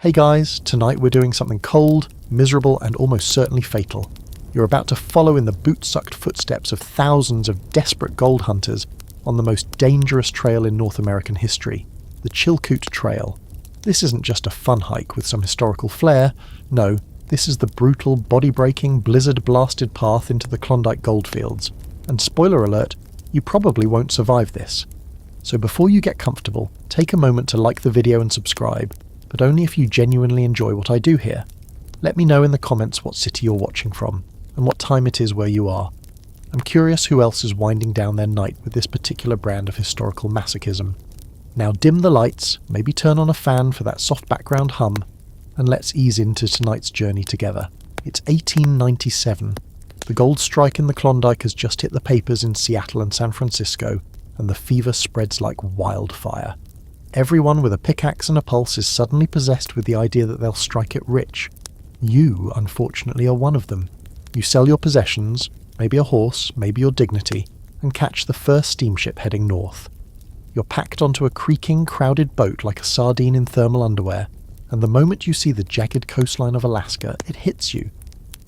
Hey guys, tonight we're doing something cold, miserable and almost certainly fatal. You're about to follow in the boot-sucked footsteps of thousands of desperate gold hunters on the most dangerous trail in North American history, the Chilkoot Trail. This isn't just a fun hike with some historical flair, no, this is the brutal, body-breaking, blizzard-blasted path into the Klondike goldfields. And spoiler alert, you probably won't survive this. So before you get comfortable, take a moment to like the video and subscribe, but only if you genuinely enjoy what I do here. Let me know in the comments what city you're watching from, and what time it is where you are. I'm curious who else is winding down their night with this particular brand of historical masochism. Now dim the lights, maybe turn on a fan for that soft background hum, and let's ease into tonight's journey together. It's 1897. The gold strike in the Klondike has just hit the papers in Seattle and San Francisco, and the fever spreads like wildfire. Everyone with a pickaxe and a pulse is suddenly possessed with the idea that they'll strike it rich. You, unfortunately, are one of them. You sell your possessions, maybe a horse, maybe your dignity, and catch the first steamship heading north. You're packed onto a creaking, crowded boat like a sardine in thermal underwear, and the moment you see the jagged coastline of Alaska, it hits you.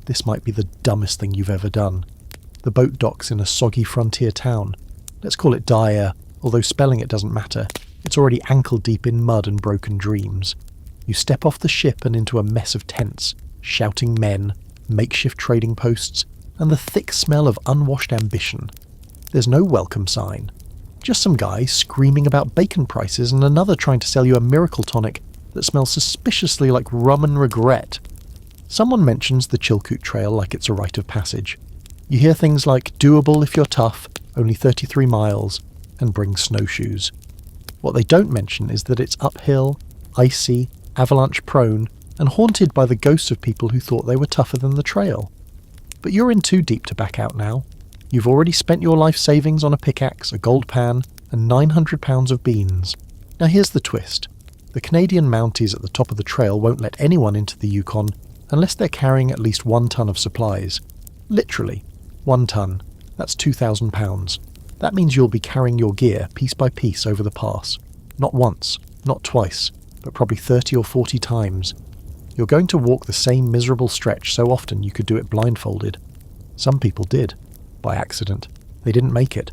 This might be the dumbest thing you've ever done. The boat docks in a soggy frontier town. Let's call it Dyer, although spelling it doesn't matter. It's already ankle-deep in mud and broken dreams. You step off the ship and into a mess of tents, shouting men, makeshift trading posts, and the thick smell of unwashed ambition. There's no welcome sign. Just some guy screaming about bacon prices and another trying to sell you a miracle tonic that smells suspiciously like rum and regret. Someone mentions the Chilkoot Trail like it's a rite of passage. You hear things like doable if you're tough, only 33 miles, and bring snowshoes. What they don't mention is that it's uphill, icy, avalanche-prone, and haunted by the ghosts of people who thought they were tougher than the trail. But you're in too deep to back out now. You've already spent your life savings on a pickaxe, a gold pan, and 900 pounds of beans. Now here's the twist. The Canadian Mounties at the top of the trail won't let anyone into the Yukon unless they're carrying at least 1 ton of supplies. Literally, 1 ton. That's 2,000 pounds. That means you'll be carrying your gear piece by piece over the pass. Not once, not twice, but probably 30 or 40 times. You're going to walk the same miserable stretch so often you could do it blindfolded. Some people did. By accident. They didn't make it.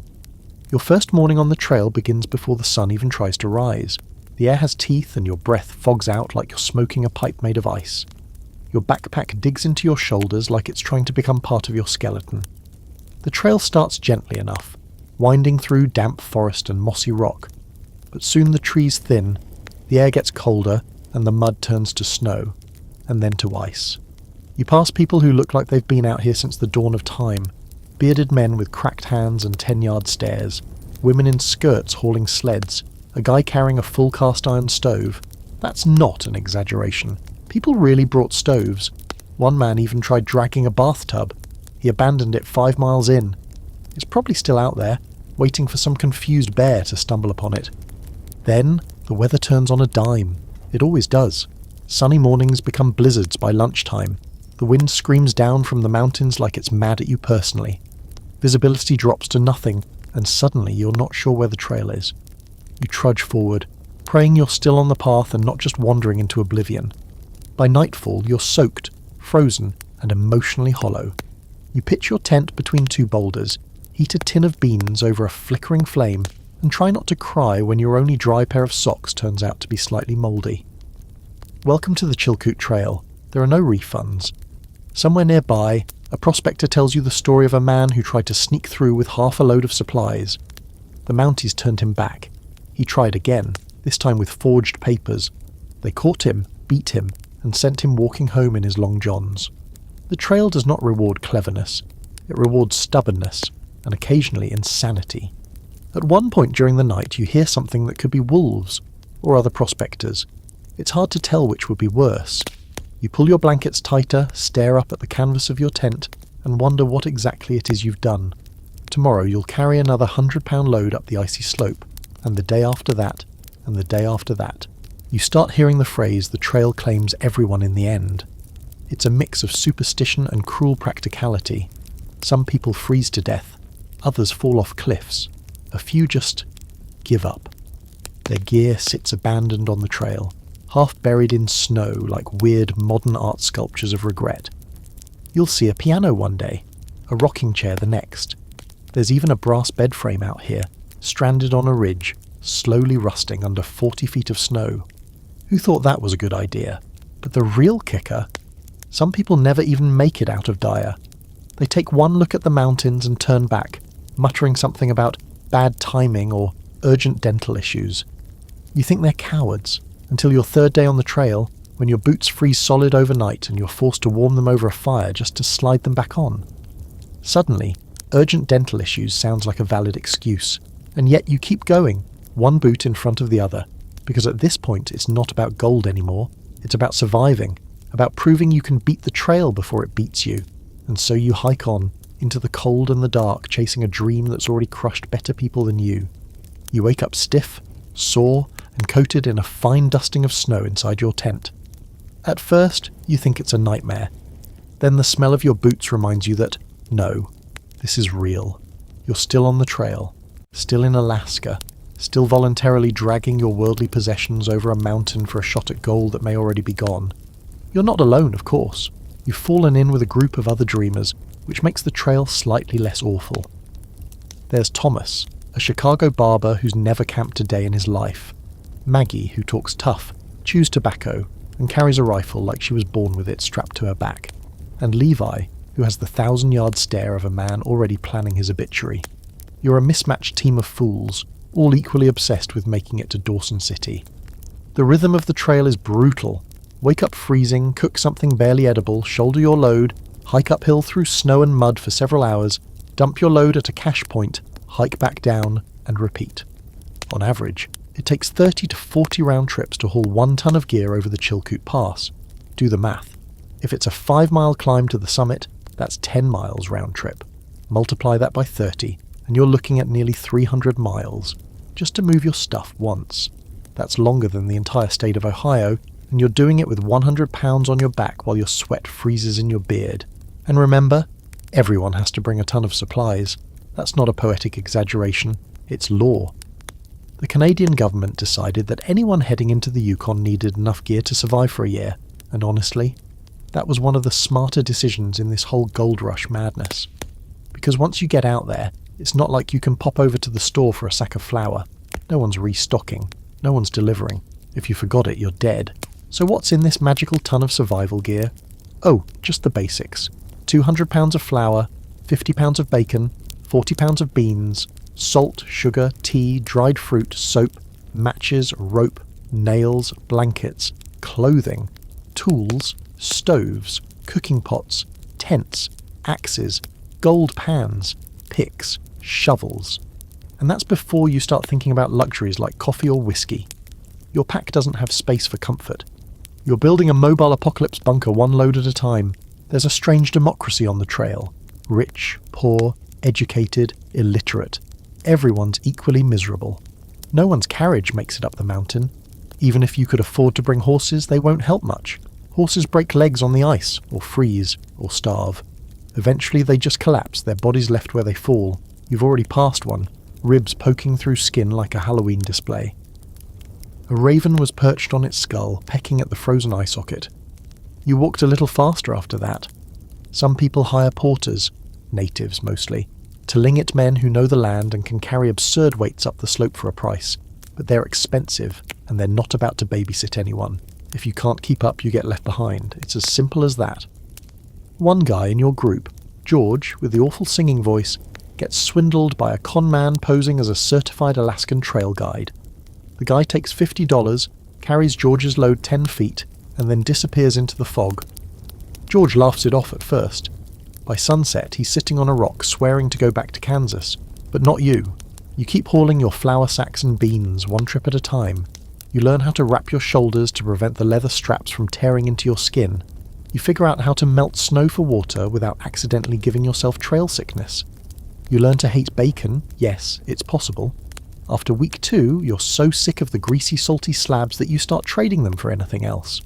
Your first morning on the trail begins before the sun even tries to rise. The air has teeth and your breath fogs out like you're smoking a pipe made of ice. Your backpack digs into your shoulders like it's trying to become part of your skeleton. The trail starts gently enough, winding through damp forest and mossy rock. But soon the trees thin, the air gets colder, and the mud turns to snow, and then to ice. You pass people who look like they've been out here since the dawn of time, bearded men with cracked hands and 10-yard stares, women in skirts hauling sleds, a guy carrying a full cast-iron stove. That's not an exaggeration. People really brought stoves. One man even tried dragging a bathtub. He abandoned it 5 miles in. It's probably still out there, waiting for some confused bear to stumble upon it. Then, the weather turns on a dime. It always does. Sunny mornings become blizzards by lunchtime. The wind screams down from the mountains like it's mad at you personally. Visibility drops to nothing, and suddenly you're not sure where the trail is. You trudge forward, praying you're still on the path and not just wandering into oblivion. By nightfall, you're soaked, frozen, and emotionally hollow. You pitch your tent between 2 boulders, heat a tin of beans over a flickering flame, and try not to cry when your only dry pair of socks turns out to be slightly mouldy. Welcome to the Chilkoot Trail. There are no refunds. Somewhere nearby, a prospector tells you the story of a man who tried to sneak through with half a load of supplies. The Mounties turned him back. He tried again, this time with forged papers. They caught him, beat him, and sent him walking home in his long johns. The trail does not reward cleverness. It rewards stubbornness, and occasionally insanity. At one point during the night you hear something that could be wolves, or other prospectors. It's hard to tell which would be worse. You pull your blankets tighter, stare up at the canvas of your tent, and wonder what exactly it is you've done. Tomorrow you'll carry another 100-pound load up the icy slope, and the day after that, and the day after that. You start hearing the phrase, the trail claims everyone in the end. It's a mix of superstition and cruel practicality. Some people freeze to death, others fall off cliffs, a few just give up. Their gear sits abandoned on the trail, half buried in snow like weird modern art sculptures of regret. You'll see a piano one day, a rocking chair the next. There's even a brass bed frame out here, stranded on a ridge, slowly rusting under 40 feet of snow. Who thought that was a good idea? But the real kicker? Some people never even make it out of Dyer. They take one look at the mountains and turn back, muttering something about bad timing or urgent dental issues. You think they're cowards, until your third day on the trail, when your boots freeze solid overnight and you're forced to warm them over a fire just to slide them back on. Suddenly, urgent dental issues sounds like a valid excuse, and yet you keep going, one boot in front of the other, because at this point it's not about gold anymore, it's about surviving, about proving you can beat the trail before it beats you, and so you hike on, into the cold and the dark, chasing a dream that's already crushed better people than you. You wake up stiff, sore, and coated in a fine dusting of snow inside your tent. At first, you think it's a nightmare. Then the smell of your boots reminds you that, no, this is real. You're still on the trail, still in Alaska, still voluntarily dragging your worldly possessions over a mountain for a shot at gold that may already be gone. You're not alone, of course. You've fallen in with a group of other dreamers, which makes the trail slightly less awful. There's Thomas, a Chicago barber who's never camped a day in his life. Maggie, who talks tough, chews tobacco, and carries a rifle like she was born with it strapped to her back. And Levi, who has the 1,000-yard stare of a man already planning his obituary. You're a mismatched team of fools, all equally obsessed with making it to Dawson City. The rhythm of the trail is brutal. Wake up freezing, cook something barely edible, shoulder your load, hike uphill through snow and mud for several hours, dump your load at a cache point, hike back down, and repeat. On average, it takes 30 to 40 round trips to haul 1 ton of gear over the Chilkoot Pass. Do the math. If it's a 5-mile climb to the summit, that's 10 miles round trip. Multiply that by 30, and you're looking at nearly 300 miles, just to move your stuff once. That's longer than the entire state of Ohio, and you're doing it with 100 pounds on your back while your sweat freezes in your beard. And remember, everyone has to bring a ton of supplies. That's not a poetic exaggeration, it's law. The Canadian government decided that anyone heading into the Yukon needed enough gear to survive for a year, and honestly, that was one of the smarter decisions in this whole gold rush madness. Because once you get out there, it's not like you can pop over to the store for a sack of flour. No one's restocking, no one's delivering. If you forgot it, you're dead. So what's in this magical ton of survival gear? Oh, just the basics. 200 pounds of flour, 50 pounds of bacon, 40 pounds of beans, salt, sugar, tea, dried fruit, soap, matches, rope, nails, blankets, clothing, tools, stoves, cooking pots, tents, axes, gold pans, picks, shovels. And that's before you start thinking about luxuries like coffee or whiskey. Your pack doesn't have space for comfort. You're building a mobile apocalypse bunker one load at a time. There's a strange democracy on the trail. Rich, poor, educated, illiterate. Everyone's equally miserable. No one's carriage makes it up the mountain. Even if you could afford to bring horses, they won't help much. Horses break legs on the ice, or freeze, or starve. Eventually they just collapse, their bodies left where they fall. You've already passed one, ribs poking through skin like a Halloween display. A raven was perched on its skull, pecking at the frozen eye socket. You walked a little faster after that. Some people hire porters, natives mostly, Tlingit men who know the land and can carry absurd weights up the slope for a price. But they're expensive, and they're not about to babysit anyone. If you can't keep up, you get left behind. It's as simple as that. One guy in your group, George, with the awful singing voice, gets swindled by a conman posing as a certified Alaskan trail guide. The guy takes $50, carries George's load 10 feet, and then disappears into the fog. George laughs it off at first. By sunset, he's sitting on a rock swearing to go back to Kansas. But not you. You keep hauling your flour sacks and beans one trip at a time. You learn how to wrap your shoulders to prevent the leather straps from tearing into your skin. You figure out how to melt snow for water without accidentally giving yourself trail sickness. You learn to hate bacon. Yes, it's possible. After week 2, you're so sick of the greasy, salty slabs that you start trading them for anything else.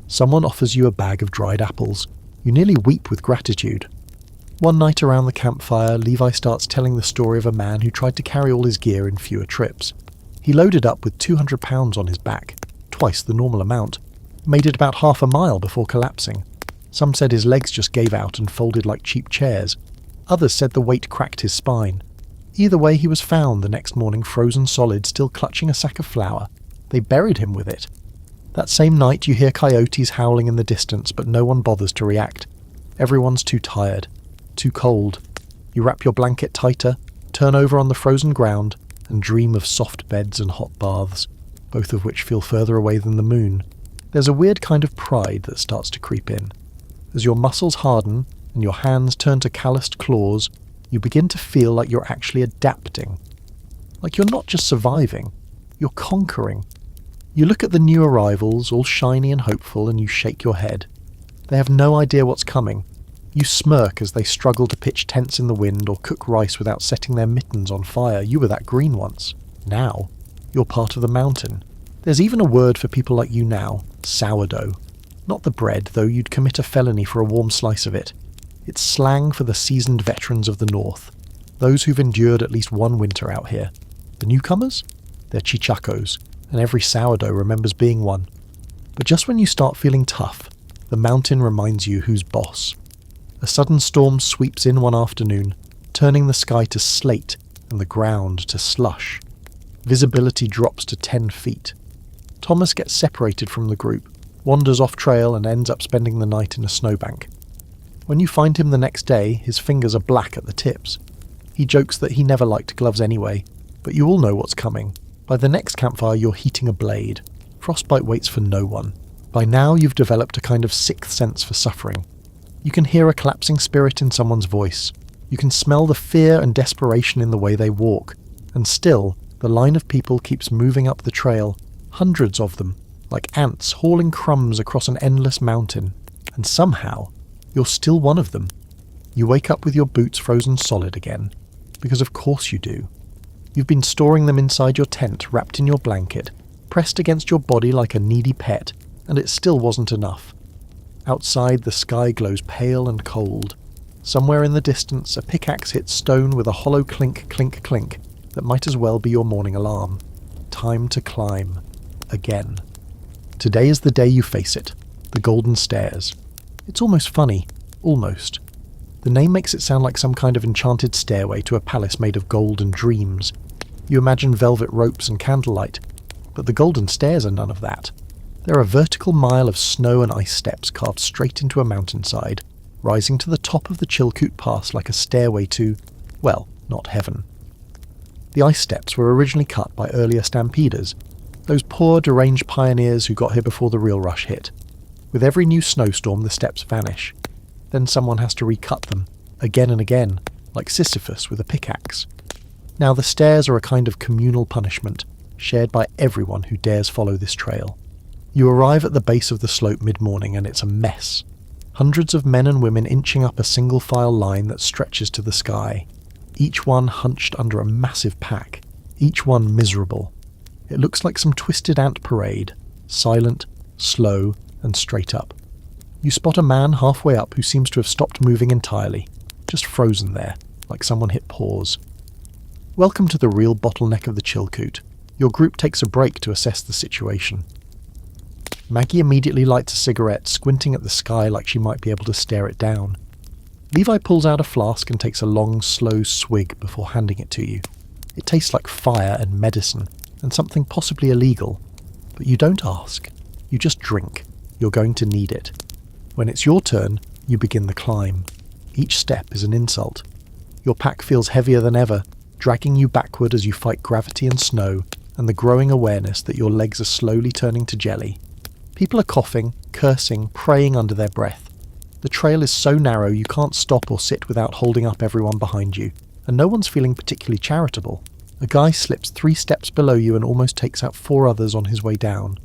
Someone offers you a bag of dried apples. You nearly weep with gratitude. One night around the campfire, Levi starts telling the story of a man who tried to carry all his gear in fewer trips. He loaded up with 200 pounds on his back, twice the normal amount, Made it about half a mile before collapsing. Some said his legs just gave out and folded like cheap chairs. Others said the weight cracked his spine. Either way, he was found the next morning frozen solid, still clutching a sack of flour. They buried him with it. That same night you hear coyotes howling in the distance, but no one bothers to react. Everyone's too tired, too cold. You wrap your blanket tighter, turn over on the frozen ground, and dream of soft beds and hot baths, both of which feel further away than the moon. There's a weird kind of pride that starts to creep in. As your muscles harden and your hands turn to calloused claws, you begin to feel like you're actually adapting. Like you're not just surviving, you're conquering. You look at the new arrivals, all shiny and hopeful, and you shake your head. They have no idea what's coming. You smirk as they struggle to pitch tents in the wind or cook rice without setting their mittens on fire. You were that green once. Now, you're part of the mountain. There's even a word for people like you now, sourdough. Not the bread, though you'd commit a felony for a warm slice of it. It's slang for the seasoned veterans of the north, those who've endured at least one winter out here. The newcomers? They're chichacos, and every sourdough remembers being one. But just when you start feeling tough, the mountain reminds you who's boss. A sudden storm sweeps in one afternoon, turning the sky to slate and the ground to slush. Visibility drops to 10 feet. Thomas gets separated from the group, wanders off trail and ends up spending the night in a snowbank. When you find him the next day, his fingers are black at the tips. He jokes that he never liked gloves anyway, but you all know what's coming. By the next campfire you're heating a blade. Frostbite waits for no one. By now you've developed a kind of sixth sense for suffering. You can hear a collapsing spirit in someone's voice. You can smell the fear and desperation in the way they walk. And still, the line of people keeps moving up the trail, hundreds of them, like ants hauling crumbs across an endless mountain. And somehow, you're still one of them. You wake up with your boots frozen solid again, because of course you do. You've been storing them inside your tent, wrapped in your blanket, pressed against your body like a needy pet, and it still wasn't enough. Outside, the sky glows pale and cold. Somewhere in the distance, a pickaxe hits stone with a hollow clink, clink, clink that might as well be your morning alarm. Time to climb. Again. Today is the day you face it. The Golden Stairs. It's almost funny. Almost. The name makes it sound like some kind of enchanted stairway to a palace made of gold and dreams. You imagine velvet ropes and candlelight. But the Golden Stairs are none of that. They're a vertical mile of snow and ice steps carved straight into a mountainside, rising to the top of the Chilkoot Pass like a stairway to, well, not heaven. The ice steps were originally cut by earlier stampeders, those poor deranged pioneers who got here before the real rush hit. With every new snowstorm the steps vanish. Then someone has to recut them, again and again, like Sisyphus with a pickaxe. Now the stairs are a kind of communal punishment, shared by everyone who dares follow this trail. You arrive at the base of the slope mid-morning and it's a mess. Hundreds of men and women inching up a single-file line that stretches to the sky, each one hunched under a massive pack, each one miserable. It looks like some twisted ant parade, silent, slow, and straight up. You spot a man halfway up who seems to have stopped moving entirely, just frozen there, like someone hit pause. Welcome to the real bottleneck of the Chilkoot. Your group takes a break to assess the situation. Maggie immediately lights a cigarette, squinting at the sky like she might be able to stare it down. Levi pulls out a flask and takes a long, slow swig before handing it to you. It tastes like fire and medicine, and something possibly illegal. But you don't ask. You just drink. You're going to need it. When it's your turn, you begin the climb. Each step is an insult. Your pack feels heavier than ever, dragging you backward as you fight gravity and snow, and the growing awareness that your legs are slowly turning to jelly. People are coughing, cursing, praying under their breath. The trail is so narrow you can't stop or sit without holding up everyone behind you, and no one's feeling particularly charitable. A guy slips 3 steps below you and almost takes out 4 others on his way down.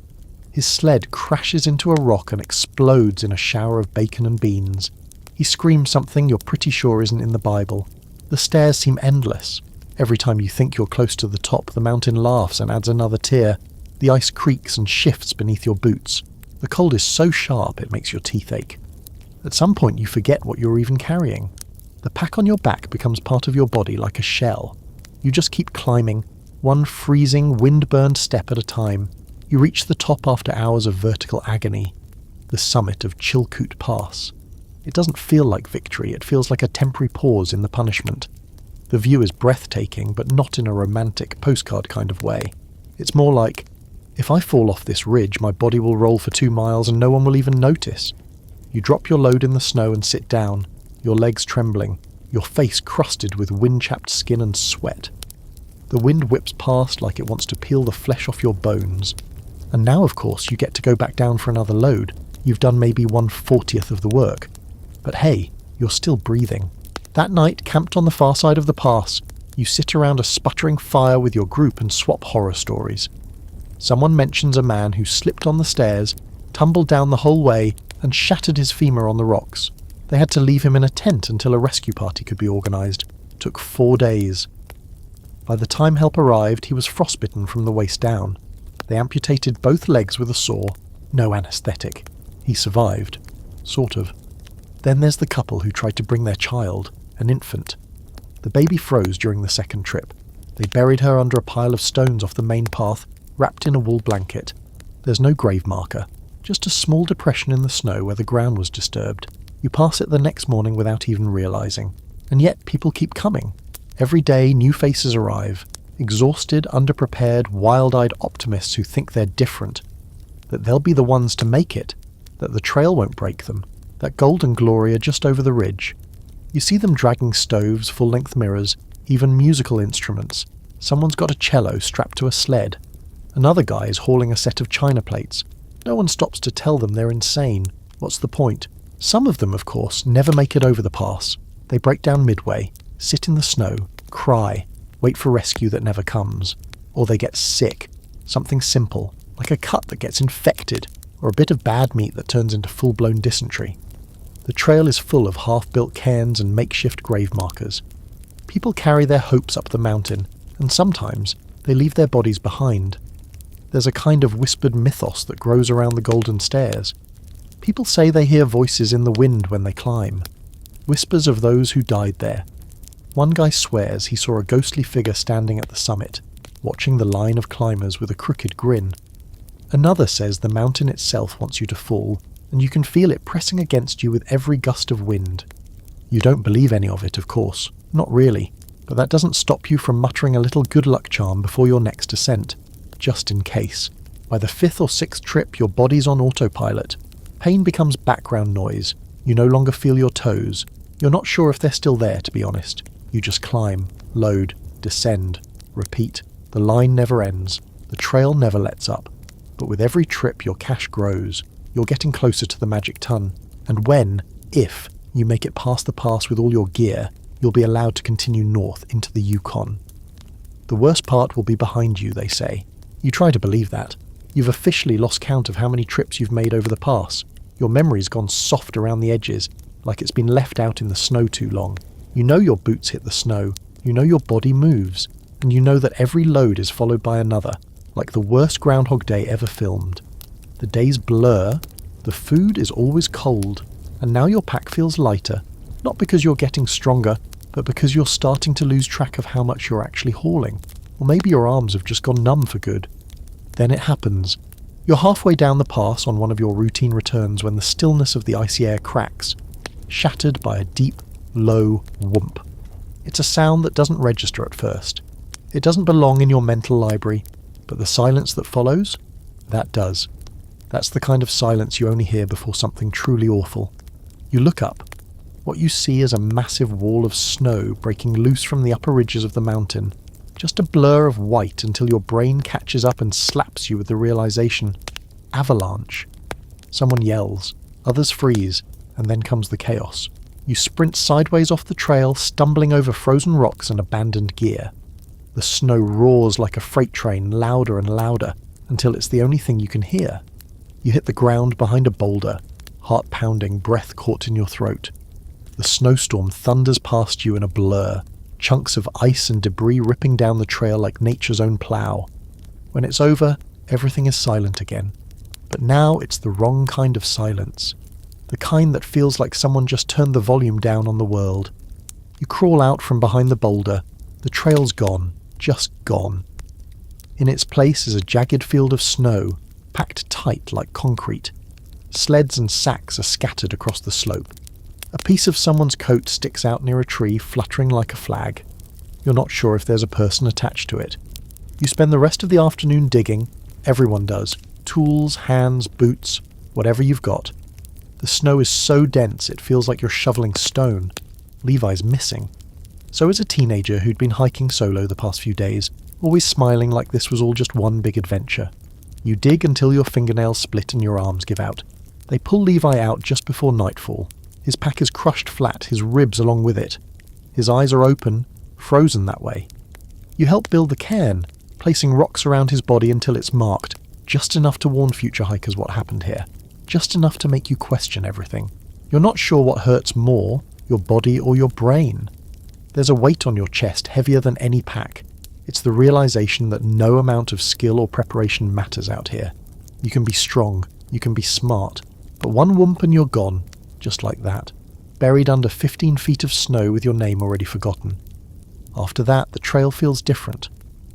His sled crashes into a rock and explodes in a shower of bacon and beans. He screams something you're pretty sure isn't in the Bible. The stairs seem endless. Every time you think you're close to the top, the mountain laughs and adds another tier. The ice creaks and shifts beneath your boots. The cold is so sharp it makes your teeth ache. At some point you forget what you're even carrying. The pack on your back becomes part of your body like a shell. You just keep climbing, one freezing, wind-burned step at a time. You reach the top after hours of vertical agony, the summit of Chilkoot Pass. It doesn't feel like victory, it feels like a temporary pause in the punishment. The view is breathtaking, but not in a romantic postcard kind of way. It's more like, if I fall off this ridge, my body will roll for 2 miles and no one will even notice. You drop your load in the snow and sit down, your legs trembling, your face crusted with wind-chapped skin and sweat. The wind whips past like it wants to peel the flesh off your bones. And now, of course, you get to go back down for another load. You've done maybe 1/40th of the work. But hey, you're still breathing. That night, camped on the far side of the pass, you sit around a sputtering fire with your group and swap horror stories. Someone mentions a man who slipped on the stairs, tumbled down the whole way, and shattered his femur on the rocks. They had to leave him in a tent until a rescue party could be organised. Took 4 days. By the time help arrived, he was frostbitten from the waist down. They amputated both legs with a saw. No anaesthetic. He survived. Sort of. Then there's the couple who tried to bring their child, an infant. The baby froze during the second trip. They buried her under a pile of stones off the main path, wrapped in a wool blanket. There's no grave marker, just a small depression in the snow where the ground was disturbed. You pass it the next morning without even realising. And yet people keep coming. Every day new faces arrive. Exhausted, underprepared, wild-eyed optimists who think they're different. That they'll be the ones to make it. That the trail won't break them. That golden glory are just over the ridge. You see them dragging stoves, full-length mirrors, even musical instruments. Someone's got a cello strapped to a sled. Another guy is hauling a set of china plates. No one stops to tell them they're insane. What's the point? Some of them, of course, never make it over the pass. They break down midway, sit in the snow, cry, wait for rescue that never comes. Or they get sick. Something simple, like a cut that gets infected, or a bit of bad meat that turns into full-blown dysentery. The trail is full of half-built cairns and makeshift grave markers. People carry their hopes up the mountain, and sometimes they leave their bodies behind. There's a kind of whispered mythos that grows around the golden stairs. People say they hear voices in the wind when they climb. Whispers of those who died there. One guy swears he saw a ghostly figure standing at the summit, watching the line of climbers with a crooked grin. Another says the mountain itself wants you to fall, and you can feel it pressing against you with every gust of wind. You don't believe any of it, of course. Not really. But that doesn't stop you from muttering a little good luck charm before your next ascent. Just in case. By the 5th or 6th trip, your body's on autopilot. Pain becomes background noise. You no longer feel your toes. You're not sure if they're still there, to be honest. You just climb, load, descend, repeat. The line never ends. The trail never lets up. But with every trip, your cache grows. You're getting closer to the magic ton. And when, if, you make it past the pass with all your gear, you'll be allowed to continue north into the Yukon. The worst part will be behind you, they say. You try to believe that. You've officially lost count of how many trips you've made over the pass. Your memory's gone soft around the edges, like it's been left out in the snow too long. You know your boots hit the snow. You know your body moves. And you know that every load is followed by another, like the worst Groundhog Day ever filmed. The days blur, the food is always cold, and now your pack feels lighter, not because you're getting stronger, but because you're starting to lose track of how much you're actually hauling. Or maybe your arms have just gone numb for good. Then it happens. You're halfway down the pass on one of your routine returns when the stillness of the icy air cracks, shattered by a deep, low whoomp. It's a sound that doesn't register at first. It doesn't belong in your mental library, but the silence that follows, that does. That's the kind of silence you only hear before something truly awful. You look up. What you see is a massive wall of snow breaking loose from the upper ridges of the mountain. Just a blur of white until your brain catches up and slaps you with the realization. Avalanche. Someone yells. Others freeze. And then comes the chaos. You sprint sideways off the trail, stumbling over frozen rocks and abandoned gear. The snow roars like a freight train, louder and louder, until it's the only thing you can hear. You hit the ground behind a boulder, heart pounding, breath caught in your throat. The snowstorm thunders past you in a blur, chunks of ice and debris ripping down the trail like nature's own plough. When it's over, everything is silent again. But now it's the wrong kind of silence. The kind that feels like someone just turned the volume down on the world. You crawl out from behind the boulder. The trail's gone, just gone. In its place is a jagged field of snow, packed tight like concrete. Sleds and sacks are scattered across the slope. A piece of someone's coat sticks out near a tree, fluttering like a flag. You're not sure if there's a person attached to it. You spend the rest of the afternoon digging. Everyone does. Tools, hands, boots, whatever you've got. The snow is so dense it feels like you're shoveling stone. Levi's missing. So is a teenager who'd been hiking solo the past few days, always smiling like this was all just one big adventure. You dig until your fingernails split and your arms give out. They pull Levi out just before nightfall. His pack is crushed flat, his ribs along with it. His eyes are open, frozen that way. You help build the cairn, placing rocks around his body until it's marked, just enough to warn future hikers what happened here. Just enough to make you question everything. You're not sure what hurts more, your body or your brain. There's a weight on your chest heavier than any pack. It's the realization that no amount of skill or preparation matters out here. You can be strong, you can be smart, but one whoomp and you're gone, just like that, buried under 15 feet of snow with your name already forgotten. After that, the trail feels different.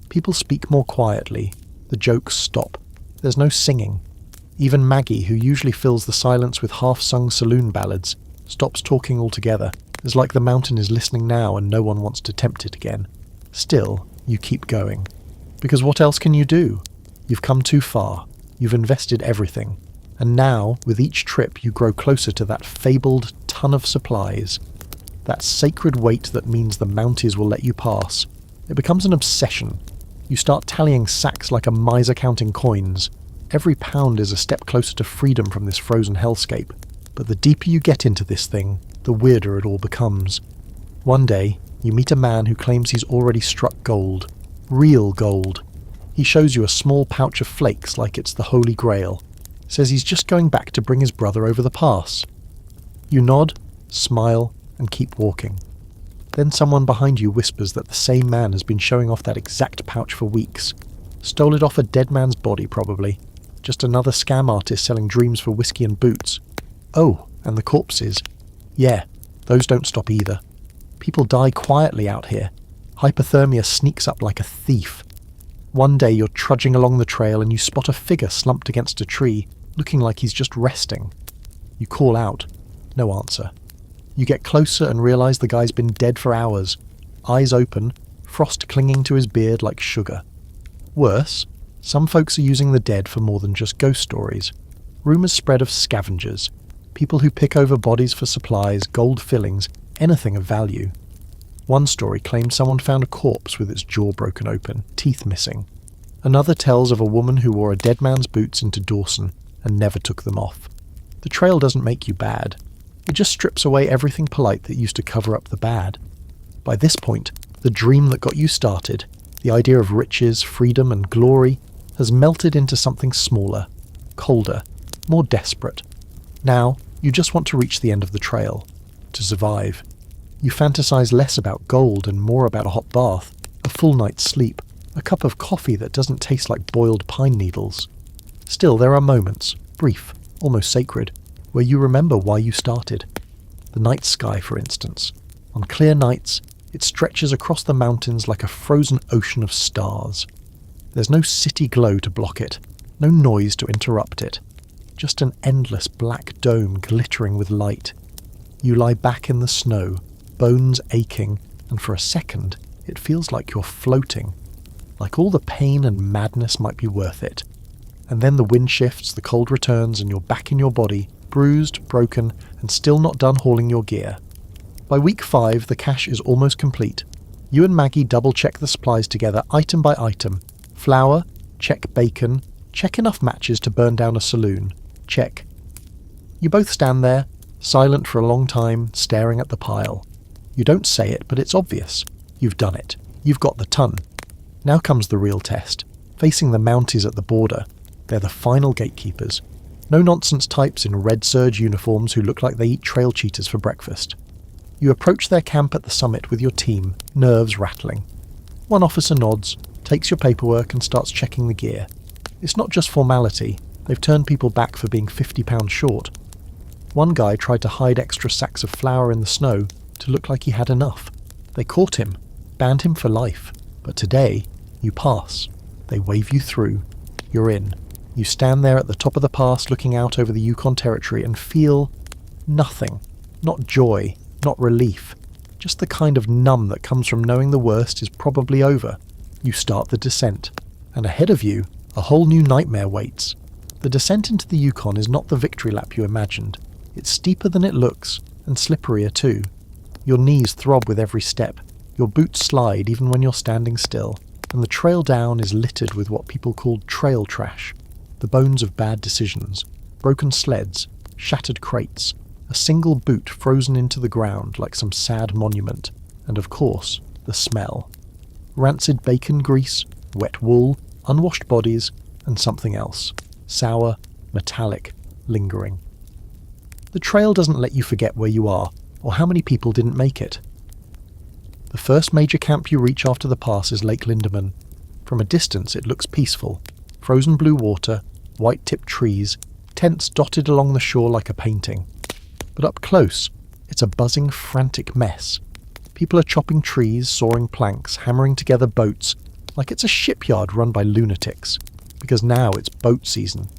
People speak more quietly. The jokes stop. There's no singing. Even Maggie, who usually fills the silence with half-sung saloon ballads, stops talking altogether. It's like the mountain is listening now and no one wants to tempt it again. Still, you keep going. Because what else can you do? You've come too far. You've invested everything. And now, with each trip, you grow closer to that fabled ton of supplies. That sacred weight that means the Mounties will let you pass. It becomes an obsession. You start tallying sacks like a miser counting coins. Every pound is a step closer to freedom from this frozen hellscape. But the deeper you get into this thing, the weirder it all becomes. One day, you meet a man who claims he's already struck gold. Real gold. He shows you a small pouch of flakes like it's the Holy Grail. Says he's just going back to bring his brother over the pass. You nod, smile, and keep walking. Then someone behind you whispers that the same man has been showing off that exact pouch for weeks. Stole it off a dead man's body, probably. Just another scam artist selling dreams for whiskey and boots. Oh, and the corpses. Yeah, those don't stop either. People die quietly out here. Hypothermia sneaks up like a thief. One day you're trudging along the trail and you spot a figure slumped against a tree, looking like he's just resting. You call out. No answer. You get closer and realize the guy's been dead for hours. Eyes open, frost clinging to his beard like sugar. Worse, some folks are using the dead for more than just ghost stories. Rumours spread of scavengers, people who pick over bodies for supplies, gold fillings, anything of value. One story claimed someone found a corpse with its jaw broken open, teeth missing. Another tells of a woman who wore a dead man's boots into Dawson and never took them off. The trail doesn't make you bad. It just strips away everything polite that used to cover up the bad. By this point, the dream that got you started, the idea of riches, freedom and glory, has melted into something smaller, colder, more desperate. Now, you just want to reach the end of the trail, to survive. You fantasize less about gold and more about a hot bath, a full night's sleep, a cup of coffee that doesn't taste like boiled pine needles. Still, there are moments, brief, almost sacred, where you remember why you started. The night sky, for instance. On clear nights, it stretches across the mountains like a frozen ocean of stars. There's no city glow to block it, no noise to interrupt it. Just an endless black dome glittering with light. You lie back in the snow, bones aching, and for a second, it feels like you're floating. Like all the pain and madness might be worth it. And then the wind shifts, the cold returns, and you're back in your body, bruised, broken, and still not done hauling your gear. By week 5, the cache is almost complete. You and Maggie double-check the supplies together, item by item. Flour, check bacon, check enough matches to burn down a saloon. Check. You both stand there, silent for a long time, staring at the pile. You don't say it, but it's obvious. You've done it. You've got the ton. Now comes the real test. Facing the Mounties at the border. They're the final gatekeepers. No-nonsense types in red serge uniforms who look like they eat trail cheetahs for breakfast. You approach their camp at the summit with your team, nerves rattling. One officer nods, takes your paperwork and starts checking the gear. It's not just formality. They've turned people back for being £50 short. One guy tried to hide extra sacks of flour in the snow to look like he had enough. They caught him, banned him for life. But today, you pass. They wave you through. You're in. You stand there at the top of the pass looking out over the Yukon territory and feel nothing. Not joy, not relief. Just the kind of numb that comes from knowing the worst is probably over. You start the descent. And ahead of you, a whole new nightmare waits. The descent into the Yukon is not the victory lap you imagined. It's steeper than it looks, and slipperier too. Your knees throb with every step. Your boots slide even when you're standing still. And the trail down is littered with what people call trail trash. The bones of bad decisions. Broken sleds. Shattered crates. A single boot frozen into the ground like some sad monument. And of course, the smell. Rancid bacon grease, wet wool, unwashed bodies, and something else. Sour, metallic, lingering. The trail doesn't let you forget where you are, or how many people didn't make it. The first major camp you reach after the pass is Lake Lindeman. From a distance it looks peaceful. Frozen blue water, white-tipped trees, tents dotted along the shore like a painting. But up close, it's a buzzing, frantic mess. People are chopping trees, sawing planks, hammering together boats, like it's a shipyard run by lunatics. Because now it's boat season.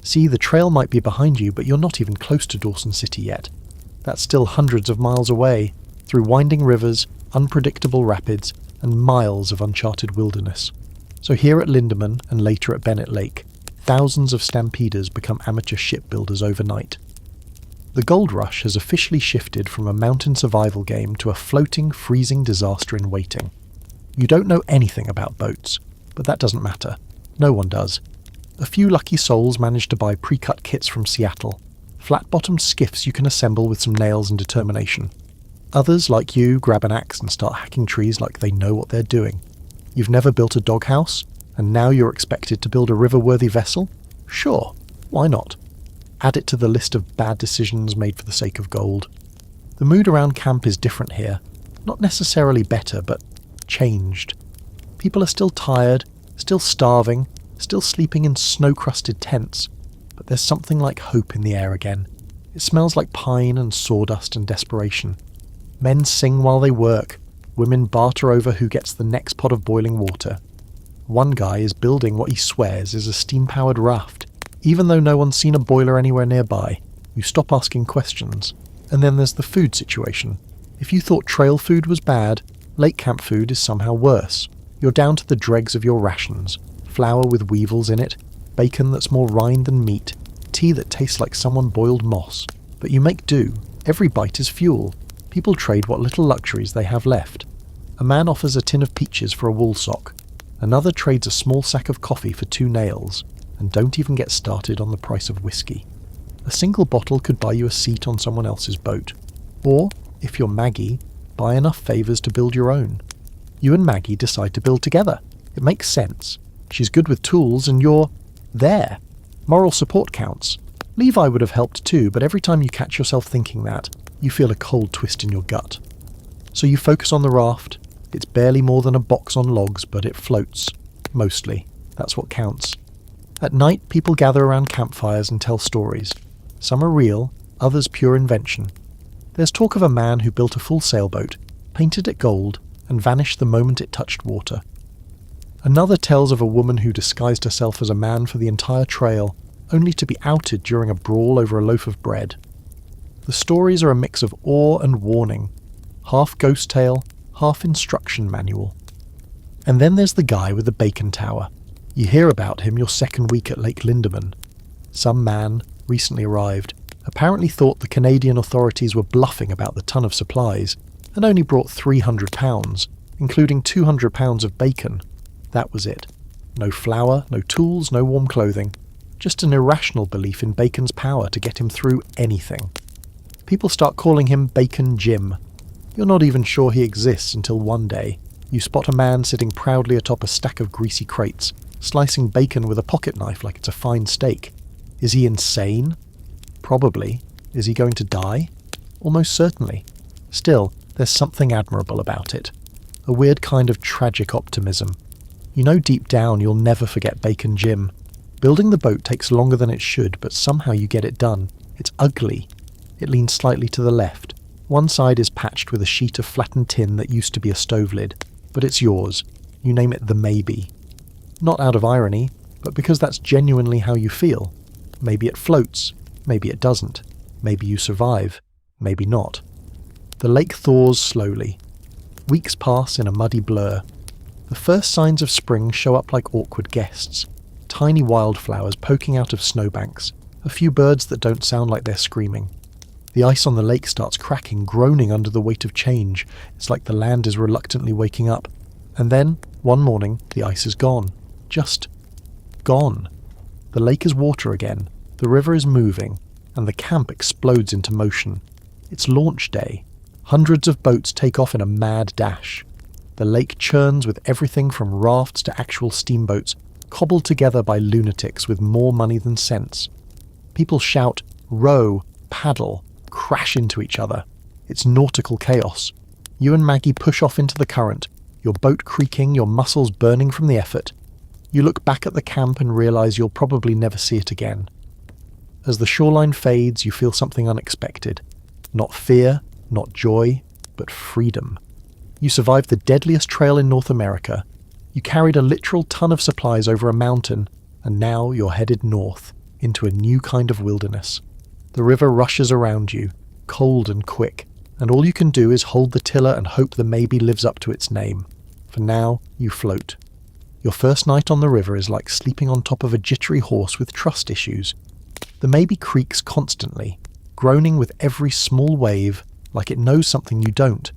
See, the trail might be behind you, but you're not even close to Dawson City yet. That's still hundreds of miles away, through winding rivers, unpredictable rapids, and miles of uncharted wilderness. So here at Lindeman, and later at Bennett Lake, thousands of stampeders become amateur shipbuilders overnight. The gold rush has officially shifted from a mountain survival game to a floating, freezing disaster in waiting. You don't know anything about boats, but that doesn't matter. No one does. A few lucky souls manage to buy pre-cut kits from Seattle, flat-bottomed skiffs you can assemble with some nails and determination. Others, like you, grab an axe and start hacking trees like they know what they're doing. You've never built a doghouse, and now you're expected to build a river-worthy vessel? Sure, why not? Add it to the list of bad decisions made for the sake of gold. The mood around camp is different here. Not necessarily better, but changed. People are still tired, still starving, still sleeping in snow-crusted tents, but there's something like hope in the air again. It smells like pine and sawdust and desperation. Men sing while they work. Women barter over who gets the next pot of boiling water. One guy is building what he swears is a steam-powered raft. Even though no one's seen a boiler anywhere nearby, you stop asking questions. And then there's the food situation. If you thought trail food was bad, lake camp food is somehow worse. You're down to the dregs of your rations. Flour with weevils in it, bacon that's more rind than meat, tea that tastes like someone boiled moss. But you make do. Every bite is fuel. People trade what little luxuries they have left. A man offers a tin of peaches for a wool sock. Another trades a small sack of coffee for 2 nails. And don't even get started on the price of whiskey. A single bottle could buy you a seat on someone else's boat. Or, if you're Maggie, buy enough favours to build your own. You and Maggie decide to build together. It makes sense. She's good with tools and you're there. Moral support counts. Levi would have helped too, but every time you catch yourself thinking that, you feel a cold twist in your gut. So you focus on the raft. It's barely more than a box on logs, but it floats. Mostly. That's what counts. At night, people gather around campfires and tell stories. Some are real, others pure invention. There's talk of a man who built a full sailboat, painted it gold, and vanished the moment it touched water. Another tells of a woman who disguised herself as a man for the entire trail, only to be outed during a brawl over a loaf of bread. The stories are a mix of awe and warning, half ghost tale, half instruction manual. And then there's the guy with the bacon tower. You hear about him your second week at Lake Lindeman. Some man, recently arrived, apparently thought the Canadian authorities were bluffing about the ton of supplies, and only brought 300 pounds, including 200 pounds of bacon. That was it. No flour, no tools, no warm clothing. Just an irrational belief in bacon's power to get him through anything. People start calling him Bacon Jim. You're not even sure he exists until one day you spot a man sitting proudly atop a stack of greasy crates, slicing bacon with a pocket knife like it's a fine steak. Is he insane? Probably. Is he going to die? Almost certainly. Still, there's something admirable about it. A weird kind of tragic optimism. You know deep down you'll never forget Bacon Jim. Building the boat takes longer than it should, but somehow you get it done. It's ugly. It leans slightly to the left. One side is patched with a sheet of flattened tin that used to be a stove lid, but it's yours. You name it the Maybe. Not out of irony, but because that's genuinely how you feel. Maybe it floats, maybe it doesn't, maybe you survive, maybe not. The lake thaws slowly. Weeks pass in a muddy blur. The first signs of spring show up like awkward guests. Tiny wildflowers poking out of snowbanks, a few birds that don't sound like they're screaming. The ice on the lake starts cracking, groaning under the weight of change. It's like the land is reluctantly waking up. And then, one morning, the ice is gone. Just gone. The lake is water again, the river is moving, and the camp explodes into motion. It's launch day. Hundreds of boats take off in a mad dash. The lake churns with everything from rafts to actual steamboats, cobbled together by lunatics with more money than sense. People shout, row, paddle, crash into each other. It's nautical chaos. You and Maggie push off into the current, your boat creaking, your muscles burning from the effort. You look back at the camp and realise you'll probably never see it again. As the shoreline fades, you feel something unexpected. Not fear, not joy, but freedom. You survived the deadliest trail in North America. You carried a literal ton of supplies over a mountain, and now you're headed north, into a new kind of wilderness. The river rushes around you, cold and quick, and all you can do is hold the tiller and hope the maybe lives up to its name. For now, you float. Your first night on the river is like sleeping on top of a jittery horse with trust issues. The maybe creaks constantly, groaning with every small wave, like it knows something you don't.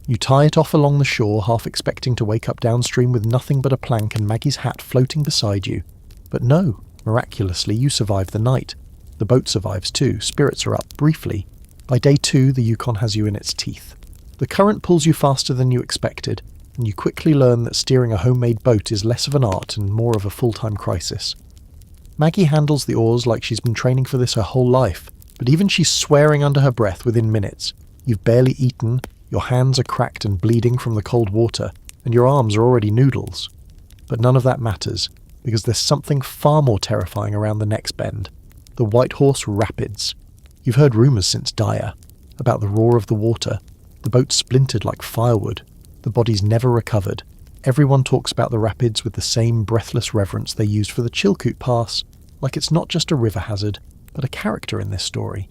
You tie it off along the shore, half expecting to wake up downstream with nothing but a plank and Maggie's hat floating beside you. But no, miraculously you survive the night. The boat survives too, spirits are up, briefly. By day 2, the Yukon has you in its teeth. The current pulls you faster than you expected, and you quickly learn that steering a homemade boat is less of an art and more of a full-time crisis. Maggie handles the oars like she's been training for this her whole life, but even she's swearing under her breath within minutes. You've barely eaten, your hands are cracked and bleeding from the cold water, and your arms are already noodles. But none of that matters, because there's something far more terrifying around the next bend. The White Horse Rapids. You've heard rumours since Dyer, about the roar of the water. The boat splintered like firewood. The bodies never recovered. Everyone talks about the rapids with the same breathless reverence they used for the Chilkoot Pass, like it's not just a river hazard, but a character in this story.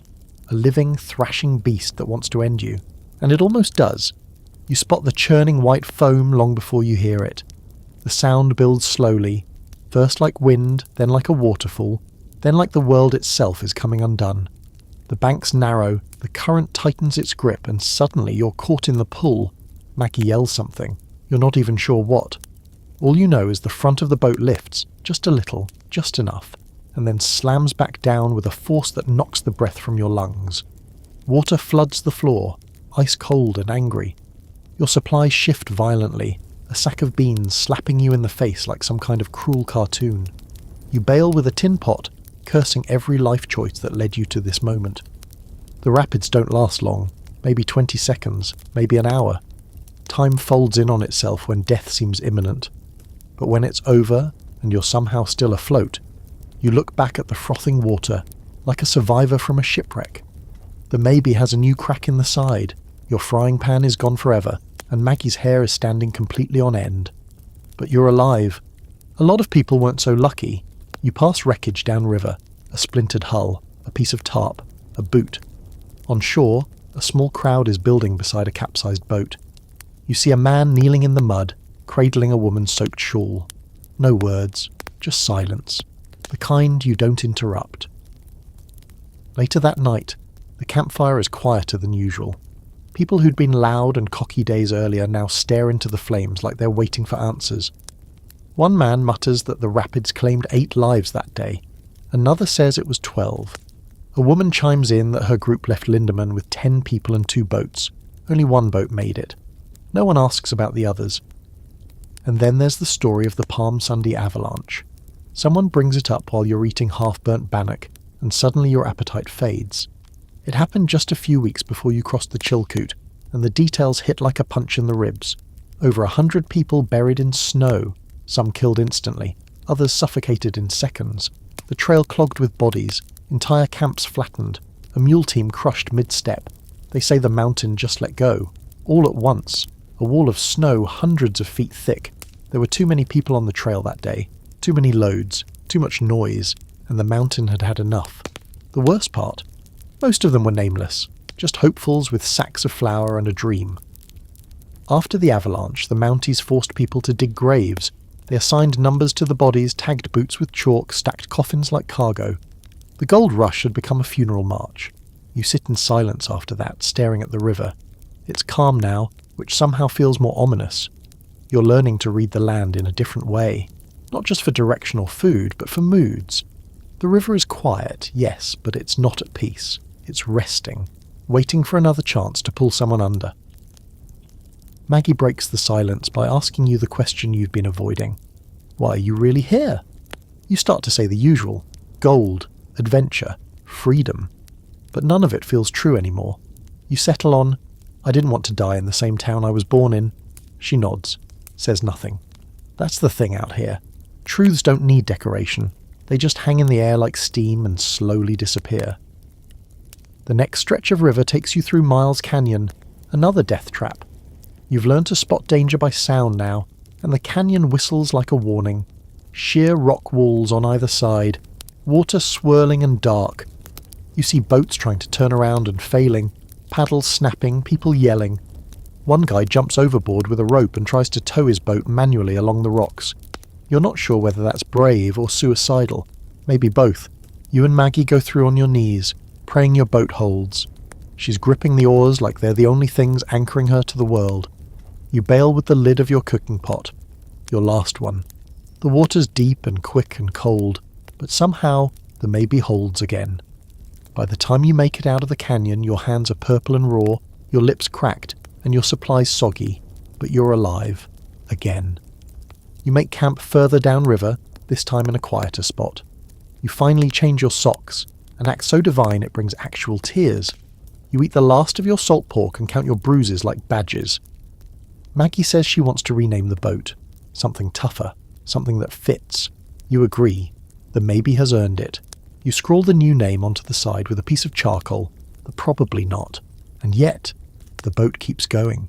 A living, thrashing beast that wants to end you. And it almost does. You spot the churning white foam long before you hear it. The sound builds slowly, first like wind, then like a waterfall, then like the world itself is coming undone. The banks narrow, the current tightens its grip, and suddenly you're caught in the pull. Maggie yells something. You're not even sure what. All you know is the front of the boat lifts, just a little, just enough, and then slams back down with a force that knocks the breath from your lungs. Water floods the floor, ice cold and angry. Your supplies shift violently, a sack of beans slapping you in the face like some kind of cruel cartoon. You bail with a tin pot, cursing every life choice that led you to this moment. The rapids don't last long, maybe 20 seconds, maybe an hour. Time folds in on itself when death seems imminent. But when it's over, and you're somehow still afloat, you look back at the frothing water, like a survivor from a shipwreck. The maybe has a new crack in the side, your frying pan is gone forever, and Maggie's hair is standing completely on end. But you're alive. A lot of people weren't so lucky. You pass wreckage downriver, a splintered hull, a piece of tarp, a boot. On shore, a small crowd is building beside a capsized boat. You see a man kneeling in the mud, cradling a woman's soaked shawl. No words, just silence. The kind you don't interrupt. Later that night, the campfire is quieter than usual. People who'd been loud and cocky days earlier now stare into the flames like they're waiting for answers. One man mutters that the rapids claimed 8 lives that day. Another says it was 12. A woman chimes in that her group left Lindemann with 10 people and 2 boats. Only one boat made it. No one asks about the others. And then there's the story of the Palm Sunday avalanche. Someone brings it up while you're eating half-burnt bannock, and suddenly your appetite fades. It happened just a few weeks before you crossed the Chilkoot, and the details hit like a punch in the ribs. Over 100 people buried in snow, some killed instantly, others suffocated in seconds. The trail clogged with bodies, entire camps flattened, a mule team crushed mid-step. They say the mountain just let go, all at once, a wall of snow hundreds of feet thick. There were too many people on the trail that day, too many loads, too much noise, and the mountain had had enough. The worst part? Most of them were nameless, just hopefuls with sacks of flour and a dream. After the avalanche, the Mounties forced people to dig graves. They assigned numbers to the bodies, tagged boots with chalk, stacked coffins like cargo. The Gold Rush had become a funeral march. You sit in silence after that, staring at the river. It's calm now, which somehow feels more ominous. You're learning to read the land in a different way, not just for direction or food, but for moods. The river is quiet, yes, but it's not at peace. It's resting, waiting for another chance to pull someone under. Maggie breaks the silence by asking you the question you've been avoiding. Why are you really here? You start to say the usual. Gold, adventure, freedom. But none of it feels true anymore. You settle on, I didn't want to die in the same town I was born in. She nods, says nothing. That's the thing out here. Truths don't need decoration. They just hang in the air like steam and slowly disappear. The next stretch of river takes you through Miles Canyon, another death trap. You've learned to spot danger by sound now, and the canyon whistles like a warning. Sheer rock walls on either side, water swirling and dark. You see boats trying to turn around and failing, paddles snapping, people yelling. One guy jumps overboard with a rope and tries to tow his boat manually along the rocks. You're not sure whether that's brave or suicidal. Maybe both. You and Maggie go through on your knees, praying your boat holds. She's gripping the oars like they're the only things anchoring her to the world. You bail with the lid of your cooking pot. Your last one. The water's deep and quick and cold, but somehow the maybe holds again. By the time you make it out of the canyon, your hands are purple and raw, your lips cracked, and your supplies soggy, but you're alive. Again. You make camp further downriver, this time in a quieter spot. You finally change your socks, an act so divine it brings actual tears. You eat the last of your salt pork and count your bruises like badges. Maggie says she wants to rename the boat. Something tougher, something that fits. You agree. The maybe has earned it. You scrawl the new name onto the side with a piece of charcoal, the probably not. And yet, the boat keeps going.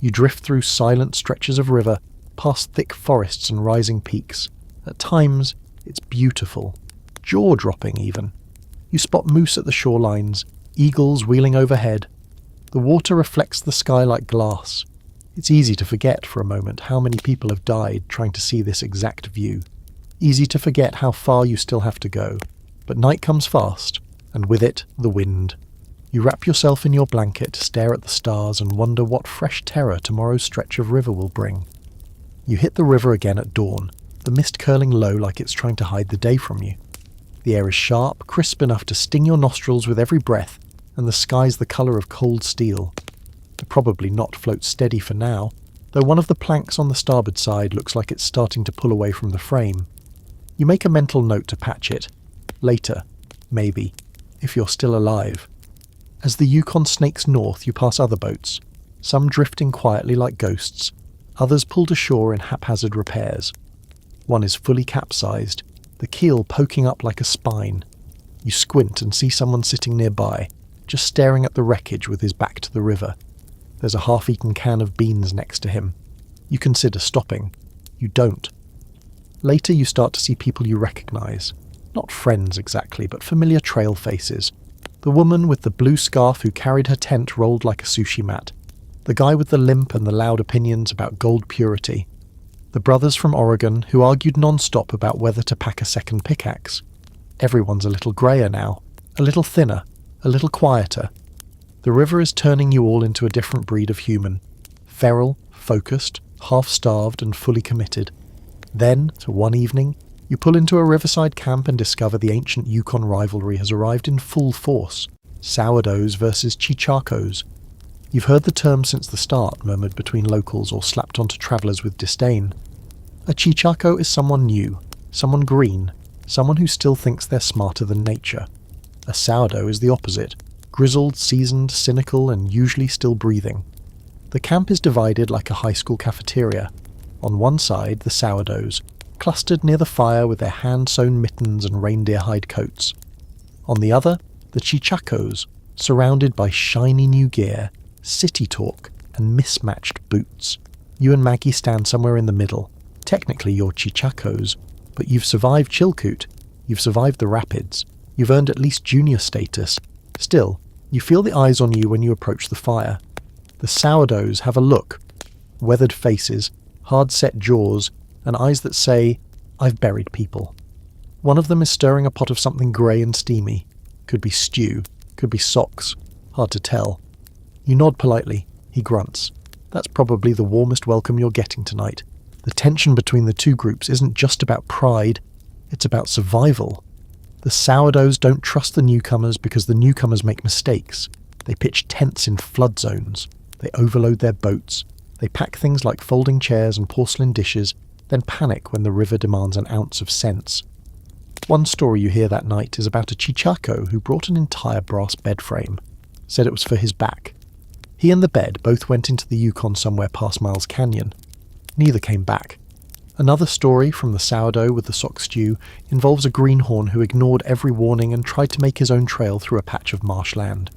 You drift through silent stretches of river, past thick forests and rising peaks. At times, it's beautiful, jaw-dropping even. You spot moose at the shorelines, eagles wheeling overhead. The water reflects the sky like glass. It's easy to forget for a moment how many people have died trying to see this exact view. Easy to forget how far you still have to go. But night comes fast, and with it, the wind. You wrap yourself in your blanket, stare at the stars, and wonder what fresh terror tomorrow's stretch of river will bring. You hit the river again at dawn, the mist curling low like it's trying to hide the day from you. The air is sharp, crisp enough to sting your nostrils with every breath, and the sky's the colour of cold steel. The probably not floats steady for now, though one of the planks on the starboard side looks like it's starting to pull away from the frame. You make a mental note to patch it. Later, maybe, if you're still alive. As the Yukon snakes north, you pass other boats, some drifting quietly like ghosts, others pulled ashore in haphazard repairs. One is fully capsized, the keel poking up like a spine. You squint and see someone sitting nearby, just staring at the wreckage with his back to the river. There's a half-eaten can of beans next to him. You consider stopping. You don't. Later you start to see people you recognise. Not friends exactly, but familiar trail faces. The woman with the blue scarf who carried her tent rolled like a sushi mat. The guy with the limp and the loud opinions about gold purity. The brothers from Oregon who argued non-stop about whether to pack a second pickaxe. Everyone's a little greyer now, a little thinner, a little quieter. The river is turning you all into a different breed of human. Feral, focused, half-starved and fully committed. Then, to one evening, you pull into a riverside camp and discover the ancient Yukon rivalry has arrived in full force. Sourdoughs versus chichakos. You've heard the term since the start, murmured between locals or slapped onto travellers with disdain. A chichako is someone new, someone green, someone who still thinks they're smarter than nature. A sourdough is the opposite, grizzled, seasoned, cynical, and usually still breathing. The camp is divided like a high school cafeteria. On one side, the sourdoughs, clustered near the fire with their hand-sewn mittens and reindeer hide coats. On the other, the chichakos, surrounded by shiny new gear, city talk, and mismatched boots. You and Maggie stand somewhere in the middle. Technically you're Chichakos, but you've survived Chilkoot, you've survived the rapids, you've earned at least junior status. Still, you feel the eyes on you when you approach the fire. The sourdoughs have a look, weathered faces, hard-set jaws, and eyes that say, "I've buried people." One of them is stirring a pot of something grey and steamy. Could be stew, could be socks, hard to tell. You nod politely. He grunts. That's probably the warmest welcome you're getting tonight. The tension between the two groups isn't just about pride, it's about survival. The sourdoughs don't trust the newcomers because the newcomers make mistakes. They pitch tents in flood zones. They overload their boats. They pack things like folding chairs and porcelain dishes, then panic when the river demands an ounce of sense. One story you hear that night is about a Chichako who brought an entire brass bed frame. Said it was for his back. He and the bed both went into the Yukon somewhere past Miles Canyon. Neither came back. Another story from the sourdough with the sock stew involves a greenhorn who ignored every warning and tried to make his own trail through a patch of marshland.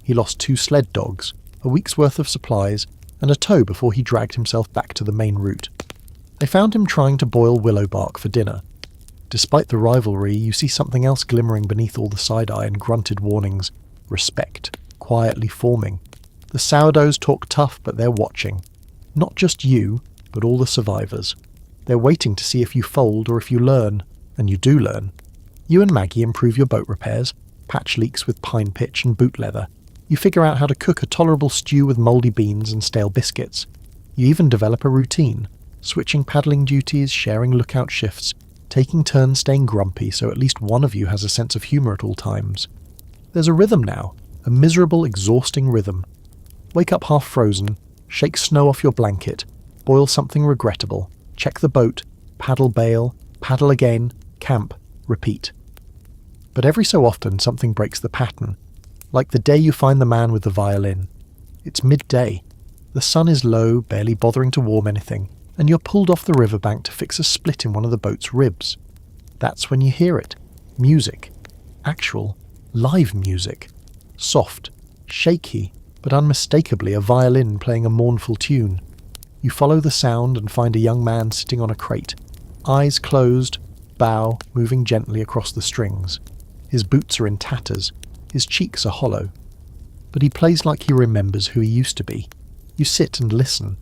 He lost 2 sled dogs, a week's worth of supplies, and a toe before he dragged himself back to the main route. They found him trying to boil willow bark for dinner. Despite the rivalry, you see something else glimmering beneath all the side-eye and grunted warnings. Respect, quietly forming. The sourdoughs talk tough, but they're watching. Not just you, but all the survivors. They're waiting to see if you fold or if you learn, and you do learn. You and Maggie improve your boat repairs, patch leaks with pine pitch and boot leather. You figure out how to cook a tolerable stew with mouldy beans and stale biscuits. You even develop a routine, switching paddling duties, sharing lookout shifts, taking turns staying grumpy so at least one of you has a sense of humour at all times. There's a rhythm now, a miserable, exhausting rhythm. Wake up half frozen, shake snow off your blanket, boil something regrettable, check the boat, paddle bail, paddle again, camp, repeat. But every so often something breaks the pattern, like the day you find the man with the violin. It's midday. The sun is low, barely bothering to warm anything, and you're pulled off the riverbank to fix a split in one of the boat's ribs. That's when you hear it. Music. Actual, live music. Soft, shaky, but unmistakably a violin playing a mournful tune. You follow the sound and find a young man sitting on a crate, eyes closed, bow moving gently across the strings. His boots are in tatters, his cheeks are hollow. But he plays like he remembers who he used to be. You sit and listen.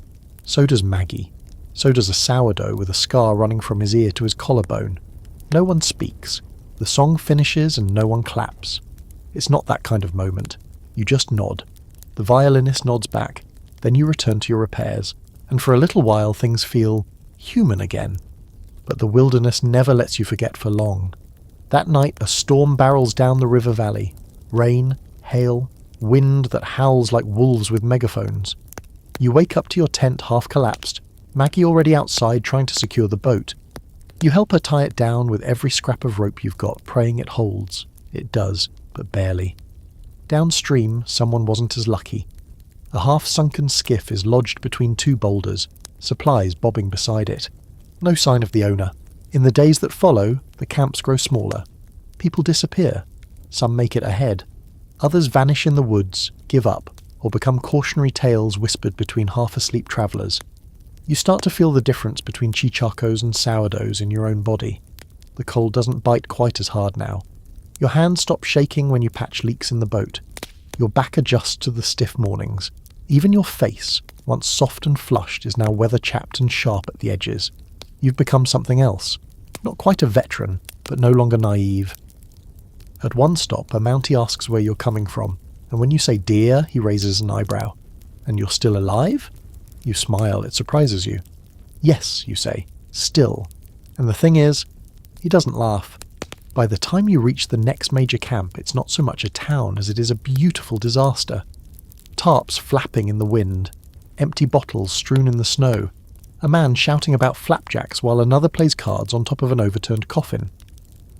So does Maggie. So does a sourdough with a scar running from his ear to his collarbone. No one speaks. The song finishes and no one claps. It's not that kind of moment. You just nod. The violinist nods back. Then you return to your repairs, and for a little while things feel human again. But the wilderness never lets you forget for long. That night a storm barrels down the river valley. Rain, hail, wind that howls like wolves with megaphones. You wake up to your tent half collapsed, Maggie already outside trying to secure the boat. You help her tie it down with every scrap of rope you've got, praying it holds. It does, but barely. Downstream, someone wasn't as lucky. A half-sunken skiff is lodged between 2 boulders, supplies bobbing beside it. No sign of the owner. In the days that follow, the camps grow smaller. People disappear. Some make it ahead. Others vanish in the woods, give up, or become cautionary tales whispered between half-asleep travellers. You start to feel the difference between chichakos and sourdoughs in your own body. The cold doesn't bite quite as hard now. Your hands stop shaking when you patch leaks in the boat. Your back adjusts to the stiff mornings. Even your face, once soft and flushed, is now weather-chapped and sharp at the edges. You've become something else. Not quite a veteran, but no longer naive. At one stop, a Mountie asks where you're coming from, and when you say deer, he raises an eyebrow. And you're still alive? You smile, it surprises you. Yes, you say, still. And the thing is, he doesn't laugh. By the time you reach the next major camp, it's not so much a town as it is a beautiful disaster. Tarps flapping in the wind, empty bottles strewn in the snow, a man shouting about flapjacks while another plays cards on top of an overturned coffin.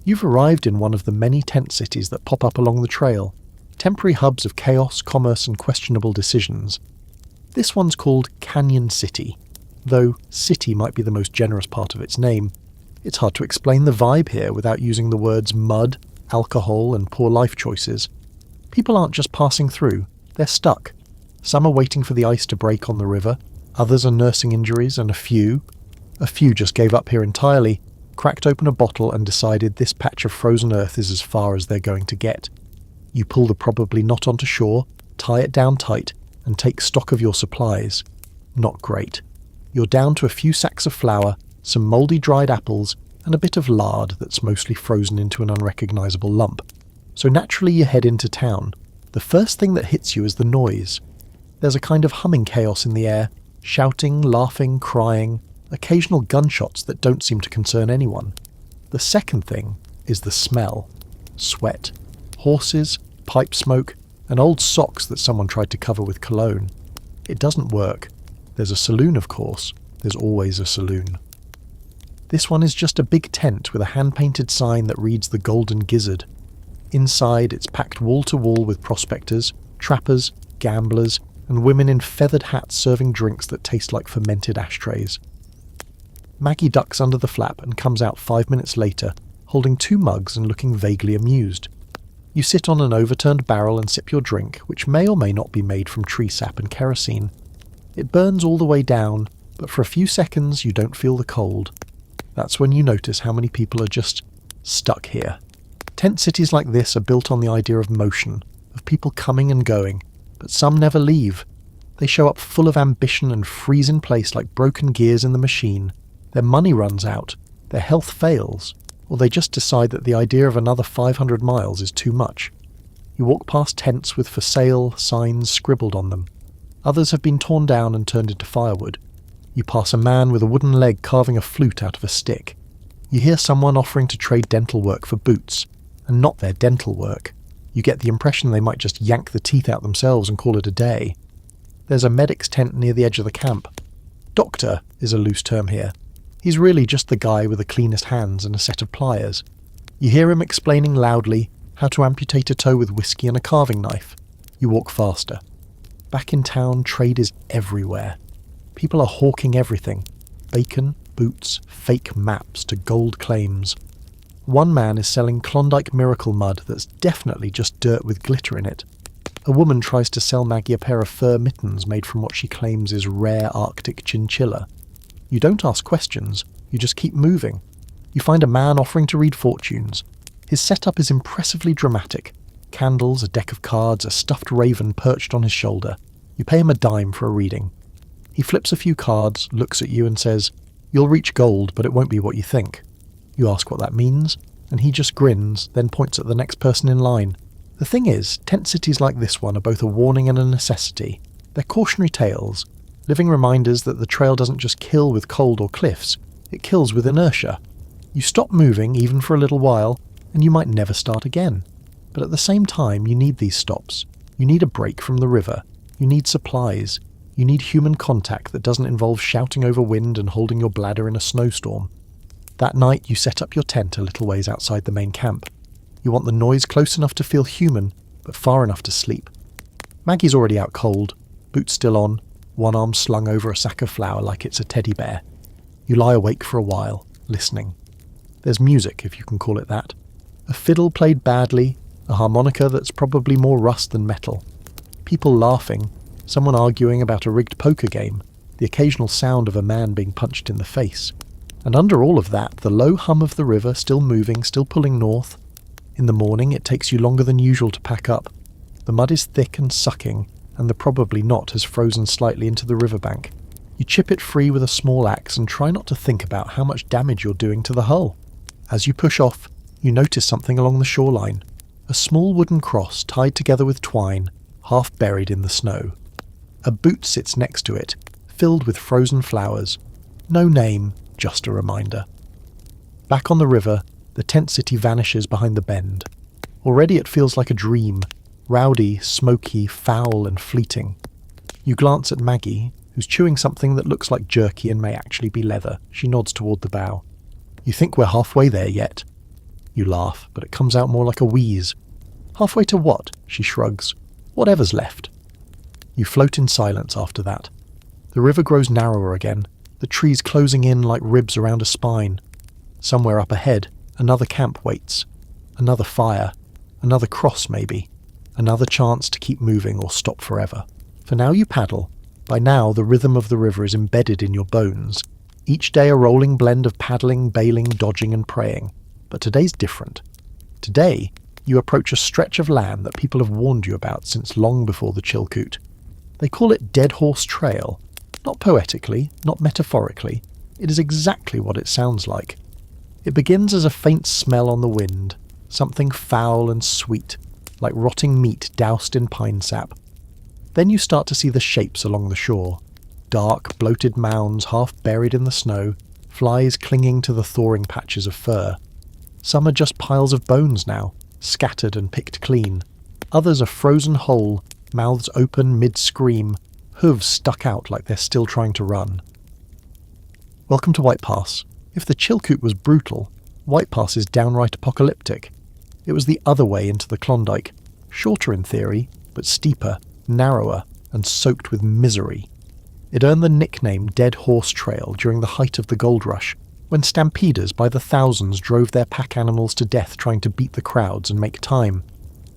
You've arrived in one of the many tent cities that pop up along the trail, temporary hubs of chaos, commerce and questionable decisions. This one's called Canyon City, though city might be the most generous part of its name. It's hard to explain the vibe here without using the words mud, alcohol and poor life choices. People aren't just passing through, they're stuck. Some are waiting for the ice to break on the river, others are nursing injuries, and a few, A few just gave up here entirely, cracked open a bottle and decided this patch of frozen earth is as far as they're going to get. You pull the probably not onto shore, tie it down tight, and take stock of your supplies. Not great. You're down to a few sacks of flour, some mouldy dried apples, and a bit of lard that's mostly frozen into an unrecognisable lump. So naturally you head into town. The first thing that hits you is the noise. There's a kind of humming chaos in the air, shouting, laughing, crying, occasional gunshots that don't seem to concern anyone. The second thing is the smell. Sweat, horses, pipe smoke, and old socks that someone tried to cover with cologne. It doesn't work. There's a saloon, of course. There's always a saloon. This one is just a big tent with a hand-painted sign that reads the Golden Gizzard. Inside, it's packed wall-to-wall with prospectors, trappers, gamblers, and women in feathered hats serving drinks that taste like fermented ashtrays. Maggie ducks under the flap and comes out 5 minutes later, holding 2 mugs and looking vaguely amused. You sit on an overturned barrel and sip your drink, which may or may not be made from tree sap and kerosene. It burns all the way down, but for a few seconds you don't feel the cold. That's when you notice how many people are just stuck here. Tent cities like this are built on the idea of motion, of people coming and going, but some never leave. They show up full of ambition and freeze in place like broken gears in the machine. Their money runs out, their health fails, or they just decide that the idea of another 500 miles is too much. You walk past tents with for sale signs scribbled on them. Others have been torn down and turned into firewood. You pass a man with a wooden leg carving a flute out of a stick. You hear someone offering to trade dental work for boots, and not their dental work. You get the impression they might just yank the teeth out themselves and call it a day. There's a medic's tent near the edge of the camp. Doctor is a loose term here. He's really just the guy with the cleanest hands and a set of pliers. You hear him explaining loudly how to amputate a toe with whiskey and a carving knife. You walk faster. Back in town, trade is everywhere. People are hawking everything. Bacon, boots, fake maps to gold claims. One man is selling Klondike miracle mud that's definitely just dirt with glitter in it. A woman tries to sell Maggie a pair of fur mittens made from what she claims is rare Arctic chinchilla. You don't ask questions, you just keep moving. You find a man offering to read fortunes. His setup is impressively dramatic. Candles, a deck of cards, a stuffed raven perched on his shoulder. You pay him a dime for a reading. He flips a few cards, looks at you and says, "You'll reach gold, but it won't be what you think." You ask what that means, and he just grins, then points at the next person in line. The thing is, tent cities like this one are both a warning and a necessity. They're cautionary tales, living reminders that the trail doesn't just kill with cold or cliffs, it kills with inertia. You stop moving, even for a little while, and you might never start again. But at the same time, you need these stops. You need a break from the river. You need supplies. You need human contact that doesn't involve shouting over wind and holding your bladder in a snowstorm. That night, you set up your tent a little ways outside the main camp. You want the noise close enough to feel human, but far enough to sleep. Maggie's already out cold, boots still on, one arm slung over a sack of flour like it's a teddy bear. You lie awake for a while, listening. There's music, if you can call it that. A fiddle played badly, a harmonica that's probably more rust than metal. People laughing, someone arguing about a rigged poker game, the occasional sound of a man being punched in the face. And under all of that, the low hum of the river still moving, still pulling north. In the morning, it takes you longer than usual to pack up. The mud is thick and sucking, and the probably not has frozen slightly into the riverbank. You chip it free with a small axe and try not to think about how much damage you're doing to the hull. As you push off, you notice something along the shoreline. A small wooden cross tied together with twine, half buried in the snow. A boot sits next to it, filled with frozen flowers. No name, just a reminder. Back on the river, the tent city vanishes behind the bend. Already it feels like a dream, rowdy, smoky, foul and fleeting. You glance at Maggie, who's chewing something that looks like jerky and may actually be leather. She nods toward the bow. You think we're halfway there yet? You laugh, but it comes out more like a wheeze. Halfway to what? She shrugs. Whatever's left. You float in silence after that. The river grows narrower again, the trees closing in like ribs around a spine. Somewhere up ahead, another camp waits. Another fire. Another cross, maybe. Another chance to keep moving or stop forever. For now you paddle. By now the rhythm of the river is embedded in your bones. Each day a rolling blend of paddling, bailing, dodging and praying. But today's different. Today, you approach a stretch of land that people have warned you about since long before the Chilkoot. They call it Dead Horse Trail. Not poetically, not metaphorically. It is exactly what it sounds like. It begins as a faint smell on the wind, something foul and sweet, like rotting meat doused in pine sap. Then you start to see the shapes along the shore. Dark, bloated mounds half buried in the snow, flies clinging to the thawing patches of fur. Some are just piles of bones now, scattered and picked clean. Others are frozen whole, mouths open mid-scream, hooves stuck out like they're still trying to run. Welcome to White Pass. If the Chilkoot was brutal, White Pass is downright apocalyptic. It was the other way into the Klondike, shorter in theory, but steeper, narrower, and soaked with misery. It earned the nickname Dead Horse Trail during the height of the gold rush, when stampeders by the thousands drove their pack animals to death trying to beat the crowds and make time.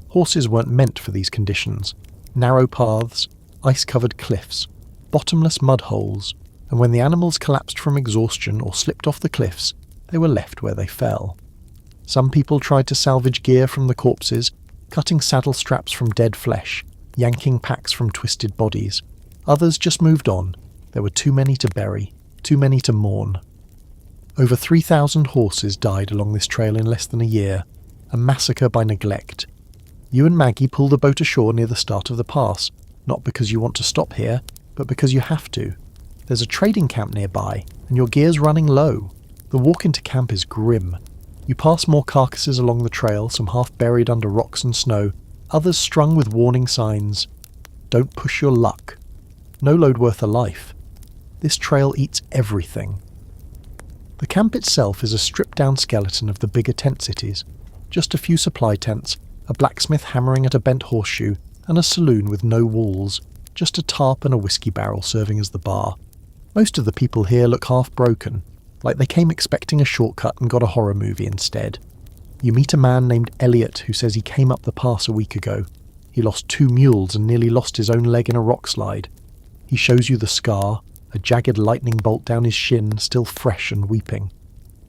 Horses weren't meant for these conditions. Narrow paths, ice-covered cliffs, bottomless mud holes, and when the animals collapsed from exhaustion or slipped off the cliffs, they were left where they fell. Some people tried to salvage gear from the corpses, cutting saddle straps from dead flesh, yanking packs from twisted bodies. Others just moved on. There were too many to bury, too many to mourn. Over 3,000 horses died along this trail in less than a year, a massacre by neglect. You and Maggie pull the boat ashore near the start of the pass, not because you want to stop here, but because you have to. There's a trading camp nearby, and your gear's running low. The walk into camp is grim. You pass more carcasses along the trail, some half buried under rocks and snow, others strung with warning signs. Don't push your luck. No load worth a life. This trail eats everything. The camp itself is a stripped-down skeleton of the bigger tent cities. Just a few supply tents, a blacksmith hammering at a bent horseshoe, and a saloon with no walls, just a tarp and a whiskey barrel serving as the bar. Most of the people here look half broken, like they came expecting a shortcut and got a horror movie instead. You meet a man named Elliot who says he came up the pass a week ago. He lost 2 mules and nearly lost his own leg in a rock slide. He shows you the scar, a jagged lightning bolt down his shin, still fresh and weeping.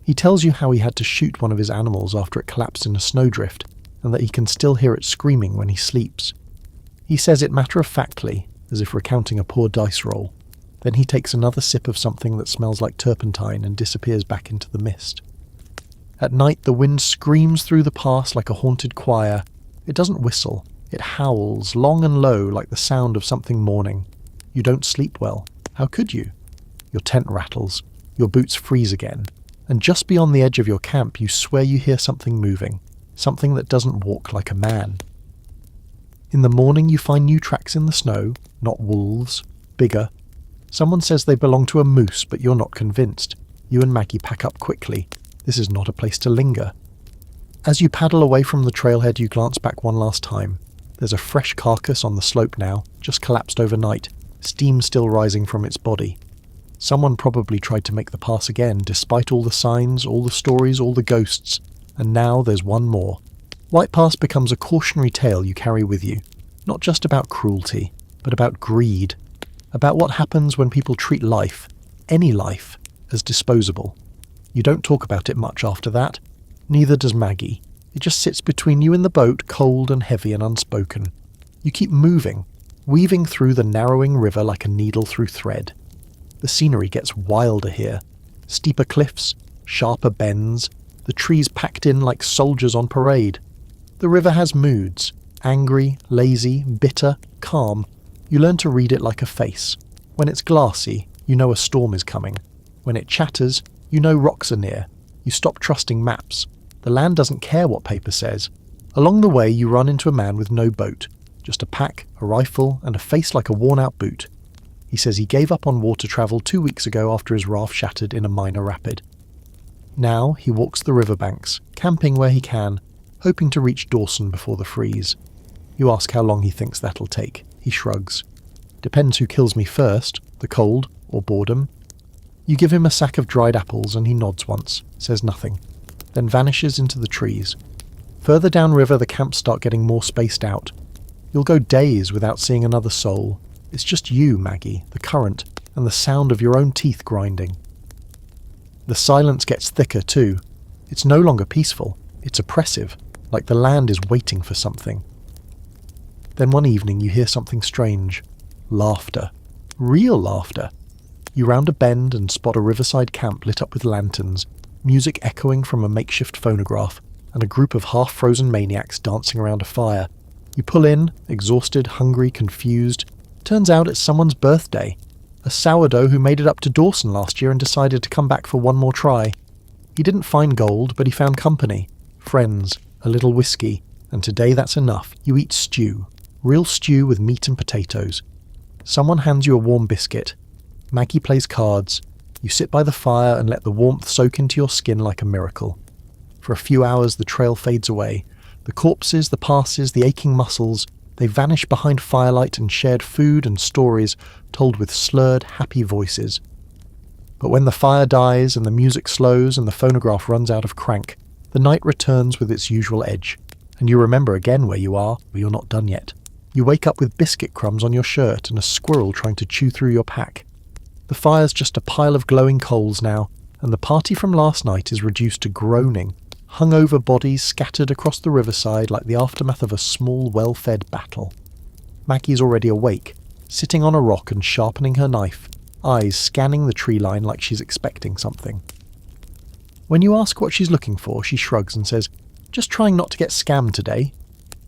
He tells you how he had to shoot one of his animals after it collapsed in a snowdrift, and that he can still hear it screaming when he sleeps. He says it matter-of-factly, as if recounting a poor dice roll. Then he takes another sip of something that smells like turpentine and disappears back into the mist. At night the wind screams through the pass like a haunted choir. It doesn't whistle. It howls, long and low, like the sound of something mourning. You don't sleep well. How could you? Your tent rattles. Your boots freeze again. And just beyond the edge of your camp you swear you hear something moving. Something that doesn't walk like a man. In the morning you find new tracks in the snow, not wolves, bigger. Someone says they belong to a moose, but you're not convinced. You and Maggie pack up quickly. This is not a place to linger. As you paddle away from the trailhead you glance back one last time. There's a fresh carcass on the slope now, just collapsed overnight, steam still rising from its body. Someone probably tried to make the pass again, despite all the signs, all the stories, all the ghosts. And now there's one more. White Pass becomes a cautionary tale you carry with you. Not just about cruelty, but about greed. About what happens when people treat life, any life, as disposable. You don't talk about it much after that. Neither does Maggie. It just sits between you and the boat, cold and heavy and unspoken. You keep moving, weaving through the narrowing river like a needle through thread. The scenery gets wilder here. Steeper cliffs, sharper bends, the trees packed in like soldiers on parade. The river has moods, angry, lazy, bitter, calm. You learn to read it like a face. When it's glassy, you know a storm is coming. When it chatters, you know rocks are near. You stop trusting maps. The land doesn't care what paper says. Along the way you run into a man with no boat. Just a pack, a rifle, and a face like a worn-out boot. He says he gave up on water travel 2 weeks ago after his raft shattered in a minor rapid. Now he walks the riverbanks, camping where he can, hoping to reach Dawson before the freeze. You ask how long he thinks that'll take. He shrugs. Depends who kills me first, the cold or boredom. You give him a sack of dried apples and he nods once, says nothing, then vanishes into the trees. Further downriver the camps start getting more spaced out. You'll go days without seeing another soul. It's just you, Maggie, the current, and the sound of your own teeth grinding. The silence gets thicker too. It's no longer peaceful, it's oppressive, like the land is waiting for something. Then one evening you hear something strange. Laughter. Real laughter. You round a bend and spot a riverside camp lit up with lanterns, music echoing from a makeshift phonograph, and a group of half-frozen maniacs dancing around a fire. You pull in, exhausted, hungry, confused. Turns out it's someone's birthday. A sourdough who made it up to Dawson last year and decided to come back for one more try. He didn't find gold, but he found company, friends, a little whiskey, and today that's enough. You eat stew. Real stew with meat and potatoes. Someone hands you a warm biscuit. Maggie plays cards. You sit by the fire and let the warmth soak into your skin like a miracle. For a few hours the trail fades away. The corpses, the passes, the aching muscles, they vanish behind firelight and shared food and stories told with slurred, happy voices. But when the fire dies and the music slows and the phonograph runs out of crank, the night returns with its usual edge, and you remember again where you are, but you're not done yet. You wake up with biscuit crumbs on your shirt and a squirrel trying to chew through your pack. The fire's just a pile of glowing coals now, and the party from last night is reduced to groaning, hungover bodies scattered across the riverside like the aftermath of a small, well-fed battle. Maggie's already awake, sitting on a rock and sharpening her knife, eyes scanning the tree line like she's expecting something. When you ask what she's looking for, she shrugs and says, "Just trying not to get scammed today."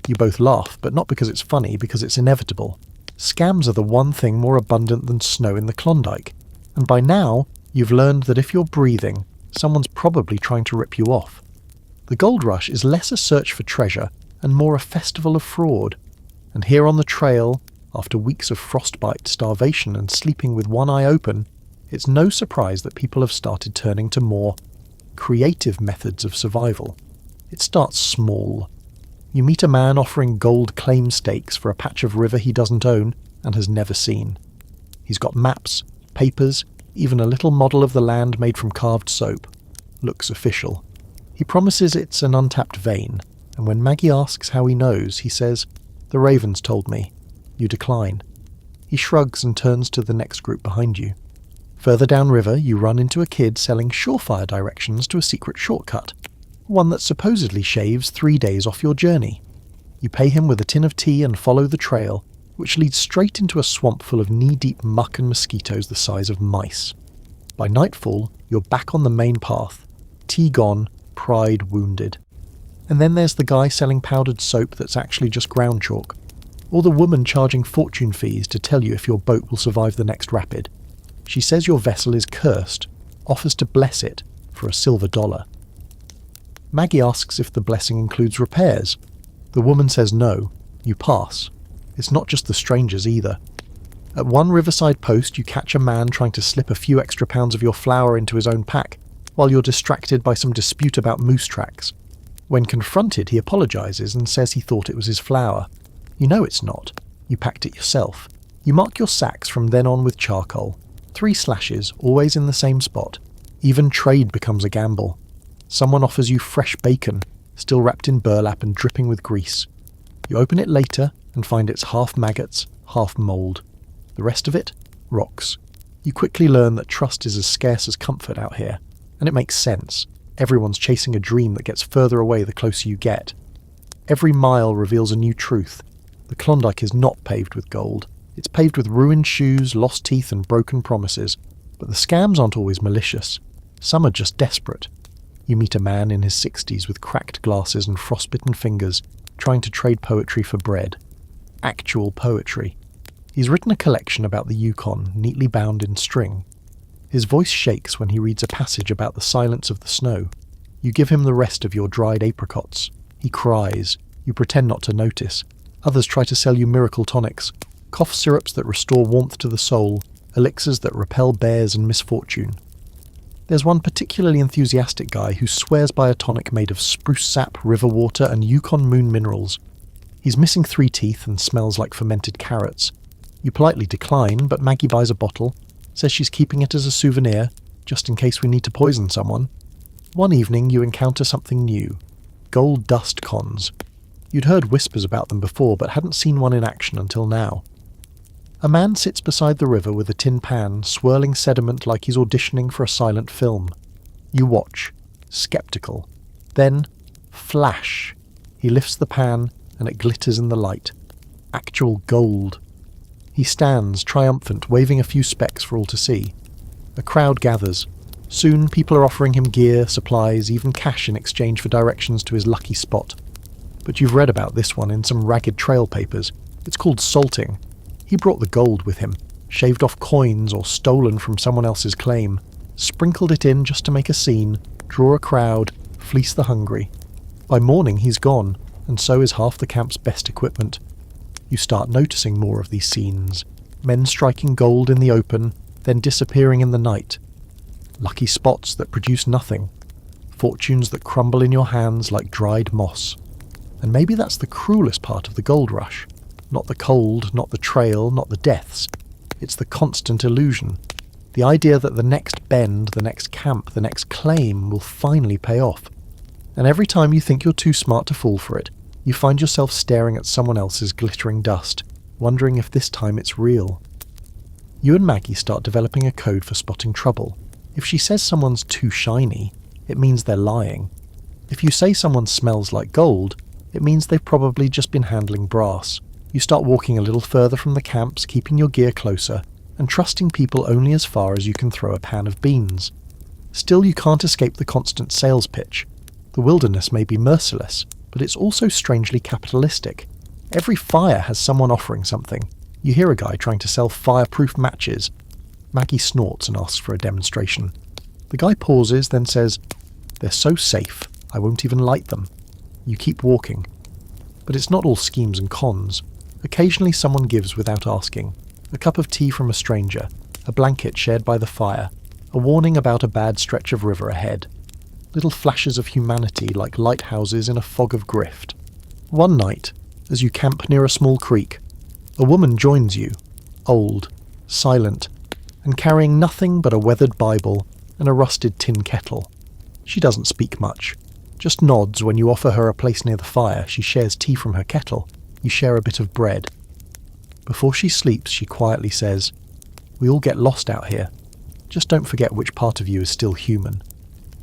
You both laugh, but not because it's funny, because it's inevitable. Scams are the one thing more abundant than snow in the Klondike, and by now you've learned that if you're breathing, someone's probably trying to rip you off. The gold rush is less a search for treasure and more a festival of fraud, and here on the trail, after weeks of frostbite, starvation and sleeping with one eye open, it's no surprise that people have started turning to more creative methods of survival. It starts small. You meet a man offering gold claim stakes for a patch of river he doesn't own and has never seen. He's got maps, papers, even a little model of the land made from carved soap. Looks official. He promises it's an untapped vein, and when Maggie asks how he knows, he says, "The ravens told me." You decline. He shrugs and turns to the next group behind you. Further downriver, you run into a kid selling surefire directions to a secret shortcut, one that supposedly shaves 3 days off your journey. You pay him with a tin of tea and follow the trail, which leads straight into a swamp full of knee-deep muck and mosquitoes the size of mice. By nightfall, you're back on the main path, tea gone, pride wounded. And then there's the guy selling powdered soap that's actually just ground chalk, or the woman charging fortune fees to tell you if your boat will survive the next rapid. She says your vessel is cursed, offers to bless it for a silver dollar. Maggie asks if the blessing includes repairs. The woman says no. You pass. It's not just the strangers either. At one riverside post you catch a man trying to slip a few extra pounds of your flour into his own pack, while you're distracted by some dispute about moose tracks. When confronted, he apologises and says he thought it was his flour. You know it's not. You packed it yourself. You mark your sacks from then on with charcoal. 3 slashes, always in the same spot. Even trade becomes a gamble. Someone offers you fresh bacon, still wrapped in burlap and dripping with grease. You open it later and find it's half maggots, half mould. The rest of it? Rocks. You quickly learn that trust is as scarce as comfort out here, and it makes sense. Everyone's chasing a dream that gets further away the closer you get. Every mile reveals a new truth. The Klondike is not paved with gold. It's paved with ruined shoes, lost teeth and broken promises. But the scams aren't always malicious. Some are just desperate. You meet a man in his 60s with cracked glasses and frostbitten fingers, trying to trade poetry for bread. Actual poetry. He's written a collection about the Yukon, neatly bound in string. His voice shakes when he reads a passage about the silence of the snow. You give him the rest of your dried apricots. He cries. You pretend not to notice. Others try to sell you miracle tonics, cough syrups that restore warmth to the soul, elixirs that repel bears and misfortune. There's one particularly enthusiastic guy who swears by a tonic made of spruce sap, river water and Yukon moon minerals. He's missing 3 teeth and smells like fermented carrots. You politely decline, but Maggie buys a bottle, says she's keeping it as a souvenir, just in case we need to poison someone. One evening you encounter something new. Gold dust cons. You'd heard whispers about them before, but hadn't seen one in action until now. A man sits beside the river with a tin pan, swirling sediment like he's auditioning for a silent film. You watch, sceptical. Then, flash! He lifts the pan, and it glitters in the light. Actual gold. He stands, triumphant, waving a few specks for all to see. A crowd gathers. Soon people are offering him gear, supplies, even cash in exchange for directions to his lucky spot. But you've read about this one in some ragged trail papers. It's called salting. He brought the gold with him, shaved off coins or stolen from someone else's claim, sprinkled it in just to make a scene, draw a crowd, fleece the hungry. By morning he's gone, and so is half the camp's best equipment. You start noticing more of these scenes. Men striking gold in the open, then disappearing in the night. Lucky spots that produce nothing. Fortunes that crumble in your hands like dried moss. And maybe that's the cruelest part of the gold rush. Not the cold, not the trail, not the deaths. It's the constant illusion. The idea that the next bend, the next camp, the next claim will finally pay off. And every time you think you're too smart to fall for it, you find yourself staring at someone else's glittering dust, wondering if this time it's real. You and Maggie start developing a code for spotting trouble. If she says someone's too shiny, it means they're lying. If you say someone smells like gold, it means they've probably just been handling brass. You start walking a little further from the camps, keeping your gear closer, and trusting people only as far as you can throw a pan of beans. Still, you can't escape the constant sales pitch. The wilderness may be merciless, but it's also strangely capitalistic. Every fire has someone offering something. You hear a guy trying to sell fireproof matches. Maggie snorts and asks for a demonstration. The guy pauses, then says, "They're so safe, I won't even light them." You keep walking. But it's not all schemes and cons. Occasionally someone gives without asking. A cup of tea from a stranger, a blanket shared by the fire, a warning about a bad stretch of river ahead. Little flashes of humanity like lighthouses in a fog of Grift. One night, as you camp near a small creek, a woman joins you, old, silent, and carrying nothing but a weathered Bible and a rusted tin kettle. She doesn't speak much, just nods when you offer her a place near the fire. She shares tea from her kettle. You share a bit of bread. Before she sleeps, she quietly says, "We all get lost out here. Just don't forget which part of you is still human."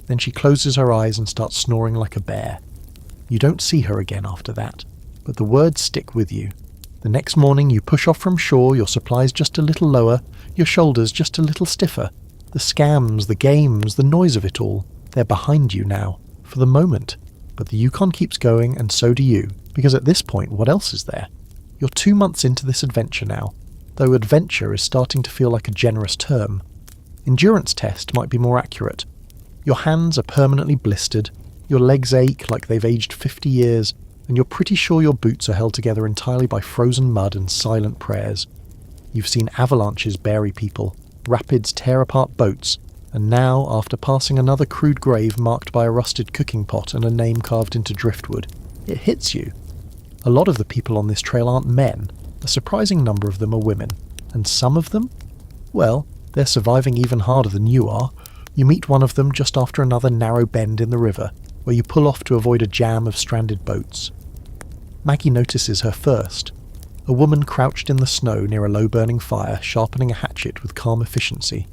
Then she closes her eyes and starts snoring like a bear. You don't see her again after that, but the words stick with you. The next morning you push off from shore, your supplies just a little lower, your shoulders just a little stiffer. The scams, the games, the noise of it all, they're behind you now, for the moment. But the Yukon keeps going, and so do you, because at this point, what else is there? You're 2 months into this adventure now, though adventure is starting to feel like a generous term. Endurance test might be more accurate. Your hands are permanently blistered, your legs ache like they've aged 50 years, and you're pretty sure your boots are held together entirely by frozen mud and silent prayers. You've seen avalanches bury people, rapids tear apart boats, and now, after passing another crude grave marked by a rusted cooking pot and a name carved into driftwood, it hits you. A lot of the people on this trail aren't men. A surprising number of them are women. And some of them? Well, they're surviving even harder than you are. You meet one of them just after another narrow bend in the river, where you pull off to avoid a jam of stranded boats. Maggie notices her first. A woman crouched in the snow near a low-burning fire, sharpening a hatchet with calm efficiency.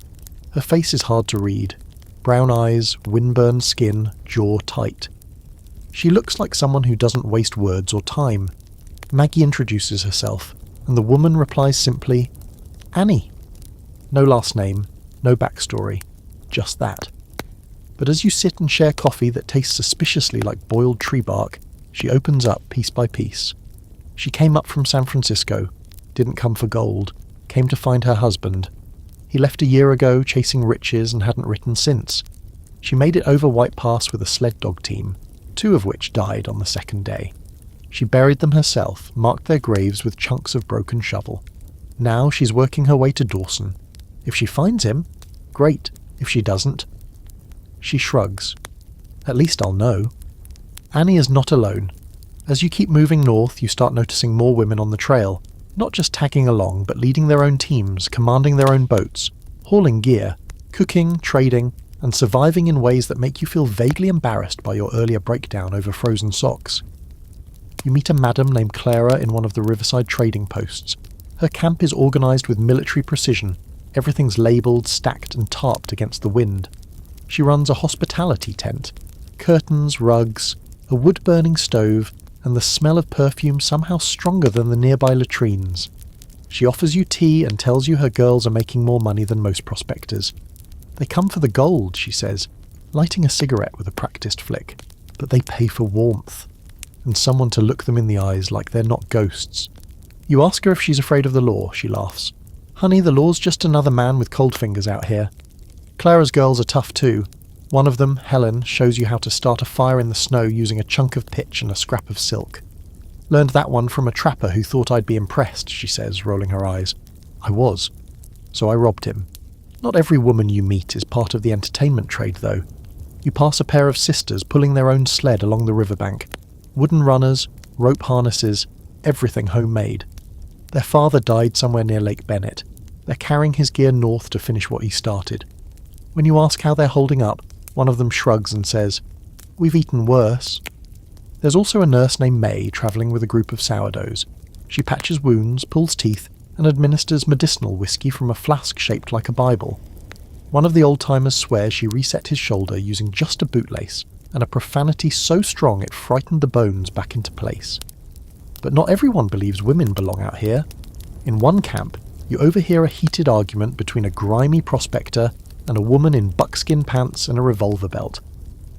Her face is hard to read. Brown eyes, windburned skin, jaw tight. She looks like someone who doesn't waste words or time. Maggie introduces herself, and the woman replies simply, "Annie." No last name, no backstory, just that. But as you sit and share coffee that tastes suspiciously like boiled tree bark, she opens up piece by piece. She came up from San Francisco, didn't come for gold, came to find her husband. He left a year ago chasing riches and hadn't written since. She made it over White Pass with a sled dog team, 2 of which died on the second day. She buried them herself, marked their graves with chunks of broken shovel. Now she's working her way to Dawson. If she finds him, great. If she doesn't, she shrugs. At least I'll know. Annie is not alone. As you keep moving north, you start noticing more women on the trail, not just tagging along, but leading their own teams, commanding their own boats, hauling gear, cooking, trading, and surviving in ways that make you feel vaguely embarrassed by your earlier breakdown over frozen socks. You meet a madam named Clara in one of the riverside trading posts. Her camp is organised with military precision. Everything's labelled, stacked and tarped against the wind. She runs a hospitality tent. Curtains, rugs, a wood-burning stove, and the smell of perfume somehow stronger than the nearby latrines. She offers you tea and tells you her girls are making more money than most prospectors. They come for the gold, she says, lighting a cigarette with a practiced flick. But they pay for warmth, and someone to look them in the eyes like they're not ghosts. You ask her if she's afraid of the law, she laughs. Honey, the law's just another man with cold fingers out here. Clara's girls are tough too. One of them, Helen, shows you how to start a fire in the snow using a chunk of pitch and a scrap of silk. Learned that one from a trapper who thought I'd be impressed, she says, rolling her eyes. I was. So I robbed him. Not every woman you meet is part of the entertainment trade, though. You pass a pair of sisters pulling their own sled along the riverbank. Wooden runners, rope harnesses, everything homemade. Their father died somewhere near Lake Bennett. They're carrying his gear north to finish what he started. When you ask how they're holding up, one of them shrugs and says, "We've eaten worse." There's also a nurse named May travelling with a group of sourdoughs. She patches wounds, pulls teeth, and administers medicinal whiskey from a flask shaped like a Bible. One of the old-timers swears she reset his shoulder using just a bootlace, and a profanity so strong it frightened the bones back into place. But not everyone believes women belong out here. In one camp, you overhear a heated argument between a grimy prospector and a woman in buckskin pants and a revolver belt.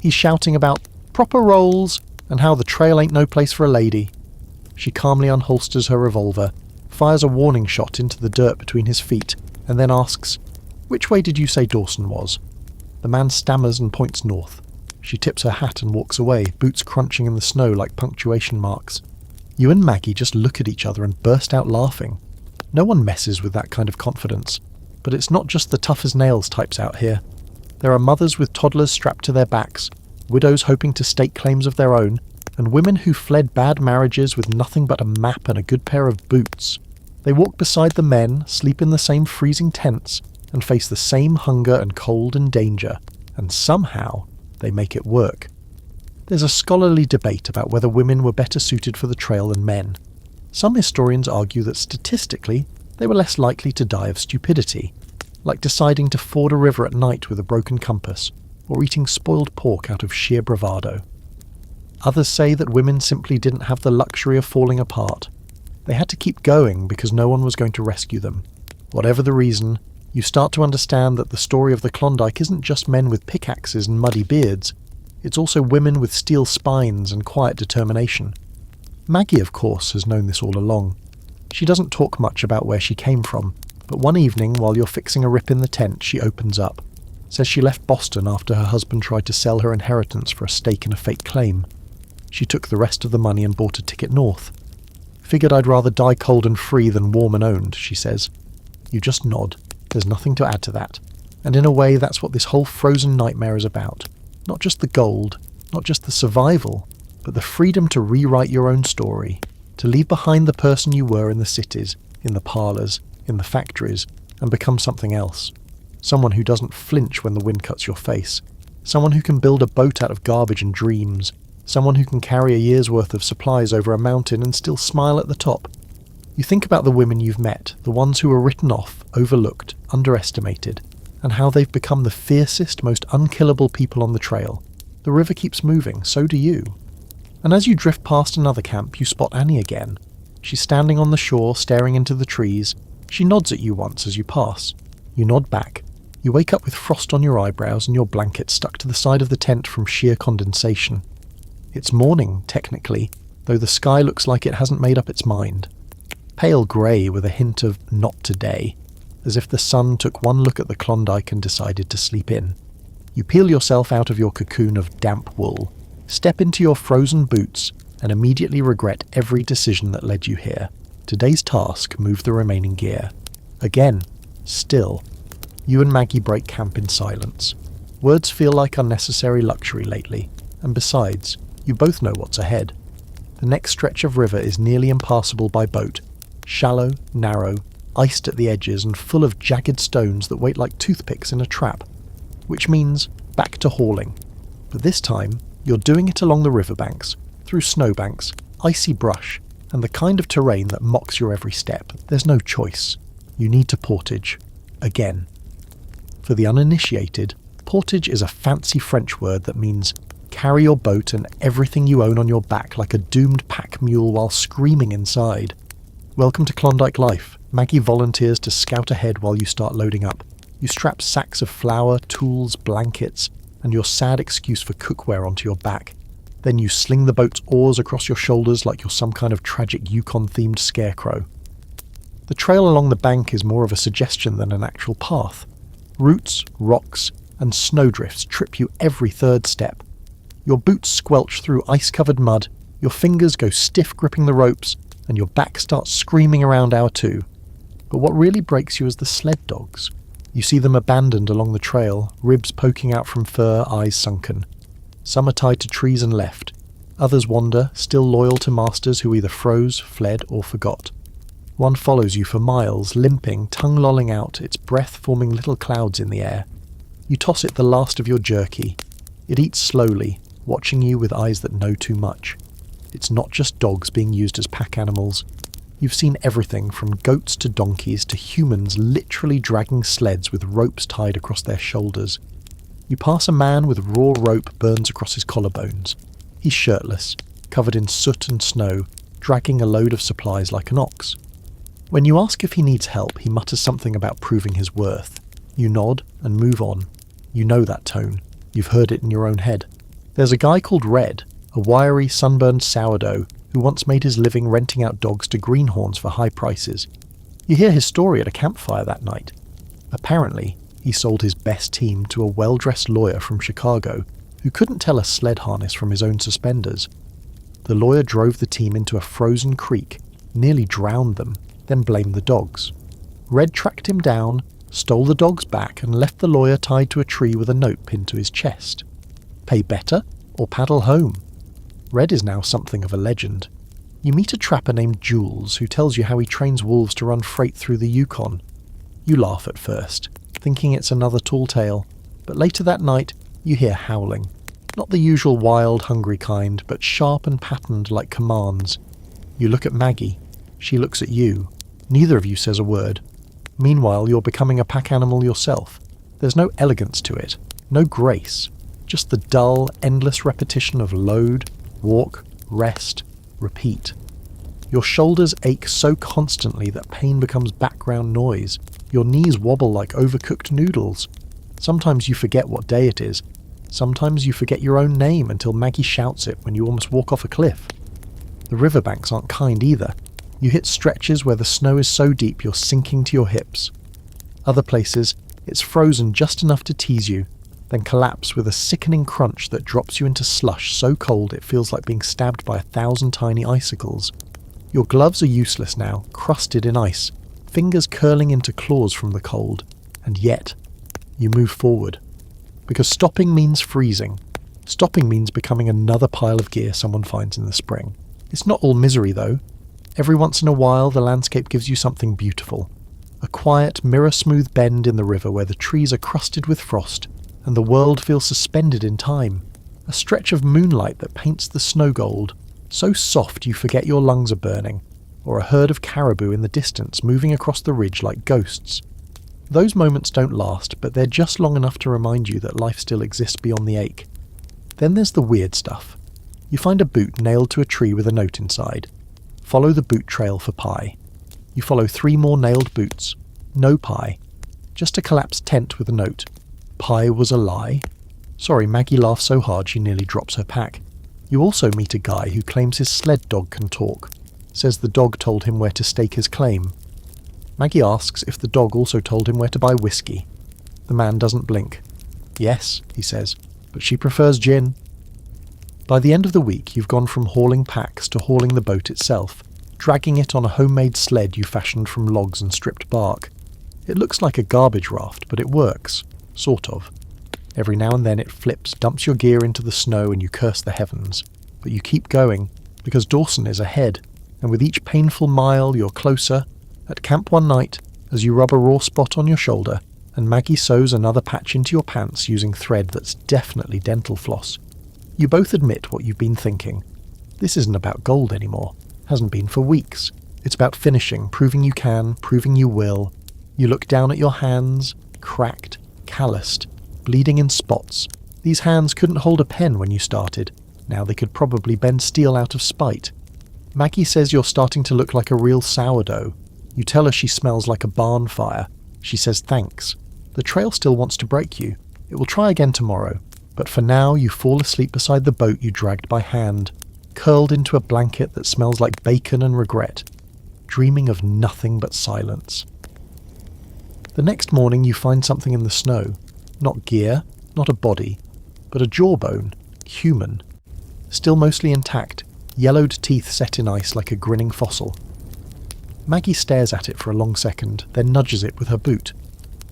He's shouting about proper roles and how the trail ain't no place for a lady. She calmly unholsters her revolver, fires a warning shot into the dirt between his feet, and then asks, "Which way did you say Dawson was?" The man stammers and points north. She tips her hat and walks away, boots crunching in the snow like punctuation marks. You and Maggie just look at each other and burst out laughing. No one messes with that kind of confidence. But it's not just the tough-as-nails types out here. There are mothers with toddlers strapped to their backs, widows hoping to stake claims of their own, and women who fled bad marriages with nothing but a map and a good pair of boots. They walk beside the men, sleep in the same freezing tents, and face the same hunger and cold and danger, and somehow they make it work. There's a scholarly debate about whether women were better suited for the trail than men. Some historians argue that statistically, they were less likely to die of stupidity, like deciding to ford a river at night with a broken compass, or eating spoiled pork out of sheer bravado. Others say that women simply didn't have the luxury of falling apart. They had to keep going because no one was going to rescue them. Whatever the reason, you start to understand that the story of the Klondike isn't just men with pickaxes and muddy beards, it's also women with steel spines and quiet determination. Maggie, of course, has known this all along. She doesn't talk much about where she came from, but one evening while you're fixing a rip in the tent, she opens up. Says she left Boston after her husband tried to sell her inheritance for a stake in a fake claim. She took the rest of the money and bought a ticket north. Figured I'd rather die cold and free than warm and owned, she says. You just nod. There's nothing to add to that. And in a way, that's what this whole frozen nightmare is about. Not just the gold, not just the survival, but the freedom to rewrite your own story, to leave behind the person you were in the cities, in the parlours, in the factories, and become something else. Someone who doesn't flinch when the wind cuts your face. Someone who can build a boat out of garbage and dreams. Someone who can carry a year's worth of supplies over a mountain and still smile at the top. You think about the women you've met, the ones who were written off, overlooked, underestimated, and how they've become the fiercest, most unkillable people on the trail. The river keeps moving, so do you. And as you drift past another camp, you spot Annie again. She's standing on the shore, staring into the trees. She nods at you once as you pass. You nod back. You wake up with frost on your eyebrows and your blanket stuck to the side of the tent from sheer condensation. It's morning, technically, though the sky looks like it hasn't made up its mind. Pale grey with a hint of not today, as if the sun took one look at the Klondike and decided to sleep in. You peel yourself out of your cocoon of damp wool, step into your frozen boots, and immediately regret every decision that led you here. Today's task, move the remaining gear. Again, still. You and Maggie break camp in silence. Words feel like unnecessary luxury lately, and besides, you both know what's ahead. The next stretch of river is nearly impassable by boat, shallow, narrow, iced at the edges and full of jagged stones that wait like toothpicks in a trap, which means back to hauling. But this time, you're doing it along the riverbanks, through snowbanks, icy brush, and the kind of terrain that mocks your every step. There's no choice. You need to portage. Again. For the uninitiated, Portage is a fancy French word that means carry your boat and everything you own on your back like a doomed pack mule while screaming inside. Welcome to Klondike life. Maggie volunteers to scout ahead while you start loading up. You strap sacks of flour, tools, blankets, and your sad excuse for cookware onto your back. Then you sling the boat's oars across your shoulders like you're some kind of tragic Yukon-themed scarecrow. The trail along the bank is more of a suggestion than an actual path. Roots, rocks, and snowdrifts trip you every third step. Your boots squelch through ice-covered mud, your fingers go stiff gripping the ropes, and your back starts screaming around hour two. But what really breaks you is the sled dogs. You see them abandoned along the trail, ribs poking out from fur, eyes sunken. Some are tied to trees and left. Others wander, still loyal to masters who either froze, fled, or forgot. One follows you for miles, limping, tongue lolling out, its breath forming little clouds in the air. You toss it the last of your jerky. It eats slowly, watching you with eyes that know too much. It's not just dogs being used as pack animals. You've seen everything from goats to donkeys to humans literally dragging sleds with ropes tied across their shoulders. You pass a man with raw rope burns across his collarbones. He's shirtless, covered in soot and snow, dragging a load of supplies like an ox. When you ask if he needs help, he mutters something about proving his worth. You nod and move on. You know that tone. You've heard it in your own head. There's a guy called Red, a wiry, sunburned sourdough who once made his living renting out dogs to greenhorns for high prices. You hear his story at a campfire that night. Apparently, he sold his best team to a well-dressed lawyer from Chicago who couldn't tell a sled harness from his own suspenders. The lawyer drove the team into a frozen creek, nearly drowned them, then blamed the dogs. Red tracked him down, stole the dogs back, and left the lawyer tied to a tree with a note pinned to his chest. Pay better or paddle home. Red is now something of a legend. You meet a trapper named Jules who tells you how he trains wolves to run freight through the Yukon. You laugh at first, thinking it's another tall tale, but later that night you hear howling. Not the usual wild, hungry kind, but sharp and patterned like commands. You look at Maggie. She looks at you. Neither of you says a word. Meanwhile, you're becoming a pack animal yourself. There's no elegance to it, no grace, just the dull, endless repetition of load, walk, rest, repeat. Your shoulders ache so constantly that pain becomes background noise. Your knees wobble like overcooked noodles. Sometimes you forget what day it is. Sometimes you forget your own name until Maggie shouts it when you almost walk off a cliff. The riverbanks aren't kind either. You hit stretches where the snow is so deep you're sinking to your hips. Other places, it's frozen just enough to tease you, then collapse with a sickening crunch that drops you into slush so cold it feels like being stabbed by 1,000 tiny icicles. Your gloves are useless now, crusted in ice, fingers curling into claws from the cold, and yet, you move forward. Because stopping means freezing. Stopping means becoming another pile of gear someone finds in the spring. It's not all misery though. Every once in a while the landscape gives you something beautiful. A quiet, mirror-smooth bend in the river where the trees are crusted with frost, and the world feels suspended in time. A stretch of moonlight that paints the snow gold, so soft you forget your lungs are burning, or a herd of caribou in the distance moving across the ridge like ghosts. Those moments don't last, but they're just long enough to remind you that life still exists beyond the ache. Then there's the weird stuff. You find a boot nailed to a tree with a note inside. Follow the boot trail for pie. You follow 3 more nailed boots. No pie. Just a collapsed tent with a note. Pie was a lie. Sorry, Maggie laughs so hard she nearly drops her pack. You also meet a guy who claims his sled dog can talk. Says the dog told him where to stake his claim. Maggie asks if the dog also told him where to buy whiskey. The man doesn't blink. Yes, he says, but she prefers gin. By the end of the week, you've gone from hauling packs to hauling the boat itself, dragging it on a homemade sled you fashioned from logs and stripped bark. It looks like a garbage raft, but it works. Sort of. Every now and then it flips, dumps your gear into the snow, and you curse the heavens. But you keep going, because Dawson is ahead, and with each painful mile you're closer. At camp one night, as you rub a raw spot on your shoulder, and Maggie sews another patch into your pants using thread that's definitely dental floss. You both admit what you've been thinking. This isn't about gold anymore. Hasn't been for weeks. It's about finishing, proving you can, proving you will. You look down at your hands, cracked, calloused, bleeding in spots. These hands couldn't hold a pen when you started. Now they could probably bend steel out of spite. Maggie says you're starting to look like a real sourdough. You tell her she smells like a barn fire. She says thanks. The trail still wants to break you. It will try again tomorrow. But for now you fall asleep beside the boat you dragged by hand, curled into a blanket that smells like bacon and regret, dreaming of nothing but silence. The next morning you find something in the snow. Not gear, not a body, but a jawbone, human. Still mostly intact, yellowed teeth set in ice like a grinning fossil. Maggie stares at it for a long second, then nudges it with her boot.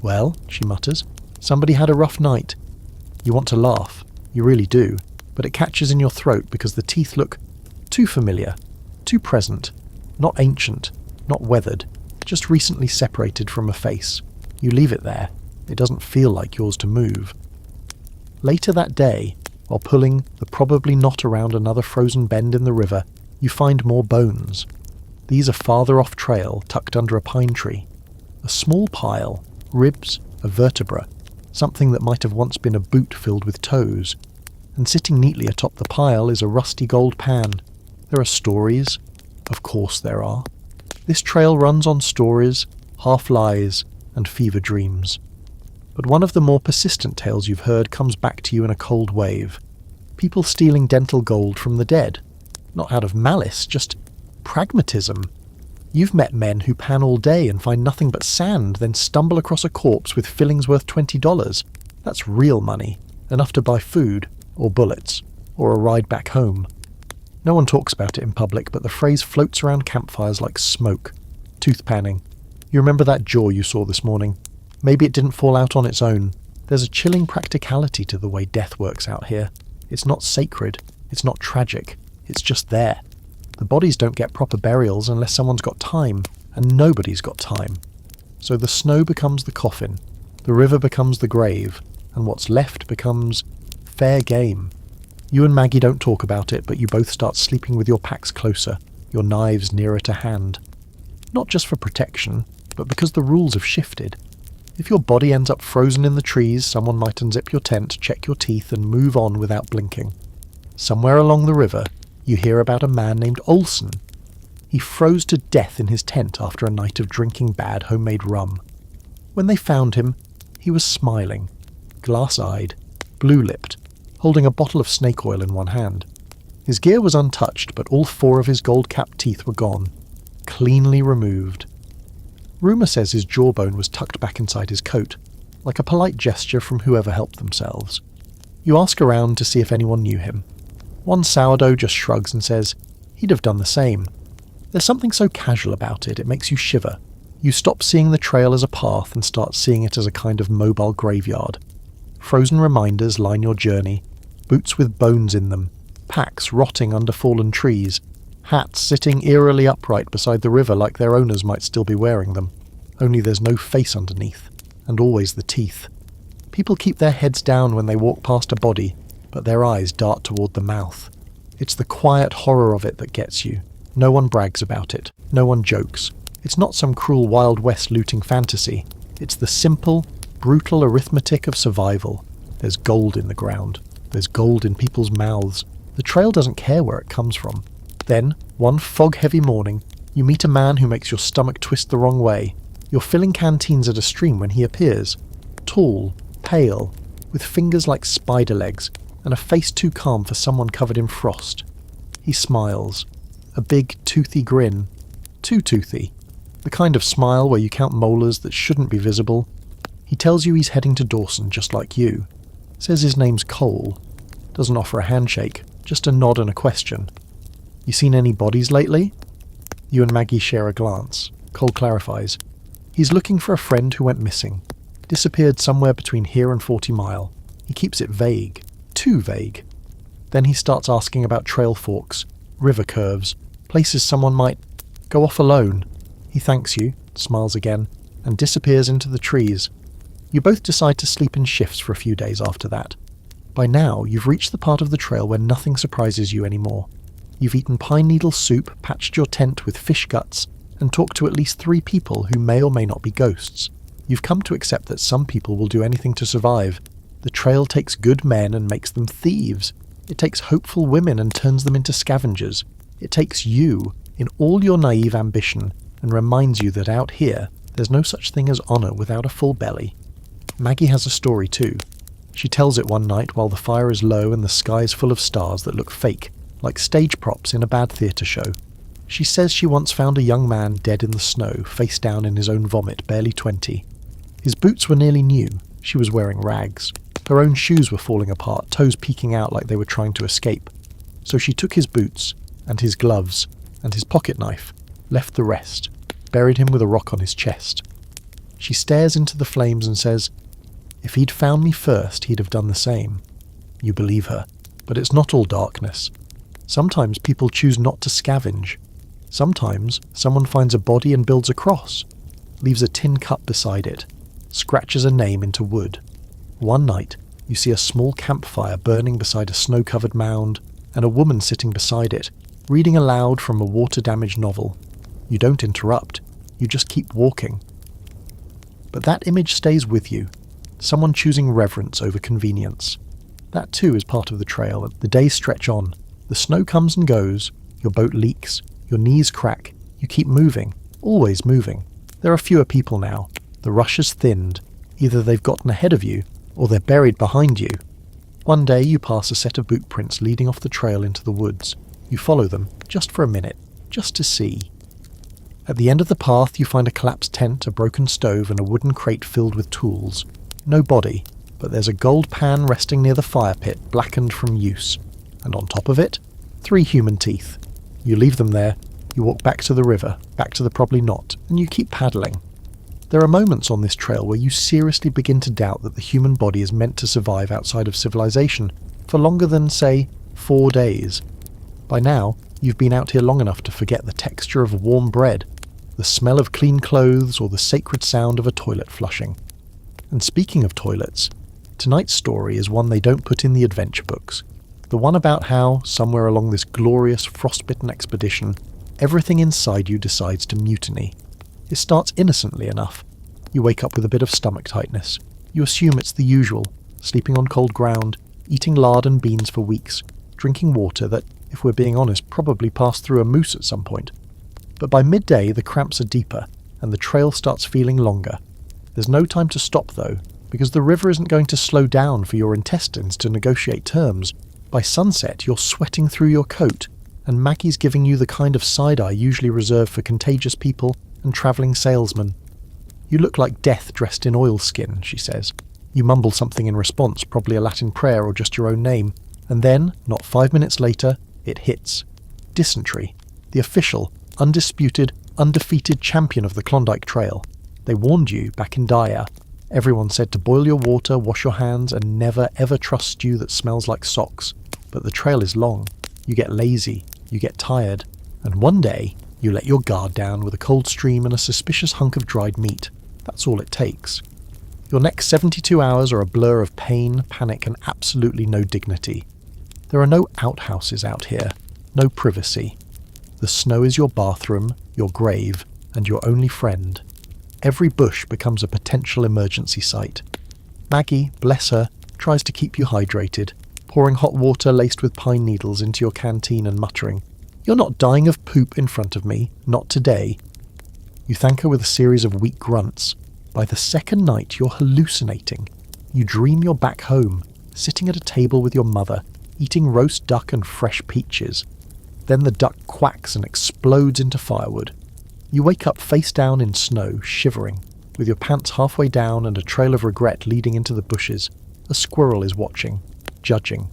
"Well," she mutters, "somebody had a rough night." You want to laugh, you really do, but it catches in your throat because the teeth look too familiar, too present, not ancient, not weathered, just recently separated from a face. You leave it there. It doesn't feel like yours to move. Later that day, while pulling the probably knot around another frozen bend in the river, you find more bones. These are farther off trail, tucked under a pine tree. A small pile, ribs, a vertebra, something that might have once been a boot filled with toes. And sitting neatly atop the pile is a rusty gold pan. There are stories. Of course there are. This trail runs on stories, half-lies, and fever dreams. But one of the more persistent tales you've heard comes back to you in a cold wave. People stealing dental gold from the dead. Not out of malice, just pragmatism. You've met men who pan all day and find nothing but sand, then stumble across a corpse with fillings worth $20. That's real money, enough to buy food, or bullets, or a ride back home. No one talks about it in public, but the phrase floats around campfires like smoke. Tooth panning. You remember that jaw you saw this morning? Maybe it didn't fall out on its own. There's a chilling practicality to the way death works out here. It's not sacred. It's not tragic. It's just there. The bodies don't get proper burials unless someone's got time, and nobody's got time. So the snow becomes the coffin, the river becomes the grave, and what's left becomes fair game. You and Maggie don't talk about it, but you both start sleeping with your packs closer, your knives nearer to hand. Not just for protection, but because the rules have shifted. If your body ends up frozen in the trees, someone might unzip your tent, check your teeth, and move on without blinking. Somewhere along the river, you hear about a man named Olsen. He froze to death in his tent after a night of drinking bad homemade rum. When they found him, he was smiling, glass-eyed, blue-lipped, holding a bottle of snake oil in one hand. His gear was untouched, but all 4 of his gold-capped teeth were gone, cleanly removed. Rumour says his jawbone was tucked back inside his coat, like a polite gesture from whoever helped themselves. You ask around to see if anyone knew him. One sourdough just shrugs and says, he'd have done the same. There's something so casual about it, it makes you shiver. You stop seeing the trail as a path and start seeing it as a kind of mobile graveyard. Frozen reminders line your journey, boots with bones in them, packs rotting under fallen trees, hats sitting eerily upright beside the river like their owners might still be wearing them, only there's no face underneath, and always the teeth. People keep their heads down when they walk past a body, but their eyes dart toward the mouth. It's the quiet horror of it that gets you. No one brags about it. No one jokes. It's not some cruel Wild West looting fantasy. It's the simple, brutal arithmetic of survival. There's gold in the ground. There's gold in people's mouths. The trail doesn't care where it comes from. Then, one fog-heavy morning, you meet a man who makes your stomach twist the wrong way. You're filling canteens at a stream when he appears. Tall, pale, with fingers like spider legs, and a face too calm for someone covered in frost. He smiles. A big, toothy grin. Too toothy. The kind of smile where you count molars that shouldn't be visible. He tells you he's heading to Dawson just like you. Says his name's Cole. Doesn't offer a handshake, just a nod and a question. You seen any bodies lately? You and Maggie share a glance. Cole clarifies. He's looking for a friend who went missing. Disappeared somewhere between here and 40 Mile. He keeps it vague. Too vague. Then he starts asking about trail forks, river curves, places someone might go off alone. He thanks you, smiles again, and disappears into the trees. You both decide to sleep in shifts for a few days after that. By now, you've reached the part of the trail where nothing surprises you anymore. You've eaten pine needle soup, patched your tent with fish guts, and talked to at least 3 people who may or may not be ghosts. You've come to accept that some people will do anything to survive. The The trail takes good men and makes them thieves. It takes hopeful women and turns them into scavengers. It takes you, in all your naive ambition, and reminds you that out here, there's no such thing as honour without a full belly. Maggie has a story too. She tells it one night while the fire is low and the sky is full of stars that look fake, like stage props in a bad theatre show. She says she once found a young man dead in the snow, face down in his own vomit, barely 20. His boots were nearly new. She was wearing rags. Her own shoes were falling apart, toes peeking out like they were trying to escape. So she took his boots, and his gloves, and his pocket knife, left the rest, buried him with a rock on his chest. She stares into the flames and says, "If he'd found me first, he'd have done the same." You believe her, but it's not all darkness. Sometimes people choose not to scavenge. Sometimes someone finds a body and builds a cross, leaves a tin cup beside it, scratches a name into wood. One night, you see a small campfire burning beside a snow-covered mound, and a woman sitting beside it, reading aloud from a water-damaged novel. You don't interrupt, you just keep walking. But that image stays with you, someone choosing reverence over convenience. That too is part of the trail. The days stretch on, the snow comes and goes, your boat leaks, your knees crack, you keep moving, always moving. There are fewer people now, the rush has thinned, either they've gotten ahead of you, or they're buried behind you. One day you pass a set of boot prints leading off the trail into the woods. You follow them, just for a minute, just to see. At the end of the path you find a collapsed tent, a broken stove and a wooden crate filled with tools. No body, but there's a gold pan resting near the fire pit, blackened from use. And on top of it, 3 human teeth. You leave them there, you walk back to the river, back to the probably not, and you keep paddling. There are moments on this trail where you seriously begin to doubt that the human body is meant to survive outside of civilization for longer than, say, 4 days. By now, you've been out here long enough to forget the texture of warm bread, the smell of clean clothes, or the sacred sound of a toilet flushing. And speaking of toilets, tonight's story is one they don't put in the adventure books. The one about how, somewhere along this glorious frostbitten expedition, everything inside you decides to mutiny. It starts innocently enough. You wake up with a bit of stomach tightness. You assume it's the usual, sleeping on cold ground, eating lard and beans for weeks, drinking water that, if we're being honest, probably passed through a moose at some point. But by midday the cramps are deeper, and the trail starts feeling longer. There's no time to stop though, because the river isn't going to slow down for your intestines to negotiate terms. By sunset you're sweating through your coat, and Maggie's giving you the kind of side-eye usually reserved for contagious people and travelling salesmen. "You look like death dressed in oilskin," she says. You mumble something in response, probably a Latin prayer or just your own name, and then, not 5 minutes later, it hits. Dysentery, the official, undisputed, undefeated champion of the Klondike Trail. They warned you back in Dyer. Everyone said to boil your water, wash your hands, and never ever trust stew that smells like socks. But the trail is long. You get lazy, you get tired, and one day you let your guard down with a cold stream and a suspicious hunk of dried meat. That's all it takes. Your next 72 hours are a blur of pain, panic, and absolutely no dignity. There are no outhouses out here, no privacy. The snow is your bathroom, your grave, and your only friend. Every bush becomes a potential emergency site. Maggie, bless her, tries to keep you hydrated, pouring hot water laced with pine needles into your canteen and muttering, "You're not dying of poop in front of me, not today." You thank her with a series of weak grunts. By the second night, you're hallucinating. You dream you're back home, sitting at a table with your mother, eating roast duck and fresh peaches. Then the duck quacks and explodes into firewood. You wake up face down in snow, shivering, with your pants halfway down and a trail of regret leading into the bushes. A squirrel is watching, judging.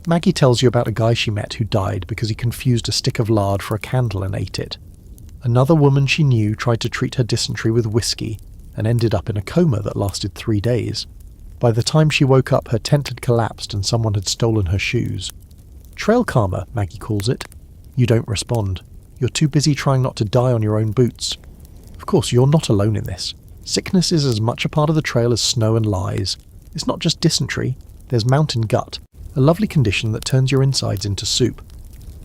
Maggie tells you about a guy she met who died because he confused a stick of lard for a candle and ate it. Another woman she knew tried to treat her dysentery with whiskey and ended up in a coma that lasted 3 days. By the time she woke up, her tent had collapsed and someone had stolen her shoes. Trail karma, Maggie calls it. You don't respond. You're too busy trying not to die on your own boots. Of course, you're not alone in this. Sickness is as much a part of the trail as snow and lies. It's not just dysentery. There's mountain gut, a lovely condition that turns your insides into soup.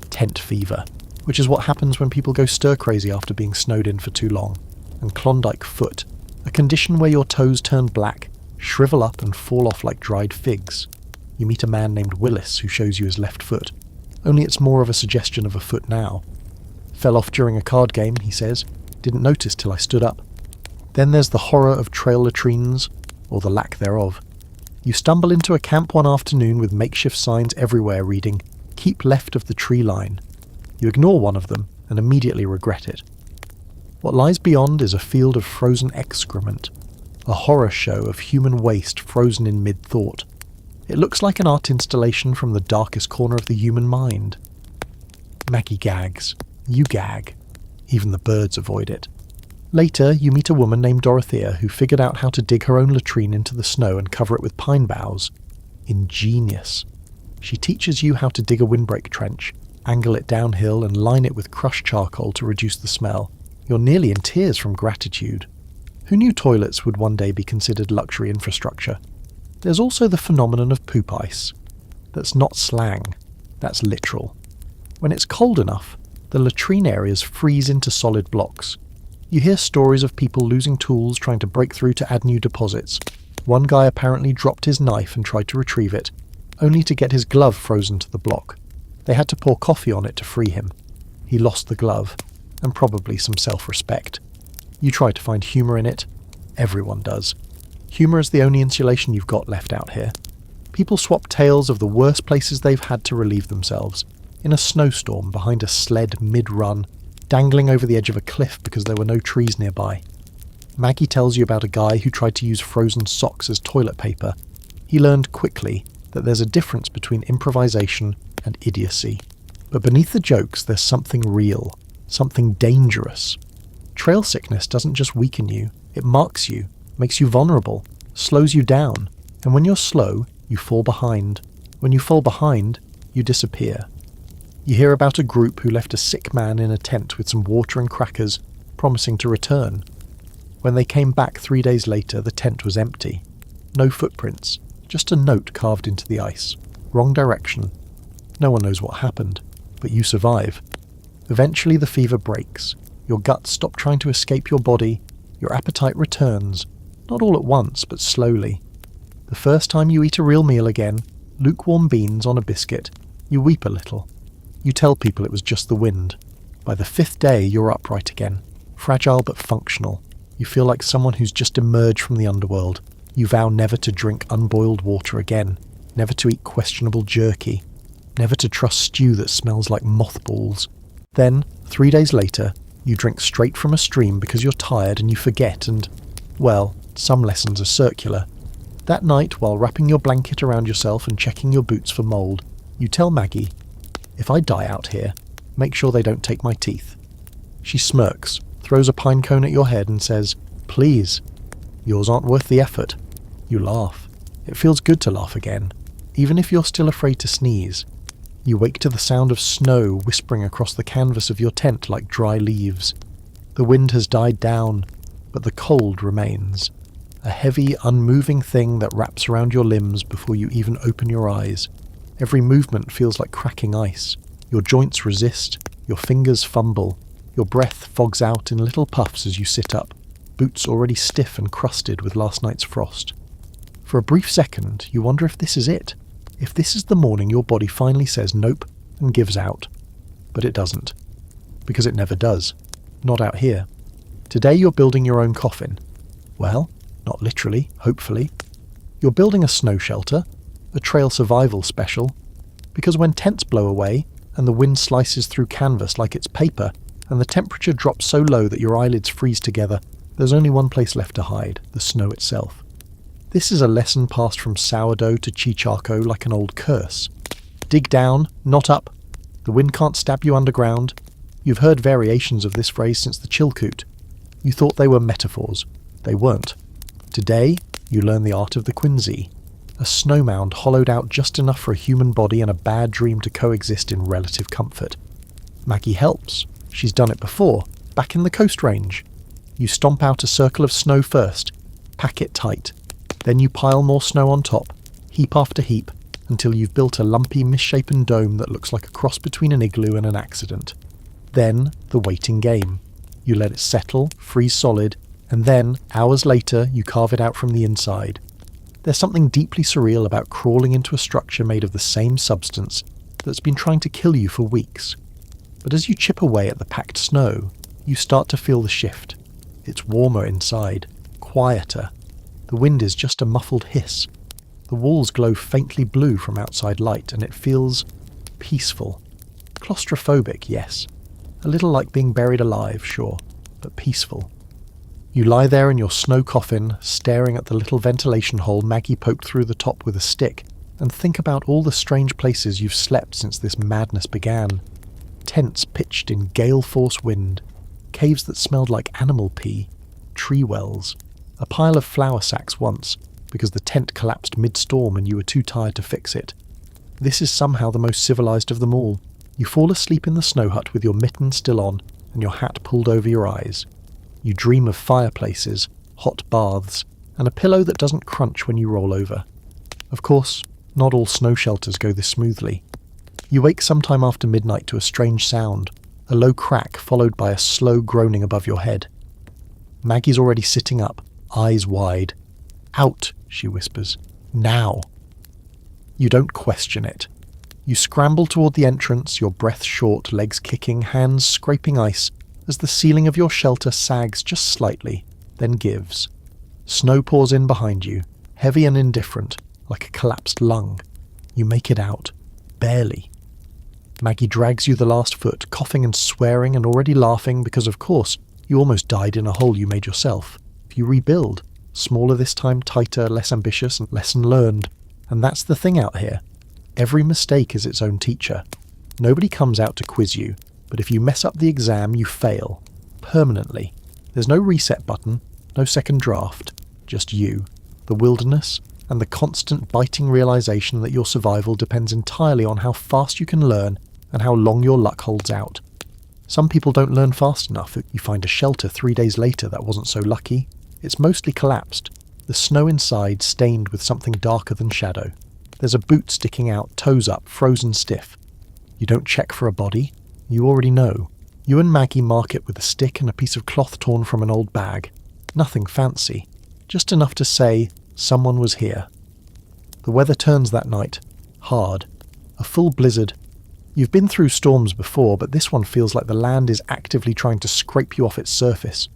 Tent fever, which is what happens when people go stir-crazy after being snowed in for too long. And Klondike foot, a condition where your toes turn black, shrivel up and fall off like dried figs. You meet a man named Willis who shows you his left foot, only it's more of a suggestion of a foot now. Fell off during a card game, he says. Didn't notice till I stood up. Then there's the horror of trail latrines, or the lack thereof. You stumble into a camp one afternoon with makeshift signs everywhere reading, "Keep left of the tree line." You ignore one of them and immediately regret it. What lies beyond is a field of frozen excrement, a horror show of human waste frozen in mid-thought. It looks like an art installation from the darkest corner of the human mind. Maggie gags. You gag. Even the birds avoid it. Later, you meet a woman named Dorothea who figured out how to dig her own latrine into the snow and cover it with pine boughs. Ingenious. She teaches you how to dig a windbreak trench, angle it downhill and line it with crushed charcoal to reduce the smell. You're nearly in tears from gratitude. Who knew toilets would one day be considered luxury infrastructure? There's also the phenomenon of poop ice. That's not slang. That's literal. When it's cold enough, the latrine areas freeze into solid blocks. You hear stories of people losing tools trying to break through to add new deposits. One guy apparently dropped his knife and tried to retrieve it, only to get his glove frozen to the block. They had to pour coffee on it to free him. He lost the glove, and probably some self-respect. You try to find humour in it. Everyone does. Humour is the only insulation you've got left out here. People swap tales of the worst places they've had to relieve themselves. In a snowstorm behind a sled mid-run, dangling over the edge of a cliff because there were no trees nearby. Maggie tells you about a guy who tried to use frozen socks as toilet paper. He learned quickly that there's a difference between improvisation and idiocy. But beneath the jokes there's something real, something dangerous. Trail sickness doesn't just weaken you, it marks you, makes you vulnerable, slows you down, and when you're slow, you fall behind. When you fall behind, you disappear. You hear about a group who left a sick man in a tent with some water and crackers, promising to return. When they came back 3 days later, the tent was empty. No footprints, just a note carved into the ice. Wrong direction. No one knows what happened, but you survive. Eventually the fever breaks. Your guts stop trying to escape your body. Your appetite returns. Not all at once, but slowly. The first time you eat a real meal again, lukewarm beans on a biscuit, you weep a little. You tell people it was just the wind. By the 5th day, you're upright again. Fragile but functional. You feel like someone who's just emerged from the underworld. You vow never to drink unboiled water again. Never to eat questionable jerky. Never to trust stew that smells like mothballs. Then, 3 days later, you drink straight from a stream because you're tired and you forget and, well, some lessons are circular. That night, while wrapping your blanket around yourself and checking your boots for mould, you tell Maggie, "If I die out here, make sure they don't take my teeth." She smirks, throws a pine cone at your head and says, "Please. Yours aren't worth the effort." You laugh. It feels good to laugh again, even if you're still afraid to sneeze. You wake to the sound of snow whispering across the canvas of your tent like dry leaves. The wind has died down, but the cold remains. A heavy, unmoving thing that wraps around your limbs before you even open your eyes. Every movement feels like cracking ice. Your joints resist, your fingers fumble, your breath fogs out in little puffs as you sit up, boots already stiff and crusted with last night's frost. For a brief second, you wonder if this is it. If this is the morning your body finally says nope and gives out. But it doesn't. Because it never does. Not out here. Today you're building your own coffin. Well, not literally, hopefully. You're building a snow shelter, a trail survival special, because when tents blow away and the wind slices through canvas like it's paper and the temperature drops so low that your eyelids freeze together, there's only one place left to hide, the snow itself. This is a lesson passed from sourdough to chichako like an old curse. Dig down, not up. The wind can't stab you underground. You've heard variations of this phrase since the Chilkoot. You thought they were metaphors. They weren't. Today, you learn the art of the quinsy. A snow mound hollowed out just enough for a human body and a bad dream to coexist in relative comfort. Maggie helps. She's done it before, back in the Coast Range. You stomp out a circle of snow first, pack it tight. Then you pile more snow on top, heap after heap, until you've built a lumpy, misshapen dome that looks like a cross between an igloo and an accident. Then, the waiting game. You let it settle, freeze solid, and then, hours later, you carve it out from the inside. There's something deeply surreal about crawling into a structure made of the same substance that's been trying to kill you for weeks. But as you chip away at the packed snow, you start to feel the shift. It's warmer inside, quieter. The wind is just a muffled hiss. The walls glow faintly blue from outside light, and it feels peaceful. Claustrophobic, yes. A little like being buried alive, sure, but peaceful. You lie there in your snow coffin, staring at the little ventilation hole Maggie poked through the top with a stick, and think about all the strange places you've slept since this madness began. Tents pitched in gale-force wind, caves that smelled like animal pee, tree wells, a pile of flour sacks once, because the tent collapsed mid-storm and you were too tired to fix it. This is somehow the most civilized of them all. You fall asleep in the snow hut with your mittens still on and your hat pulled over your eyes. You dream of fireplaces, hot baths, and a pillow that doesn't crunch when you roll over. Of course, not all snow shelters go this smoothly. You wake sometime after midnight to a strange sound, a low crack followed by a slow groaning above your head. Maggie's already sitting up, eyes wide. "Out," she whispers. "Now." You don't question it. You scramble toward the entrance, your breath short, legs kicking, hands scraping ice, as the ceiling of your shelter sags just slightly, then gives. Snow pours in behind you, heavy and indifferent, like a collapsed lung. You make it out. Barely. Maggie drags you the last foot, coughing and swearing and already laughing because, of course, you almost died in a hole you made yourself. You rebuild. Smaller this time, tighter, less ambitious, and lesson learned. And that's the thing out here. Every mistake is its own teacher. Nobody comes out to quiz you, but if you mess up the exam, you fail. Permanently. There's no reset button, no second draft. Just you, the wilderness, and the constant biting realization that your survival depends entirely on how fast you can learn and how long your luck holds out. Some people don't learn fast enough. You find a shelter 3 days later that wasn't so lucky. It's mostly collapsed, the snow inside stained with something darker than shadow. There's a boot sticking out, toes up, frozen stiff. You don't check for a body. You already know. You and Maggie mark it with a stick and a piece of cloth torn from an old bag. Nothing fancy. Just enough to say, someone was here. The weather turns that night. Hard. A full blizzard. You've been through storms before, but this one feels like the land is actively trying to scrape you off its surface.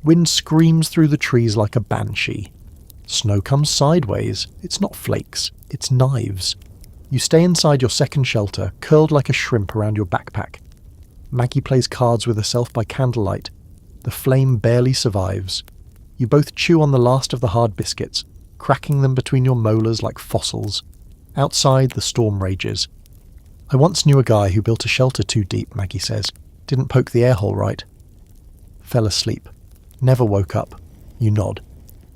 Wind screams through the trees like a banshee. Snow comes sideways. It's not flakes. It's knives. You stay inside your second shelter, curled like a shrimp around your backpack. Maggie plays cards with herself by candlelight. The flame barely survives. You both chew on the last of the hard biscuits, cracking them between your molars like fossils. Outside, the storm rages. "I once knew a guy who built a shelter too deep," Maggie says. "Didn't poke the air hole right." Fell asleep. Never woke up. You nod.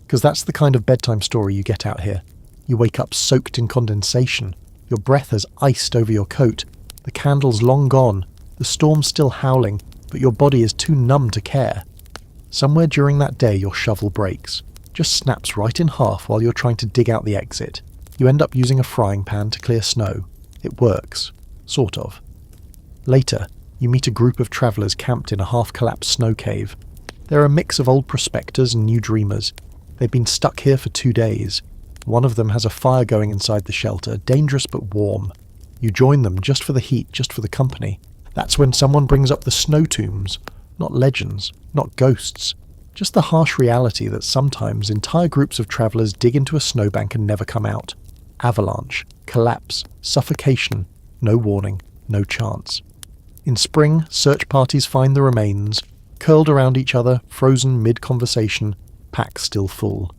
Because that's the kind of bedtime story you get out here. You wake up soaked in condensation. Your breath has iced over your coat. The candle's long gone. The storm's still howling, but your body is too numb to care. Somewhere during that day your shovel breaks. Just snaps right in half while you're trying to dig out the exit. You end up using a frying pan to clear snow. It works. Sort of. Later, you meet a group of travellers camped in a half-collapsed snow cave. They're a mix of old prospectors and new dreamers. They've been stuck here for 2 days. One of them has a fire going inside the shelter, dangerous but warm. You join them just for the heat, just for the company. That's when someone brings up the snow tombs. Not legends, not ghosts. Just the harsh reality that sometimes entire groups of travellers dig into a snowbank and never come out. Avalanche, collapse, suffocation, no warning, no chance. In spring, search parties find the remains, curled around each other, frozen mid-conversation, packs still full.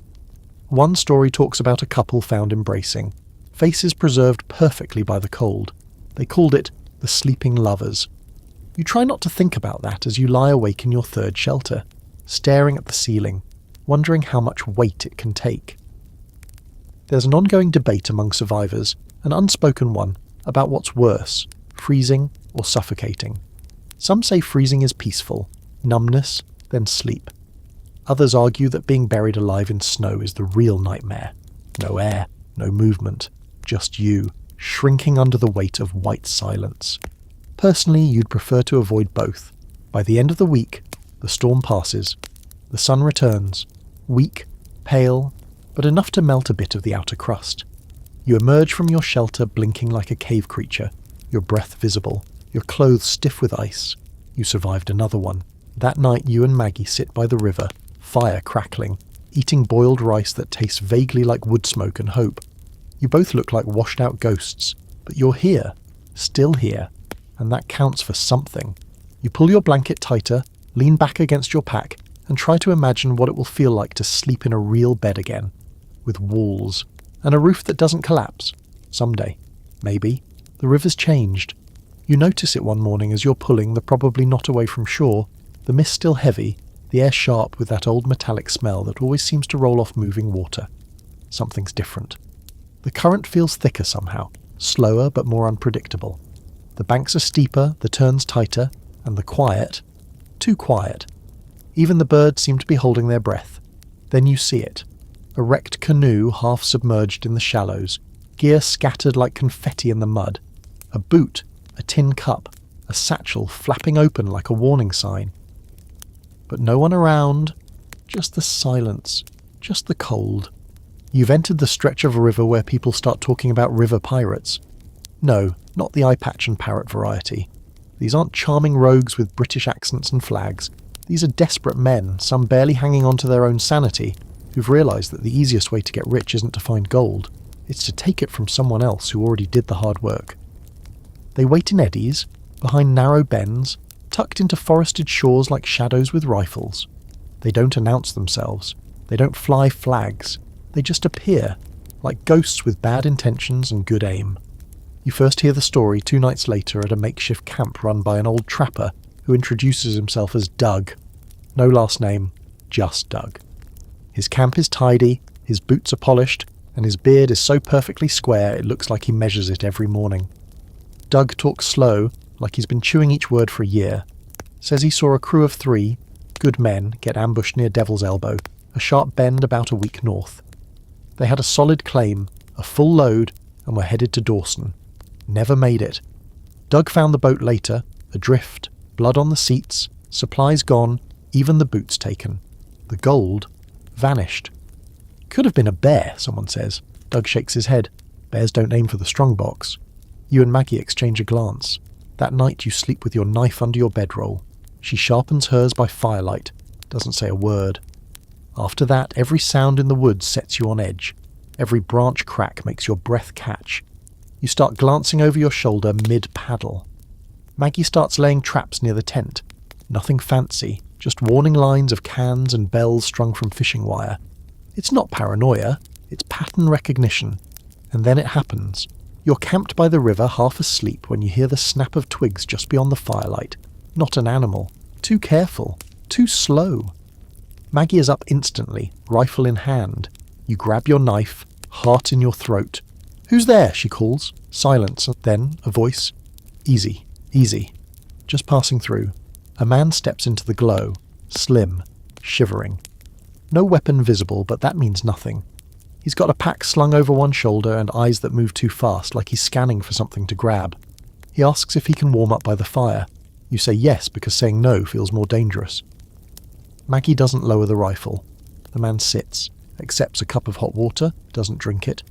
One story talks about a couple found embracing, faces preserved perfectly by the cold. They called it the sleeping lovers. You try not to think about that as you lie awake in your third shelter, staring at the ceiling, wondering how much weight it can take. There's an ongoing debate among survivors, an unspoken one, about what's worse, freezing or suffocating. Some say freezing is peaceful, numbness, then sleep. Others argue that being buried alive in snow is the real nightmare. No air, no movement, just you, shrinking under the weight of white silence. Personally, you'd prefer to avoid both. By the end of the week, the storm passes. The sun returns, weak, pale, but enough to melt a bit of the outer crust. You emerge from your shelter blinking like a cave creature, your breath visible, your clothes stiff with ice. You survived another one. That night you and Maggie sit by the river, fire crackling, eating boiled rice that tastes vaguely like wood smoke and hope. You both look like washed out ghosts, but you're here, still here, and that counts for something. You pull your blanket tighter, lean back against your pack, and try to imagine what it will feel like to sleep in a real bed again, with walls, and a roof that doesn't collapse. Someday. Maybe. The river's changed. You notice it one morning as you're pulling the probably not away from shore, the mist still heavy, the air sharp with that old metallic smell that always seems to roll off moving water. Something's different. The current feels thicker somehow, slower but more unpredictable. The banks are steeper, the turns tighter, and the quiet, too quiet. Even the birds seem to be holding their breath. Then you see it. A wrecked canoe half submerged in the shallows, gear scattered like confetti in the mud. A boot, a tin cup, a satchel flapping open like a warning sign. But no one around, just the silence, just the cold. You've entered the stretch of a river where people start talking about river pirates. No, not the eye patch and parrot variety. These aren't charming rogues with British accents and flags. These are desperate men, some barely hanging on to their own sanity, who've realised that the easiest way to get rich isn't to find gold, it's to take it from someone else who already did the hard work. They wait in eddies, behind narrow bends, tucked into forested shores like shadows with rifles. They don't announce themselves. They don't fly flags. They just appear, like ghosts with bad intentions and good aim. You first hear the story 2 nights later at a makeshift camp run by an old trapper who introduces himself as Doug. No last name, just Doug. His camp is tidy, his boots are polished, and his beard is so perfectly square it looks like he measures it every morning. Doug talks slow, like he's been chewing each word for a year. Says he saw a crew of 3, good men, get ambushed near Devil's Elbow, a sharp bend about a week north. They had a solid claim, a full load, and were headed to Dawson. Never made it. Doug found the boat later, adrift, blood on the seats, supplies gone, even the boots taken. The gold vanished. Could have been a bear, someone says. Doug shakes his head. Bears don't aim for the strongbox. You and Maggie exchange a glance. That night you sleep with your knife under your bedroll. She sharpens hers by firelight, doesn't say a word. After that, every sound in the woods sets you on edge. Every branch crack makes your breath catch. You start glancing over your shoulder mid-paddle. Maggie starts laying traps near the tent. Nothing fancy, just warning lines of cans and bells strung from fishing wire. It's not paranoia, it's pattern recognition. And then it happens. You're camped by the river half asleep when you hear the snap of twigs just beyond the firelight. Not an animal. Too careful. Too slow. Maggie is up instantly, rifle in hand. You grab your knife, heart in your throat. "Who's there?" she calls. Silence, and then a voice. "Easy, easy." Just passing through. A man steps into the glow, slim, shivering. No weapon visible, but that means nothing. He's got a pack slung over one shoulder and eyes that move too fast, like he's scanning for something to grab. He asks if he can warm up by the fire. You say yes because saying no feels more dangerous. Maggie doesn't lower the rifle. The man sits, accepts a cup of hot water, doesn't drink it.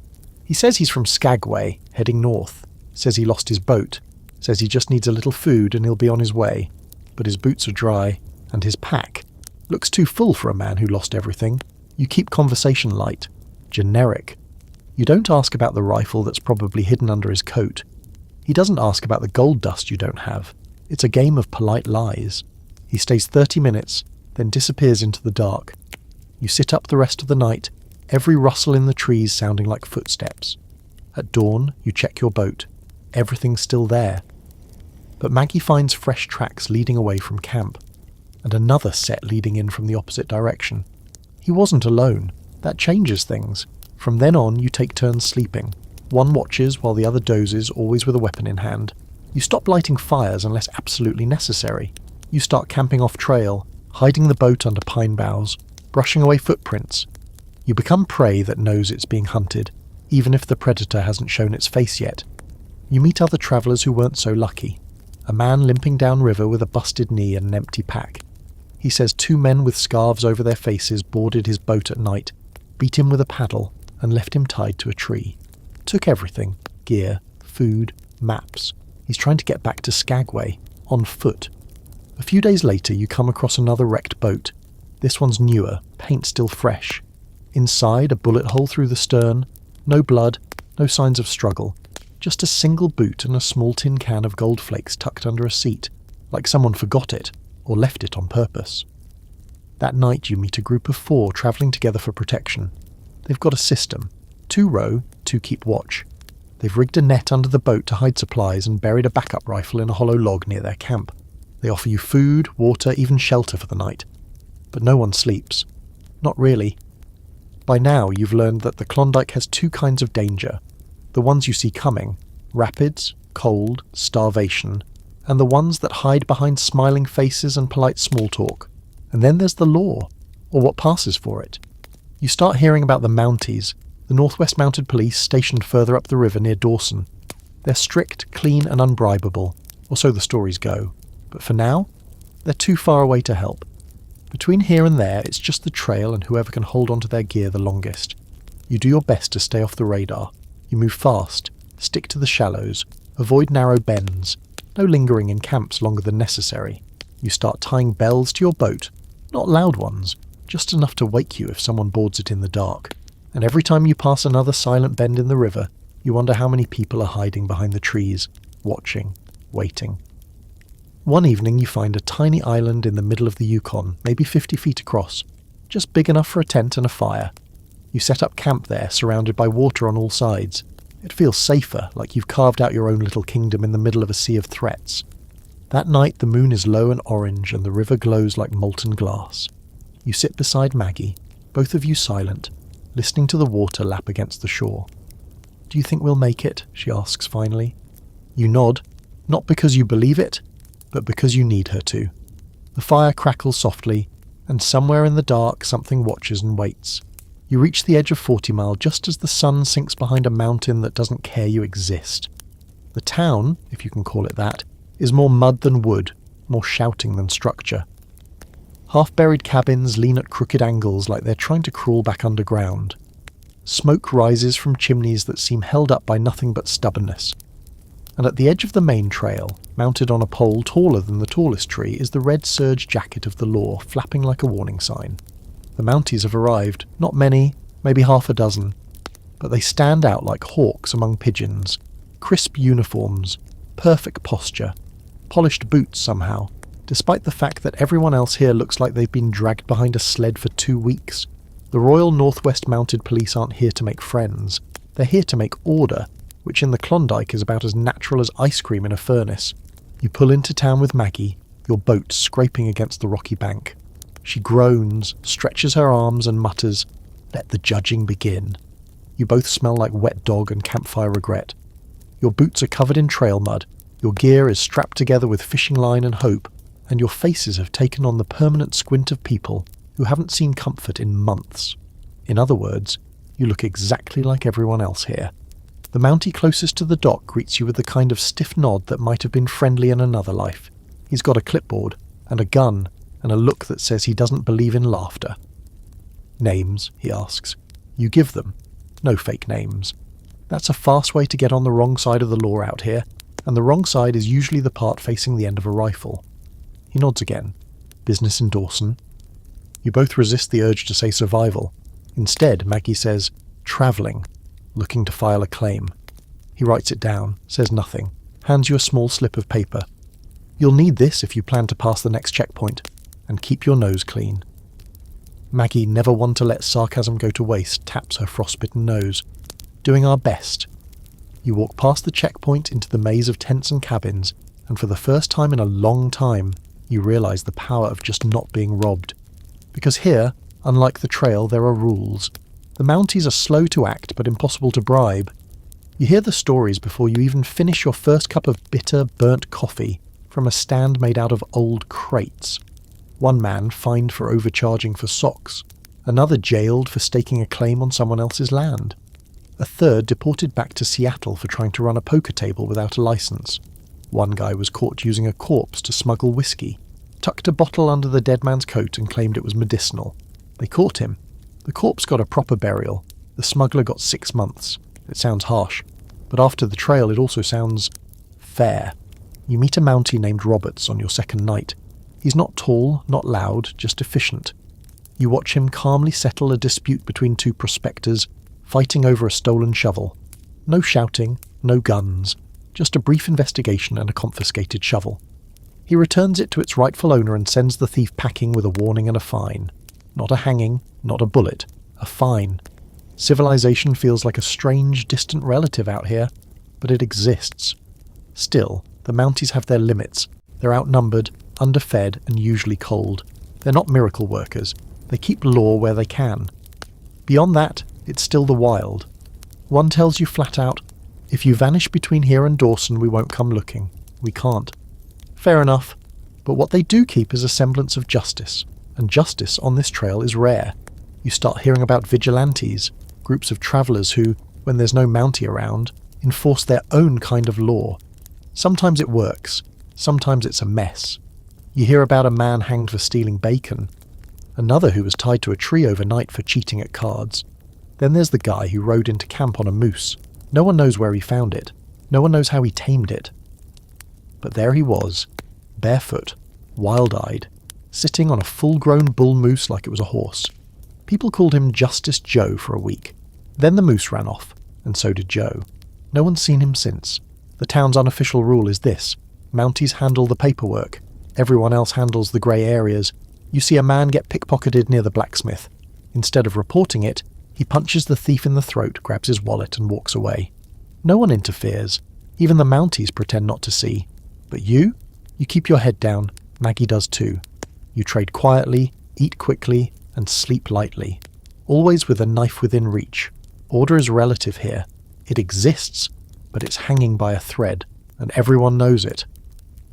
He says he's from Skagway, heading north. Says he lost his boat. Says he just needs a little food and he'll be on his way. But his boots are dry, and his pack looks too full for a man who lost everything. You keep conversation light. Generic. You don't ask about the rifle that's probably hidden under his coat. He doesn't ask about the gold dust you don't have. It's a game of polite lies. He stays 30 minutes, then disappears into the dark. You sit up the rest of the night, every rustle in the trees sounding like footsteps. At dawn, you check your boat. Everything's still there. But Maggie finds fresh tracks leading away from camp, and another set leading in from the opposite direction. He wasn't alone. That changes things. From then on, you take turns sleeping. One watches while the other dozes, always with a weapon in hand. You stop lighting fires unless absolutely necessary. You start camping off trail, hiding the boat under pine boughs, brushing away footprints. You become prey that knows it's being hunted, even if the predator hasn't shown its face yet. You meet other travellers who weren't so lucky. A man limping downriver with a busted knee and an empty pack. He says 2 men with scarves over their faces boarded his boat at night. beat him with a paddle, and left him tied to a tree. Took everything: gear, food, maps. He's trying to get back to Skagway, on foot. A few days later you come across another wrecked boat. This one's newer, paint still fresh. Inside, a bullet hole through the stern, no blood, no signs of struggle. Just a single boot and a small tin can of gold flakes tucked under a seat, like someone forgot it, or left it on purpose. That night you meet a group of 4 travelling together for protection. They've got a system. 2 row, 2 keep watch. They've rigged a net under the boat to hide supplies and buried a backup rifle in a hollow log near their camp. They offer you food, water, even shelter for the night. But no one sleeps. Not really. By now you've learned that the Klondike has 2 kinds of danger. The ones you see coming, rapids, cold, starvation, and the ones that hide behind smiling faces and polite small talk. And then there's the law, or what passes for it. You start hearing about the Mounties, the Northwest Mounted Police stationed further up the river near Dawson. They're strict, clean and unbribable, or so the stories go. But for now, they're too far away to help. Between here and there, it's just the trail and whoever can hold onto their gear the longest. You do your best to stay off the radar. You move fast, stick to the shallows, avoid narrow bends, no lingering in camps longer than necessary. You start tying bells to your boat, not loud ones, just enough to wake you if someone boards it in the dark. And every time you pass another silent bend in the river, you wonder how many people are hiding behind the trees, watching, waiting. One evening you find a tiny island in the middle of the Yukon, maybe 50 feet across, just big enough for a tent and a fire. You set up camp there, surrounded by water on all sides. It feels safer, like you've carved out your own little kingdom in the middle of a sea of threats. That night the moon is low and orange and the river glows like molten glass. You sit beside Maggie, both of you silent, listening to the water lap against the shore. "Do you think we'll make it?" she asks finally. You nod, not because you believe it, but because you need her to. The fire crackles softly, and somewhere in the dark something watches and waits. You reach the edge of 40 Mile just as the sun sinks behind a mountain that doesn't care you exist. The town, if you can call it that, is more mud than wood, more shouting than structure. Half-buried cabins lean at crooked angles like they're trying to crawl back underground. Smoke rises from chimneys that seem held up by nothing but stubbornness. And at the edge of the main trail, mounted on a pole taller than the tallest tree, is the red serge jacket of the law, flapping like a warning sign. The Mounties have arrived, not many, maybe half a dozen, but they stand out like hawks among pigeons. Crisp uniforms, perfect posture, polished boots somehow, despite the fact that everyone else here looks like they've been dragged behind a sled for 2 weeks. The Royal Northwest Mounted Police aren't here to make friends. They're here to make order, which in the Klondike is about as natural as ice cream in a furnace. You pull into town with Maggie, your boat scraping against the rocky bank. She groans, stretches her arms and mutters, "Let the judging begin." You both smell like wet dog and campfire regret. Your boots are covered in trail mud, your gear is strapped together with fishing line and hope, and your faces have taken on the permanent squint of people who haven't seen comfort in months. In other words, you look exactly like everyone else here. The Mountie closest to the dock greets you with the kind of stiff nod that might have been friendly in another life. He's got a clipboard, and a gun, and a look that says he doesn't believe in laughter. "Names?" he asks. You give them. No fake names. That's a fast way to get on the wrong side of the law out here, and the wrong side is usually the part facing the end of a rifle. He nods again. "Business in Dawson?" You both resist the urge to say survival. Instead, Maggie says, "Travelling, looking to file a claim." He writes it down, says nothing, hands you a small slip of paper. "You'll need this if you plan to pass the next checkpoint, and keep your nose clean." Maggie, never one to let sarcasm go to waste, taps her frostbitten nose. "Doing our best." You walk past the checkpoint into the maze of tents and cabins, and for the first time in a long time, you realise the power of just not being robbed. Because here, unlike the trail, there are rules. The Mounties are slow to act but impossible to bribe. You hear the stories before you even finish your first cup of bitter, burnt coffee from a stand made out of old crates. One man fined for overcharging for socks, another jailed for staking a claim on someone else's land, a third deported back to Seattle for trying to run a poker table without a license. One guy was caught using a corpse to smuggle whiskey, tucked a bottle under the dead man's coat and claimed it was medicinal. They caught him. The corpse got a proper burial. The smuggler got 6 months. It sounds harsh, but after the trail it also sounds fair. You meet a Mountie named Roberts on your second night. He's not tall, not loud, just efficient. You watch him calmly settle a dispute between two prospectors, fighting over a stolen shovel. No shouting, no guns, just a brief investigation and a confiscated shovel. He returns it to its rightful owner and sends the thief packing with a warning and a fine. Not a hanging, not a bullet, a fine. Civilization feels like a strange, distant relative out here, but it exists. Still, the Mounties have their limits. They're outnumbered, underfed, and usually cold. They're not miracle workers. They keep law where they can. Beyond that, it's still the wild. One tells you flat out, if you vanish between here and Dawson, we won't come looking. We can't. Fair enough, but what they do keep is a semblance of justice, and justice on this trail is rare. You start hearing about vigilantes, groups of travellers who, when there's no Mountie around, enforce their own kind of law. Sometimes it works, sometimes it's a mess. You hear about a man hanged for stealing bacon, another who was tied to a tree overnight for cheating at cards. Then there's the guy who rode into camp on a moose. No one knows where he found it. No one knows how he tamed it. But there he was, barefoot, wild-eyed, sitting on a full-grown bull moose like it was a horse. People called him Justice Joe for a week. Then the moose ran off, and so did Joe. No one's seen him since. The town's unofficial rule is this: Mounties handle the paperwork. Everyone else handles the grey areas. You see a man get pickpocketed near the blacksmith. Instead of reporting it, he punches the thief in the throat, grabs his wallet and walks away. No one interferes. Even the Mounties pretend not to see. But you keep your head down. Maggie does too. You trade quietly, eat quickly, and sleep lightly. Always with a knife within reach. Order is relative here. It exists, but it's hanging by a thread, and everyone knows it.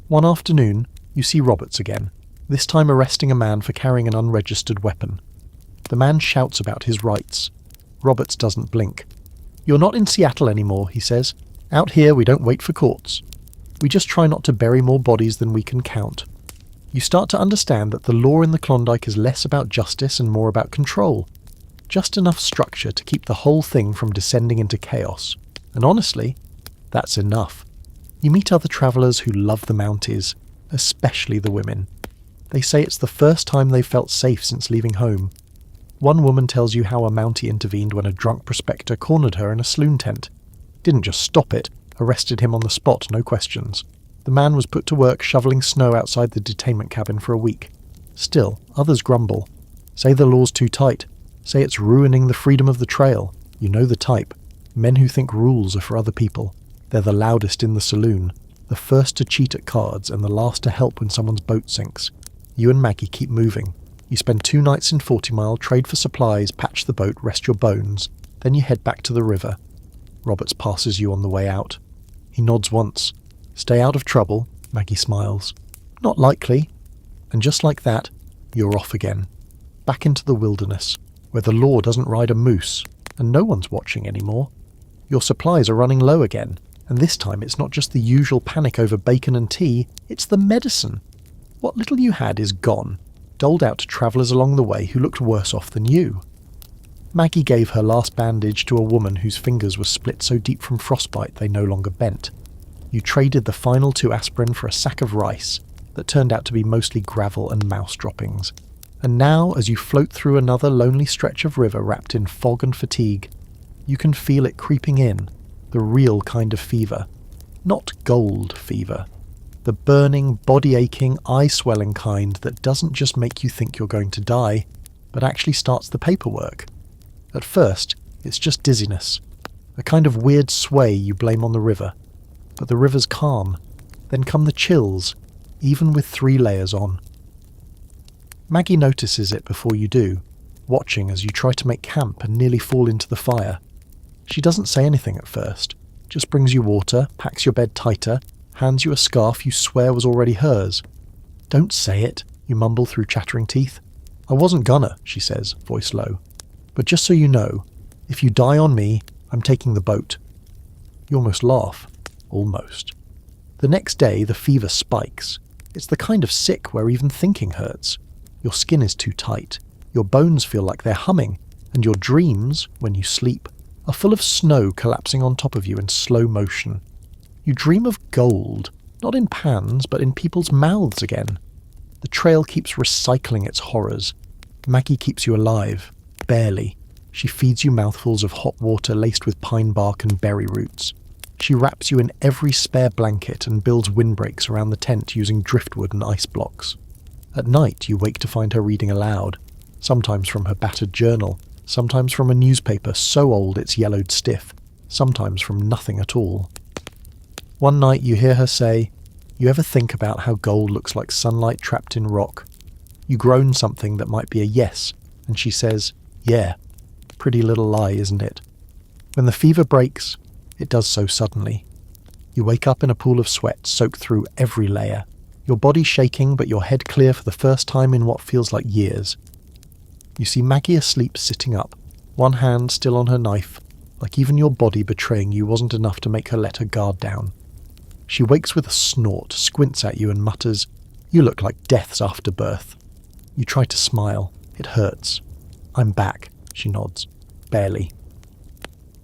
One afternoon, you see Roberts again, this time arresting a man for carrying an unregistered weapon. The man shouts about his rights. Roberts doesn't blink. "You're not in Seattle anymore," he says. "Out here we don't wait for courts. We just try not to bury more bodies than we can count." You start to understand that the law in the Klondike is less about justice and more about control. Just enough structure to keep the whole thing from descending into chaos. And honestly, that's enough. You meet other travellers who love the Mounties, especially the women. They say it's the first time they've felt safe since leaving home. One woman tells you how a Mountie intervened when a drunk prospector cornered her in a saloon tent. Didn't just stop it, arrested him on the spot, no questions. The man was put to work shoveling snow outside the detainment cabin for a week. Still, others grumble. Say the law's too tight. Say it's ruining the freedom of the trail. You know the type. Men who think rules are for other people. They're the loudest in the saloon, the first to cheat at cards and the last to help when someone's boat sinks. You and Maggie keep moving. You spend 2 nights in 40 Mile, trade for supplies, patch the boat, rest your bones. Then you head back to the river. Roberts passes you on the way out. He nods once. "Stay out of trouble," Maggie smiles. "Not likely." And just like that, you're off again. Back into the wilderness, where the law doesn't ride a moose, and no one's watching anymore. Your supplies are running low again, and this time it's not just the usual panic over bacon and tea, it's the medicine. What little you had is gone, doled out to travellers along the way who looked worse off than you. Maggie gave her last bandage to a woman whose fingers were split so deep from frostbite they no longer bent. You traded the final 2 aspirin for a sack of rice that turned out to be mostly gravel and mouse droppings. And now, as you float through another lonely stretch of river wrapped in fog and fatigue, you can feel it creeping in, the real kind of fever. Not gold fever. The burning, body-aching, eye-swelling kind that doesn't just make you think you're going to die, but actually starts the paperwork. At first, it's just dizziness, a kind of weird sway you blame on the river. But the river's calm. Then come the chills, even with 3 layers on. Maggie notices it before you do, watching as you try to make camp and nearly fall into the fire. She doesn't say anything at first, just brings you water, packs your bed tighter, hands you a scarf you swear was already hers. "Don't say it," you mumble through chattering teeth. "I wasn't gonna," she says, voice low. "But just so you know, if you die on me, I'm taking the boat." You almost laugh. Almost. The next day, the fever spikes. It's the kind of sick where even thinking hurts. Your skin is too tight. Your bones feel like they're humming. and your dreams, when you sleep, are full of snow collapsing on top of you in slow motion. You dream of gold, not in pans, but in people's mouths again. The trail keeps recycling its horrors. Maggie keeps you alive, barely. She feeds you mouthfuls of hot water laced with pine bark and berry roots. She wraps you in every spare blanket and builds windbreaks around the tent using driftwood and ice blocks. At night, you wake to find her reading aloud, sometimes from her battered journal, sometimes from a newspaper so old it's yellowed stiff, sometimes from nothing at all. One night you hear her say, "You ever think about how gold looks like sunlight trapped in rock?" You groan something that might be a yes, and she says, "Yeah." Pretty little lie, isn't it? When the fever breaks, it does so suddenly. You wake up in a pool of sweat soaked through every layer, your body shaking but your head clear for the first time in what feels like years. You see Maggie asleep sitting up, one hand still on her knife, like even your body betraying you wasn't enough to make her let her guard down. She wakes with a snort, squints at you and mutters, "You look like death's afterbirth." You try to smile. It hurts. "I'm back," she nods. Barely.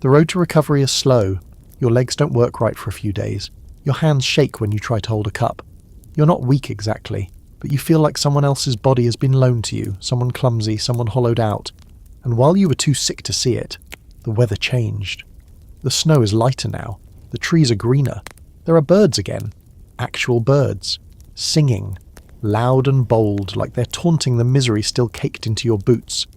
The road to recovery is slow. Your legs don't work right for a few days. Your hands shake when you try to hold a cup. You're not weak exactly, but you feel like someone else's body has been loaned to you, someone clumsy, someone hollowed out. And while you were too sick to see it, the weather changed. The snow is lighter now. The trees are greener. There are birds again. Actual birds. Singing. Loud and bold, like they're taunting the misery still caked into your boots.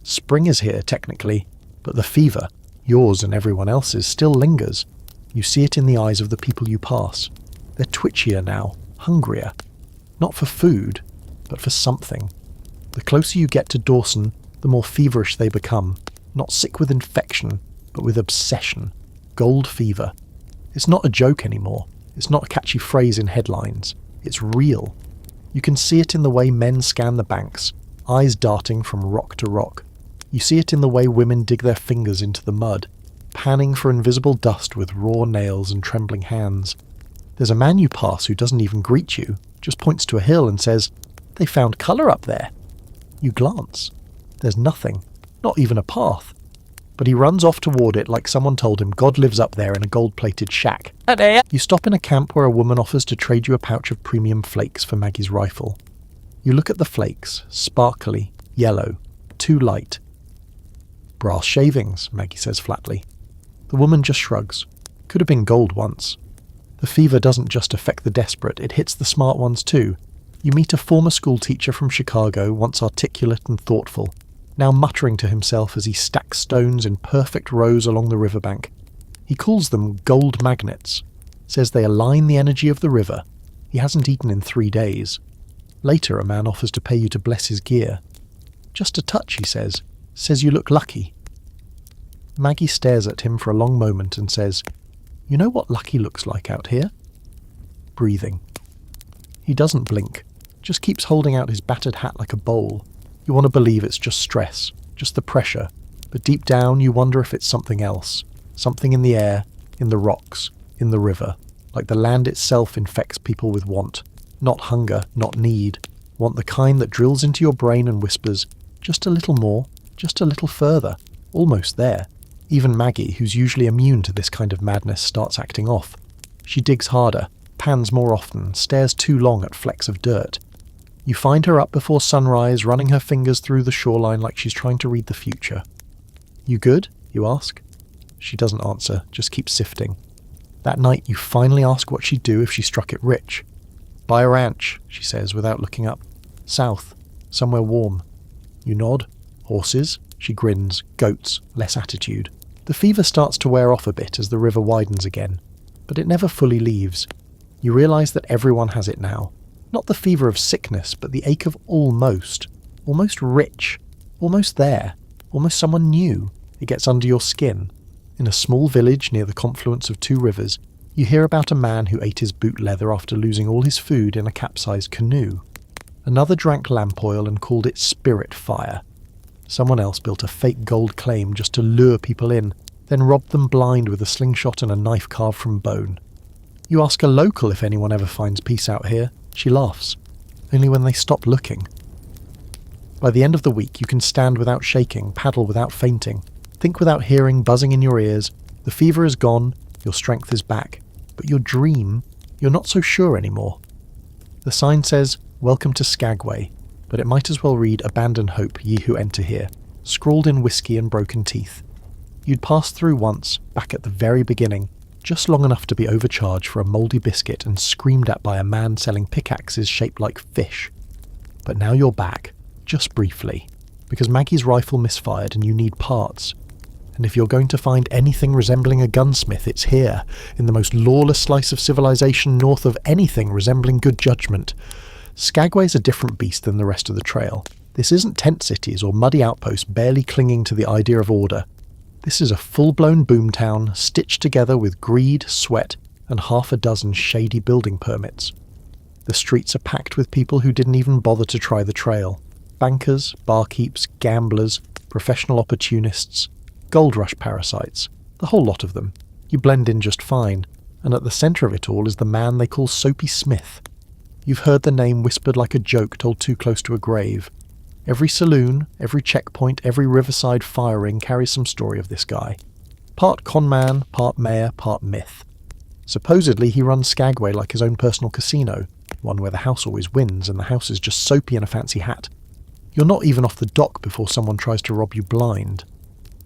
Spring is here, technically, but the fever, yours and everyone else's, still lingers. You see it in the eyes of the people you pass. They're twitchier now, hungrier. Not for food, but for something. The closer you get to Dawson, the more feverish they become. Not sick with infection, but with obsession. Gold fever. It's not a joke anymore. It's not a catchy phrase in headlines. It's real. You can see it in the way men scan the banks, eyes darting from rock to rock. You see it in the way women dig their fingers into the mud, panning for invisible dust with raw nails and trembling hands. There's a man you pass who doesn't even greet you, just points to a hill and says, "They found colour up there." You glance. There's nothing, not even a path. But he runs off toward it like someone told him God lives up there in a gold-plated shack. You stop in a camp where a woman offers to trade you a pouch of premium flakes for Maggie's rifle. You look at the flakes, sparkly, yellow, too light. "Brass shavings," Maggie says flatly. The woman just shrugs. Could have been gold once. The fever doesn't just affect the desperate, it hits the smart ones too. You meet a former school teacher from Chicago, once articulate and thoughtful, now muttering to himself as he stacks stones in perfect rows along the riverbank. He calls them gold magnets, says they align the energy of the river. He hasn't eaten in 3 days. Later, a man offers to pay you to bless his gear. "Just a touch," he says you look lucky. Maggie stares at him for a long moment and says, "You know what lucky looks like out here?" Breathing. He doesn't blink, just keeps holding out his battered hat like a bowl. You want to believe it's just stress, just the pressure, but deep down you wonder if it's something else, something in the air, in the rocks, in the river, like the land itself infects people with want. Not hunger, not need, want the kind that drills into your brain and whispers, "Just a little more, just a little further, almost there." Even Maggie, who's usually immune to this kind of madness, starts acting off. She digs harder, pans more often, stares too long at flecks of dirt. You find her up before sunrise, running her fingers through the shoreline like she's trying to read the future. "You good?" you ask. She doesn't answer, just keeps sifting. That night you finally ask what she'd do if she struck it rich. "Buy a ranch," she says without looking up. "South, somewhere warm." You nod. "Horses?" She grins. "Goats, less attitude." The fever starts to wear off a bit as the river widens again, but it never fully leaves. You realise that everyone has it now. Not the fever of sickness, but the ache of almost rich, almost there, almost someone new. It gets under your skin. In a small village near the confluence of 2 rivers, you hear about a man who ate his boot leather after losing all his food in a capsized canoe. Another drank lamp oil and called it spirit fire. Someone else built a fake gold claim just to lure people in, then robbed them blind with a slingshot and a knife carved from bone. You ask a local if anyone ever finds peace out here. She laughs. Only when they stop looking. By the end of the week, you can stand without shaking, paddle without fainting, think without hearing buzzing in your ears, the fever is gone, your strength is back. But your dream, you're not so sure anymore. The sign says, "Welcome to Skagway," but it might as well read, "Abandon hope, ye who enter here," scrawled in whiskey and broken teeth. You'd passed through once, back at the very beginning, just long enough to be overcharged for a mouldy biscuit and screamed at by a man selling pickaxes shaped like fish. But now you're back, just briefly, because Maggie's rifle misfired and you need parts. And if you're going to find anything resembling a gunsmith, it's here, in the most lawless slice of civilization north of anything resembling good judgment. Skagway's a different beast than the rest of the trail. This isn't tent cities or muddy outposts barely clinging to the idea of order. This is a full-blown boomtown stitched together with greed, sweat, and half a dozen shady building permits. The streets are packed with people who didn't even bother to try the trail. Bankers, barkeeps, gamblers, professional opportunists, gold rush parasites, the whole lot of them. You blend in just fine, and at the centre of it all is the man they call Soapy Smith. You've heard the name whispered like a joke told too close to a grave. Every saloon, every checkpoint, every riverside firing carries some story of this guy. Part conman, part mayor, part myth. Supposedly he runs Skagway like his own personal casino, one where the house always wins and the house is just Soapy in a fancy hat. You're not even off the dock before someone tries to rob you blind.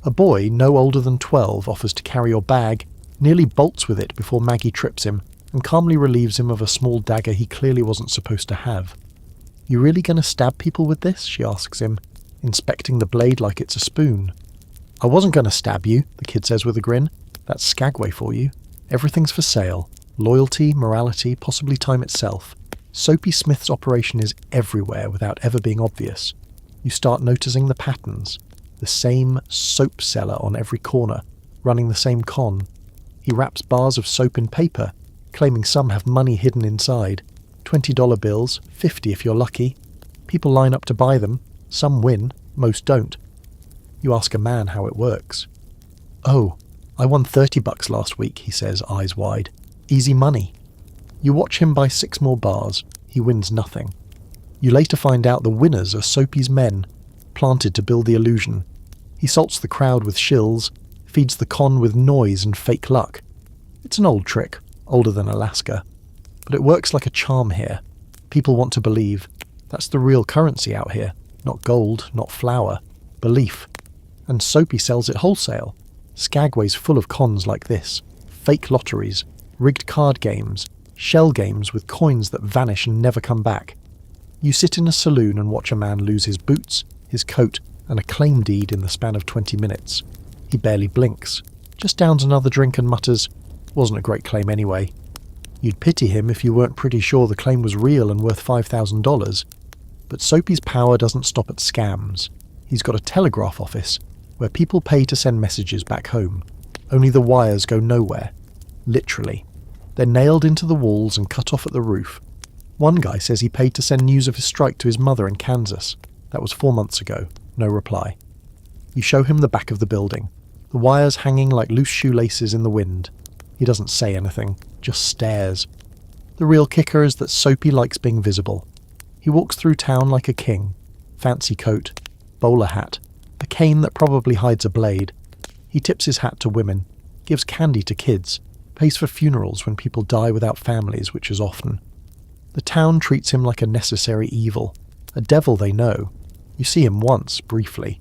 A boy no older than 12 offers to carry your bag, nearly bolts with it before Maggie trips him, and calmly relieves him of a small dagger he clearly wasn't supposed to have. "You really gonna stab people with this?" she asks him, inspecting the blade like it's a spoon. "I wasn't gonna stab you," the kid says with a grin. "That's Skagway for you. Everything's for sale. Loyalty, morality, possibly time itself. Soapy Smith's operation is everywhere without ever being obvious. You start noticing the patterns. The same soap seller on every corner, running the same con. He wraps bars of soap in paper, claiming some have money hidden inside. $20 bills, 50 if you're lucky. People line up to buy them. Some win, most don't. You ask a man how it works. "Oh, I won $30 last week," he says, eyes wide. "Easy money." You watch him buy 6 more bars. He wins nothing. You later find out the winners are Soapy's men, planted to build the illusion. He salts the crowd with shills, feeds the con with noise and fake luck. It's an old trick, older than Alaska. But it works like a charm here. People want to believe. That's the real currency out here. Not gold, not flour. Belief. And Soapy sells it wholesale. Skagway's full of cons like this. Fake lotteries, rigged card games, shell games with coins that vanish and never come back. You sit in a saloon and watch a man lose his boots, his coat, and a claim deed in the span of 20 minutes. He barely blinks, just downs another drink and mutters, "Wasn't a great claim anyway." You'd pity him if you weren't pretty sure the claim was real and worth $5,000. But Soapy's power doesn't stop at scams. He's got a telegraph office where people pay to send messages back home. Only the wires go nowhere. Literally. They're nailed into the walls and cut off at the roof. One guy says he paid to send news of his strike to his mother in Kansas. That was 4 months ago. No reply. You show him the back of the building. The wires hanging like loose shoelaces in the wind. He doesn't say anything, just stares. The real kicker is that Soapy likes being visible. He walks through town like a king. Fancy coat, bowler hat, a cane that probably hides a blade. He tips his hat to women, gives candy to kids, pays for funerals when people die without families, which is often. The town treats him like a necessary evil, a devil they know. You see him once, briefly.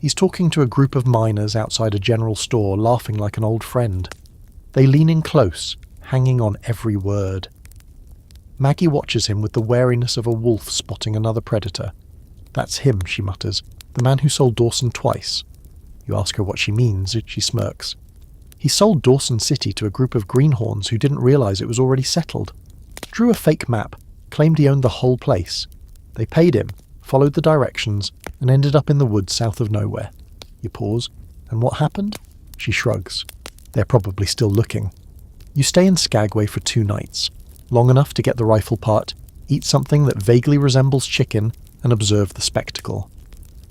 He's talking to a group of miners outside a general store, laughing like an old friend. They lean in close, hanging on every word. Maggie watches him with the wariness of a wolf spotting another predator. "That's him," she mutters, "the man who sold Dawson twice." You ask her what she means, she smirks. He sold Dawson City to a group of greenhorns who didn't realise it was already settled. Drew a fake map, claimed he owned the whole place. They paid him, followed the directions, and ended up in the woods south of nowhere. You pause. "And what happened?" She shrugs. "They're probably still looking." You stay in Skagway for 2 nights, long enough to get the rifle part, eat something that vaguely resembles chicken, and observe the spectacle.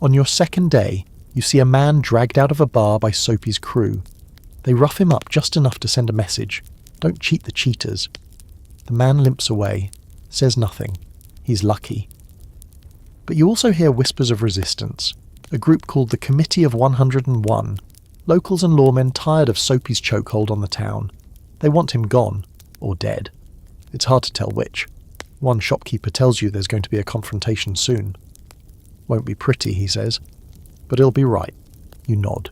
On your second day, you see a man dragged out of a bar by Soapy's crew. They rough him up just enough to send a message. Don't cheat the cheaters. The man limps away, says nothing. He's lucky. But you also hear whispers of resistance, a group called the Committee of 101, locals and lawmen tired of Soapy's chokehold on the town. They want him gone, or dead. It's hard to tell which. One shopkeeper tells you there's going to be a confrontation soon. Won't be pretty, he says, but it'll be right. You nod.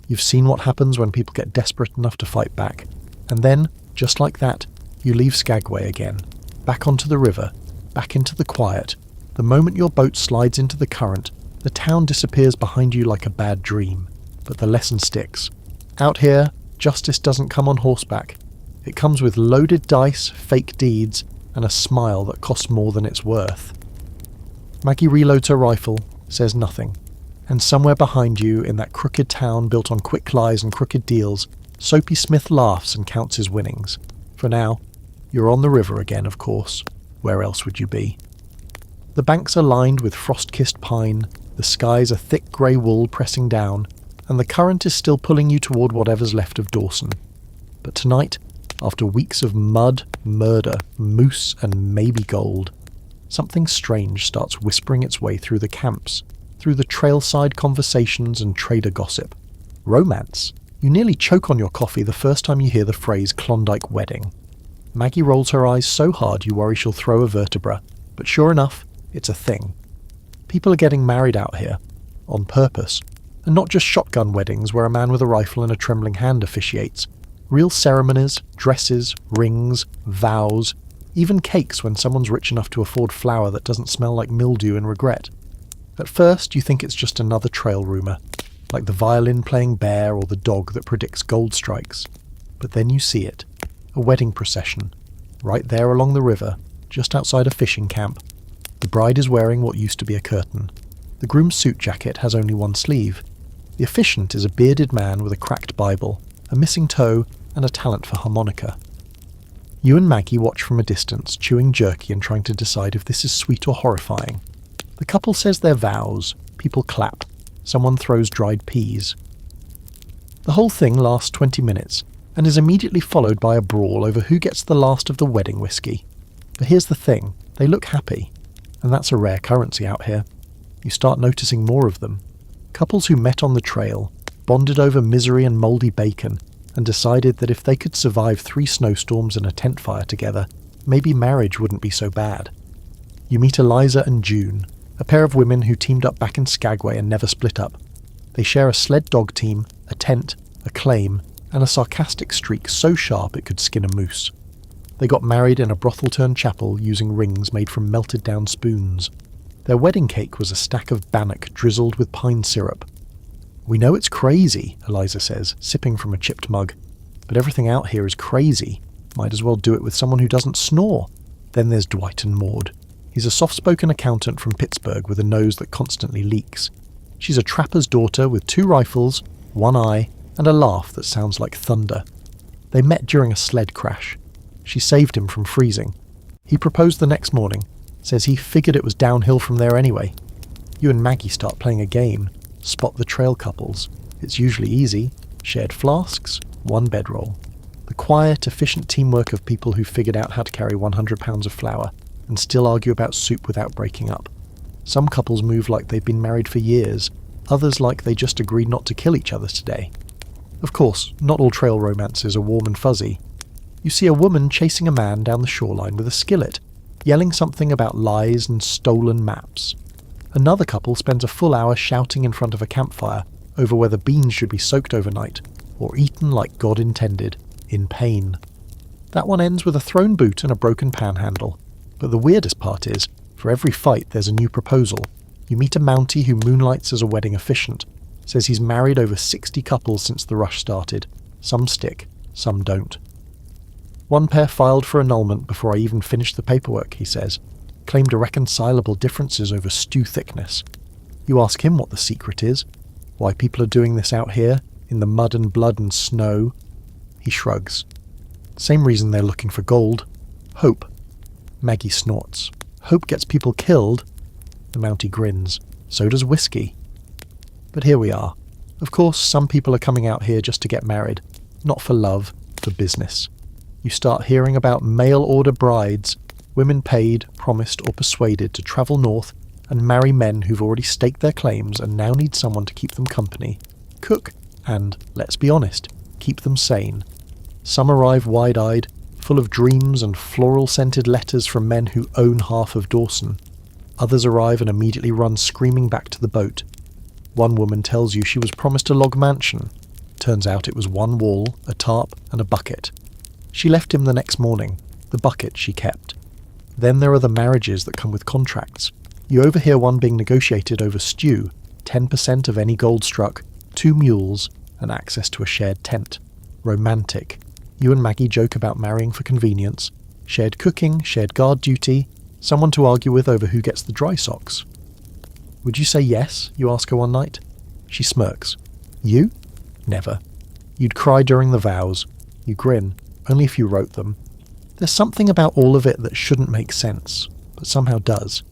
You've seen what happens when people get desperate enough to fight back, and then, just like that, you leave Skagway again, back onto the river, back into the quiet. The moment your boat slides into the current, the town disappears behind you like a bad dream, but the lesson sticks. Out here, justice doesn't come on horseback. It comes with loaded dice, fake deeds, and a smile that costs more than it's worth. Maggie reloads her rifle, says nothing, and somewhere behind you, in that crooked town built on quick lies and crooked deals, Soapy Smith laughs and counts his winnings. For now, you're on the river again, of course. Where else would you be? The banks are lined with frost-kissed pine, the skies are thick grey wool pressing down, and the current is still pulling you toward whatever's left of Dawson. But tonight, after weeks of mud, murder, moose, and maybe gold, something strange starts whispering its way through the camps, through the trailside conversations and trader gossip. Romance. You nearly choke on your coffee the first time you hear the phrase Klondike wedding. Maggie rolls her eyes so hard you worry she'll throw a vertebra, but sure enough, it's a thing. People are getting married out here, on purpose, and not just shotgun weddings where a man with a rifle and a trembling hand officiates. Real ceremonies, dresses, rings, vows, even cakes when someone's rich enough to afford flour that doesn't smell like mildew and regret. At first, you think it's just another trail rumour, like the violin-playing bear or the dog that predicts gold strikes. But then you see it, a wedding procession, right there along the river, just outside a fishing camp. The bride is wearing what used to be a curtain. The groom's suit jacket has only one sleeve. The officiant is a bearded man with a cracked Bible, a missing toe, and a talent for harmonica. You and Maggie watch from a distance, chewing jerky and trying to decide if this is sweet or horrifying. The couple says their vows, people clap, someone throws dried peas. The whole thing lasts 20 minutes, and is immediately followed by a brawl over who gets the last of the wedding whiskey. But here's the thing, they look happy, and that's a rare currency out here. You start noticing more of them. Couples who met on the trail, bonded over misery and mouldy bacon, and decided that if they could survive 3 snowstorms and a tent fire together, maybe marriage wouldn't be so bad. You meet Eliza and June, a pair of women who teamed up back in Skagway and never split up. They share a sled dog team, a tent, a claim, and a sarcastic streak so sharp it could skin a moose. They got married in a brothel-turned chapel using rings made from melted down spoons. Their wedding cake was a stack of bannock drizzled with pine syrup. "We know it's crazy," Eliza says, sipping from a chipped mug. "But everything out here is crazy. Might as well do it with someone who doesn't snore." Then there's Dwight and Maud. He's a soft-spoken accountant from Pittsburgh with a nose that constantly leaks. She's a trapper's daughter with 2 rifles, 1 eye, and a laugh that sounds like thunder. They met during a sled crash. She saved him from freezing. He proposed the next morning, says he figured it was downhill from there anyway. You and Maggie start playing a game. Spot the trail couples. It's usually easy. Shared flasks, 1 bedroll. The quiet, efficient teamwork of people who figured out how to carry 100 pounds of flour and still argue about soup without breaking up. Some couples move like they've been married for years, others like they just agreed not to kill each other today. Of course, not all trail romances are warm and fuzzy. You see a woman chasing a man down the shoreline with a skillet, yelling something about lies and stolen maps. Another couple spends a full hour shouting in front of a campfire over whether beans should be soaked overnight, or eaten like God intended, in pain. That one ends with a thrown boot and a broken panhandle. But the weirdest part is, for every fight there's a new proposal. You meet a Mountie who moonlights as a wedding officiant, says he's married over 60 couples since the rush started. Some stick, some don't. "One pair filed for annulment before I even finished the paperwork," he says. "Claimed irreconcilable differences over stew thickness." You ask him what the secret is, why people are doing this out here, in the mud and blood and snow. He shrugs. Same reason they're looking for gold. Hope. Maggie snorts. Hope gets people killed. The Mountie grins. So does whiskey. But here we are. Of course, some people are coming out here just to get married. Not for love, for business. You start hearing about mail-order brides, women paid, promised or persuaded to travel north and marry men who've already staked their claims and now need someone to keep them company, cook, and, let's be honest, keep them sane. Some arrive wide-eyed, full of dreams and floral-scented letters from men who own half of Dawson. Others arrive and immediately run screaming back to the boat. One woman tells you she was promised a log mansion. Turns out it was one wall, a tarp, and a bucket. She left him the next morning. The bucket she kept. Then there are the marriages that come with contracts. You overhear one being negotiated over stew, 10% of any gold struck, 2 mules, and access to a shared tent. Romantic. You and Maggie joke about marrying for convenience. Shared cooking, shared guard duty, someone to argue with over who gets the dry socks. Would you say yes? You ask her one night. She smirks. You? Never. You'd cry during the vows. You grin, only if you wrote them. There's something about all of it that shouldn't make sense, but somehow does.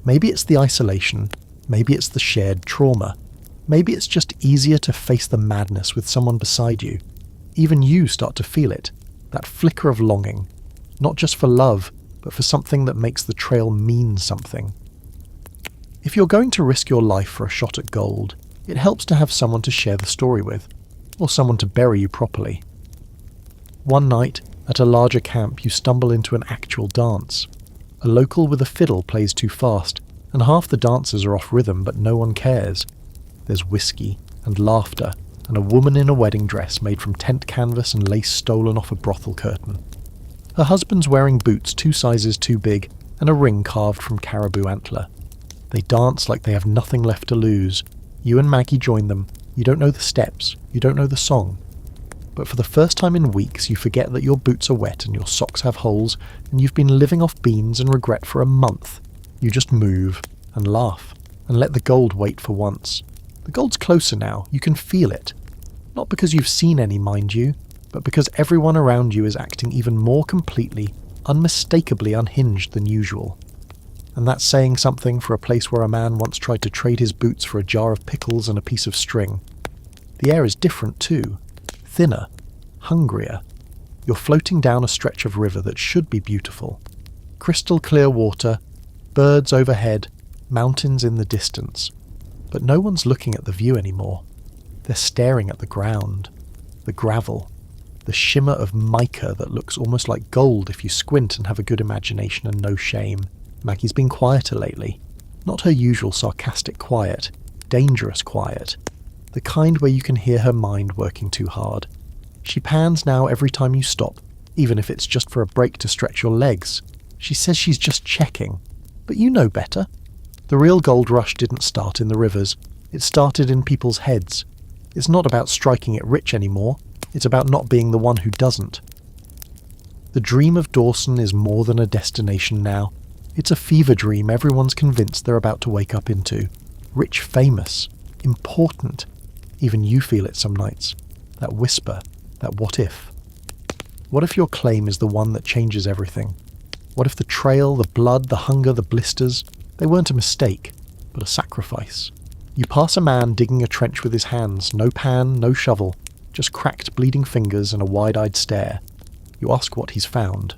Maybe it's the isolation. Maybe it's the shared trauma. Maybe it's just easier to face the madness with someone beside you. Even you start to feel it, that flicker of longing, not just for love, but for something that makes the trail mean something. If you're going to risk your life for a shot at gold, it helps to have someone to share the story with, or someone to bury you properly. One night, at a larger camp, you stumble into an actual dance. A local with a fiddle plays too fast, and half the dancers are off rhythm, but no one cares. There's whiskey and laughter, and a woman in a wedding dress made from tent canvas and lace stolen off a brothel curtain. Her husband's wearing boots 2 sizes too big and a ring carved from caribou antler. They dance like they have nothing left to lose. You and Maggie join them. You don't know the steps, you don't know the song. But for the first time in weeks you forget that your boots are wet and your socks have holes, and you've been living off beans and regret for a month. You just move and laugh and let the gold wait for once. The gold's closer now, you can feel it. Not because you've seen any, mind you, but because everyone around you is acting even more completely, unmistakably unhinged than usual. And that's saying something for a place where a man once tried to trade his boots for a jar of pickles and a piece of string. The air is different too. Thinner. Hungrier. You're floating down a stretch of river that should be beautiful. Crystal clear water, birds overhead, mountains in the distance. But no one's looking at the view anymore. They're staring at the ground, the gravel, the shimmer of mica that looks almost like gold if you squint and have a good imagination and no shame. Maggie's been quieter lately. Not her usual sarcastic quiet, dangerous quiet. The kind where you can hear her mind working too hard. She pans now every time you stop, even if it's just for a break to stretch your legs. She says she's just checking, but you know better. The real gold rush didn't start in the rivers. It started in people's heads. It's not about striking it rich anymore. It's about not being the one who doesn't. The dream of Dawson is more than a destination now. It's a fever dream everyone's convinced they're about to wake up into. Rich, famous, important. Even you feel it some nights. That whisper, that what if. What if your claim is the one that changes everything? What if the trail, the blood, the hunger, the blisters, they weren't a mistake, but a sacrifice? You pass a man digging a trench with his hands, no pan, no shovel, just cracked bleeding fingers and a wide-eyed stare. You ask what he's found.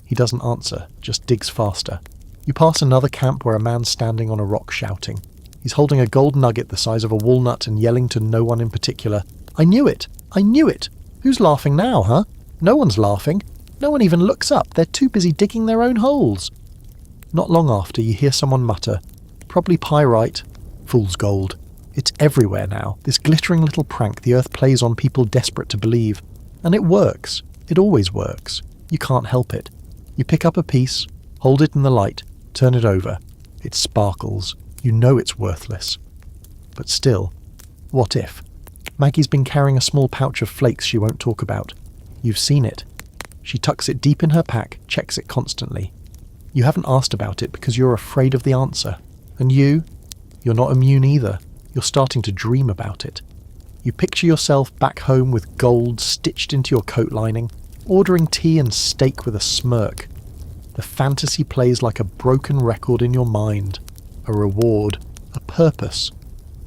He doesn't answer, just digs faster. You pass another camp where a man's standing on a rock shouting. He's holding a gold nugget the size of a walnut and yelling to no one in particular, "I knew it! I knew it! Who's laughing now, huh? No one's laughing. No one even looks up. They're too busy digging their own holes." Not long after, you hear someone mutter, "Probably pyrite. Fool's gold." It's everywhere now, this glittering little prank the earth plays on people desperate to believe. And it works. It always works. You can't help it. You pick up a piece, hold it in the light, turn it over. It sparkles. You know it's worthless. But still, what if? Maggie's been carrying a small pouch of flakes she won't talk about. You've seen it. She tucks it deep in her pack, checks it constantly. You haven't asked about it because you're afraid of the answer. And you're not immune either. You're starting to dream about it. You picture yourself back home with gold stitched into your coat lining, ordering tea and steak with a smirk. The fantasy plays like a broken record in your mind. A reward. A purpose.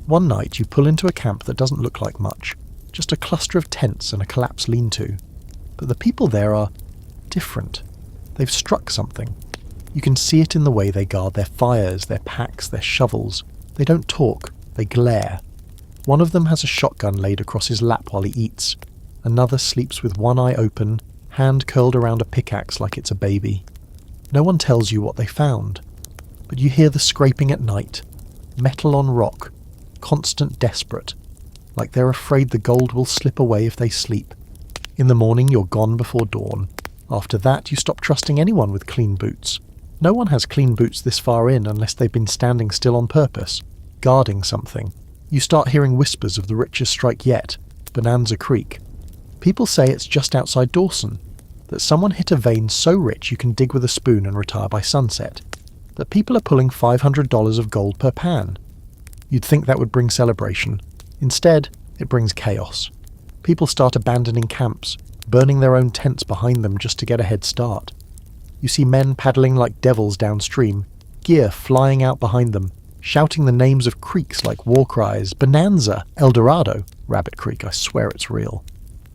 One night you pull into a camp that doesn't look like much. Just a cluster of tents and a collapsed lean-to. But the people there are different. They've struck something. You can see it in the way they guard their fires, their packs, their shovels. They don't talk, they glare. One of them has a shotgun laid across his lap while he eats. Another sleeps with one eye open, hand curled around a pickaxe like it's a baby. No one tells you what they found, but you hear the scraping at night, metal on rock, constant, desperate, like they're afraid the gold will slip away if they sleep. In the morning you're gone before dawn. After that you stop trusting anyone with clean boots. No one has clean boots this far in unless they've been standing still on purpose, guarding something. You start hearing whispers of the richest strike yet, Bonanza Creek. People say it's just outside Dawson, that someone hit a vein so rich you can dig with a spoon and retire by sunset, that people are pulling $500 of gold per pan. You'd think that would bring celebration. Instead, it brings chaos. People start abandoning camps, burning their own tents behind them just to get a head start. You see men paddling like devils downstream, gear flying out behind them, shouting the names of creeks like war cries, Bonanza, El Dorado, Rabbit Creek, I swear it's real.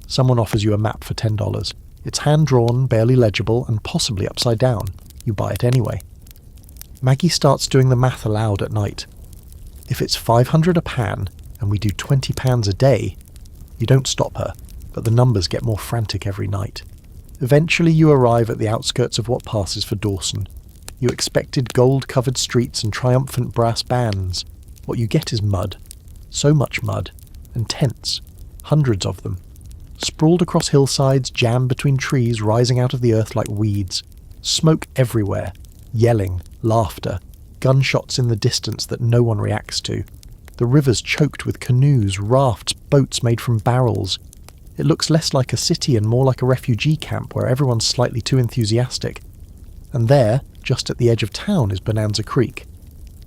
Someone offers you a map for $10. It's hand-drawn, barely legible, and possibly upside down. You buy it anyway. Maggie starts doing the math aloud at night. If it's $500 a pan, and we do 20 pans a day, you don't stop her, but the numbers get more frantic every night. Eventually you arrive at the outskirts of what passes for Dawson. You expected gold-covered streets and triumphant brass bands. What you get is mud. So much mud. And tents. Hundreds of them. Sprawled across hillsides, jammed between trees rising out of the earth like weeds. Smoke everywhere. Yelling. Laughter. Gunshots in the distance that no one reacts to. The river's choked with canoes, rafts, boats made from barrels. It looks less like a city and more like a refugee camp where everyone's slightly too enthusiastic. And there, just at the edge of town, is Bonanza Creek.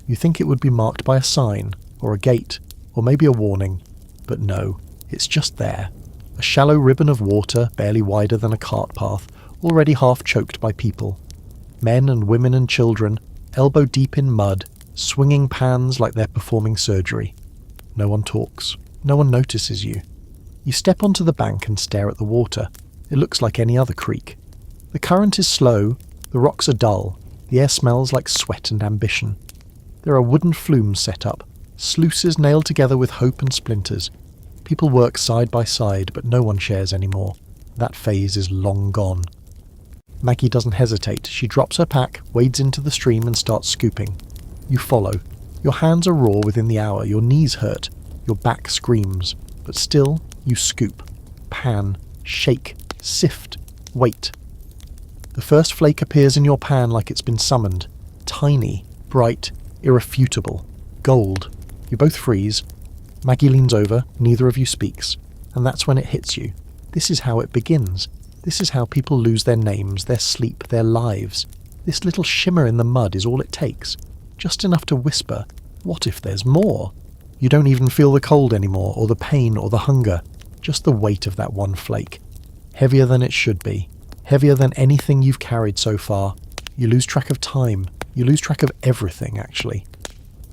You think it would be marked by a sign, or a gate, or maybe a warning. But no, it's just there. A shallow ribbon of water, barely wider than a cart path, already half choked by people. Men and women and children, elbow deep in mud, swinging pans like they're performing surgery. No one talks. No one notices you. You step onto the bank and stare at the water. It looks like any other creek. The current is slow, the rocks are dull, the air smells like sweat and ambition. There are wooden flumes set up, sluices nailed together with hope and splinters. People work side by side, but no one shares anymore. That phase is long gone. Maggie doesn't hesitate. She drops her pack, wades into the stream and starts scooping. You follow. Your hands are raw within the hour, your knees hurt, your back screams. But still, you scoop, pan, shake, sift, wait. The first flake appears in your pan like it's been summoned. Tiny, bright, irrefutable. Gold. You both freeze. Maggie leans over, neither of you speaks. And that's when it hits you. This is how it begins. This is how people lose their names, their sleep, their lives. This little shimmer in the mud is all it takes. Just enough to whisper, what if there's more? You don't even feel the cold anymore, or the pain, or the hunger. Just the weight of that one flake. Heavier than it should be. Heavier than anything you've carried so far. You lose track of time. You lose track of everything, actually.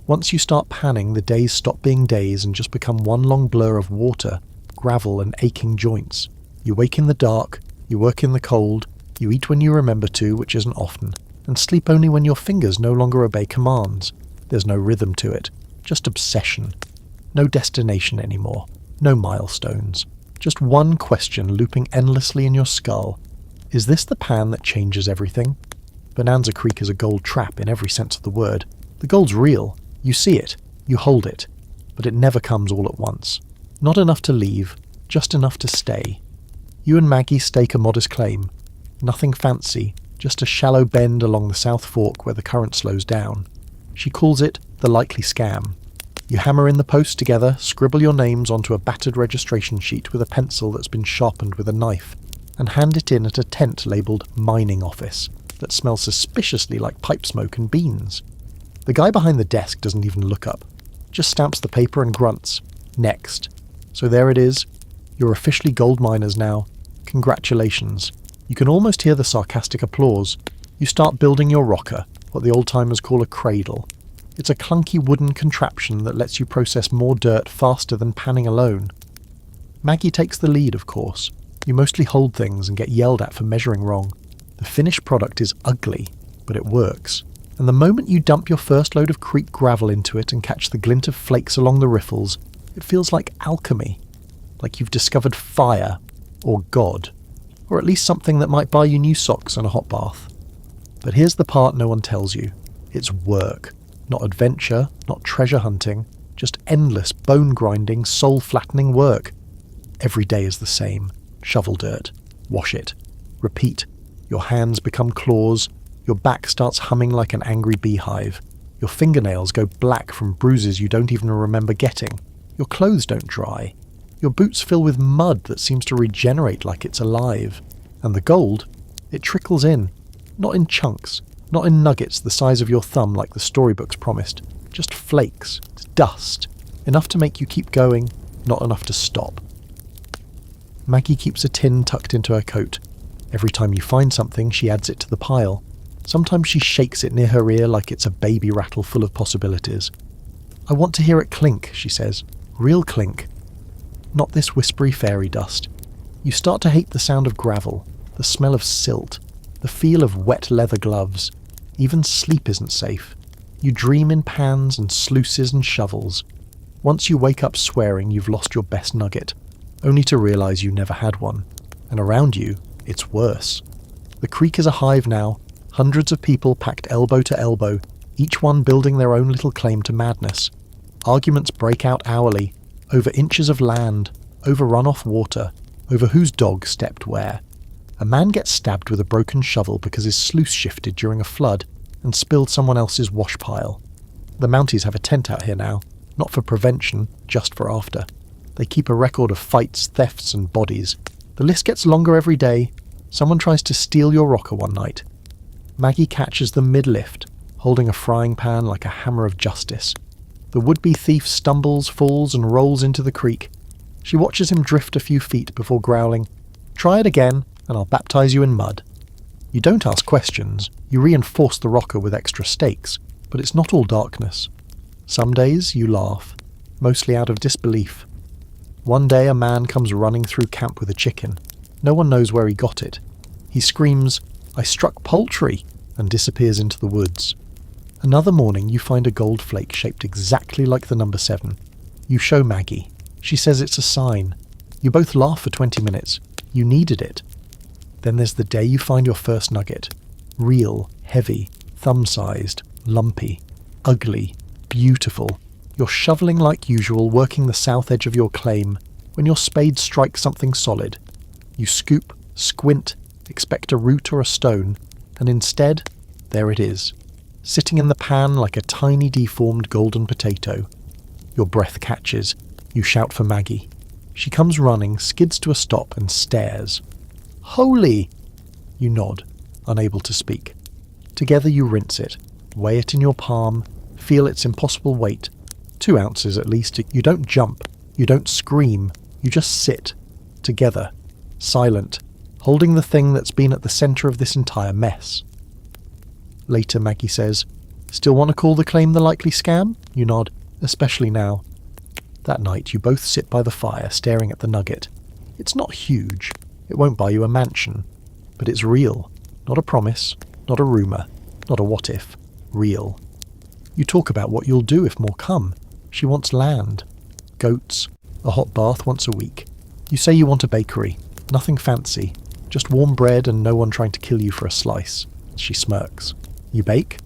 Once you start panning, the days stop being days and just become one long blur of water, gravel and aching joints. You wake in the dark, you work in the cold, you eat when you remember to, which isn't often, and sleep only when your fingers no longer obey commands. There's no rhythm to it. Just obsession. No destination anymore. No milestones. Just one question looping endlessly in your skull. Is this the pan that changes everything? Bonanza Creek is a gold trap in every sense of the word. The gold's real. You see it. You hold it. But it never comes all at once. Not enough to leave. Just enough to stay. You and Maggie stake a modest claim. Nothing fancy. Just a shallow bend along the South Fork where the current slows down. She calls it the likely scam. You hammer in the post together, scribble your names onto a battered registration sheet with a pencil that's been sharpened with a knife, and hand it in at a tent labelled Mining Office that smells suspiciously like pipe smoke and beans. The guy behind the desk doesn't even look up, just stamps the paper and grunts. Next. So there it is. You're officially gold miners now. Congratulations. You can almost hear the sarcastic applause. You start building your rocker, what the old-timers call a cradle. It's a clunky wooden contraption that lets you process more dirt faster than panning alone. Maggie takes the lead, of course. You mostly hold things and get yelled at for measuring wrong. The finished product is ugly, but it works. And the moment you dump your first load of creek gravel into it and catch the glint of flakes along the riffles, it feels like alchemy, like you've discovered fire, or God, or at least something that might buy you new socks and a hot bath. But here's the part no one tells you. It's work, not adventure, not treasure hunting, just endless bone-grinding, soul-flattening work. Every day is the same. Shovel dirt, wash it, repeat. Your hands become claws, your back starts humming like an angry beehive. Your fingernails go black from bruises you don't even remember getting. Your clothes don't dry. Your boots fill with mud that seems to regenerate like it's alive. And the gold, it trickles in. Not in chunks, not in nuggets the size of your thumb like the storybooks promised. Just flakes, dust. Enough to make you keep going, not enough to stop. Maggie keeps a tin tucked into her coat. Every time you find something, she adds it to the pile. Sometimes she shakes it near her ear like it's a baby rattle full of possibilities. I want to hear it clink, she says. Real clink. Not this whispery fairy dust. You start to hate the sound of gravel, the smell of silt, the feel of wet leather gloves. Even sleep isn't safe. You dream in pans and sluices and shovels. Once you wake up swearing you've lost your best nugget, only to realise you never had one. And around you, it's worse. The creek is a hive now, hundreds of people packed elbow to elbow, each one building their own little claim to madness. Arguments break out hourly, over inches of land, over runoff water, over whose dog stepped where. A man gets stabbed with a broken shovel because his sluice shifted during a flood and spilled someone else's wash pile. The Mounties have a tent out here now, not for prevention, just for after. They keep a record of fights, thefts and bodies. The list gets longer every day. Someone tries to steal your rocker one night. Maggie catches them mid-lift, holding a frying pan like a hammer of justice. The would-be thief stumbles, falls and rolls into the creek. She watches him drift a few feet before growling, "Try it again, and I'll baptize you in mud." You don't ask questions, you reinforce the rocker with extra stakes, but it's not all darkness. Some days you laugh, mostly out of disbelief. One day a man comes running through camp with a chicken. No one knows where he got it. He screams, "I struck poultry," and disappears into the woods. Another morning you find a gold flake shaped exactly like the number 7. You show Maggie. She says it's a sign. You both laugh for 20 minutes. You needed it. Then there's the day you find your first nugget. Real, heavy, thumb-sized, lumpy, ugly, beautiful. You're shoveling like usual, working the south edge of your claim, when your spade strikes something solid. You scoop, squint, expect a root or a stone, and instead, there it is, sitting in the pan like a tiny deformed golden potato. Your breath catches. You shout for Maggie. She comes running, skids to a stop, and stares. "Holy!" You nod, unable to speak. Together you rinse it, weigh it in your palm, feel its impossible weight. 2 ounces at least. You don't jump, you don't scream, you just sit, together, silent, holding the thing that's been at the centre of this entire mess. Later Maggie says, "Still want to call the claim the likely scam?" You nod, "Especially now." That night you both sit by the fire staring at the nugget. It's not huge, it won't buy you a mansion, but it's real. Not a promise, not a rumour, not a what if. Real. You talk about what you'll do if more come. She wants land, goats, a hot bath once a week. You say you want a bakery, nothing fancy, just warm bread and no one trying to kill you for a slice. She smirks. You bake?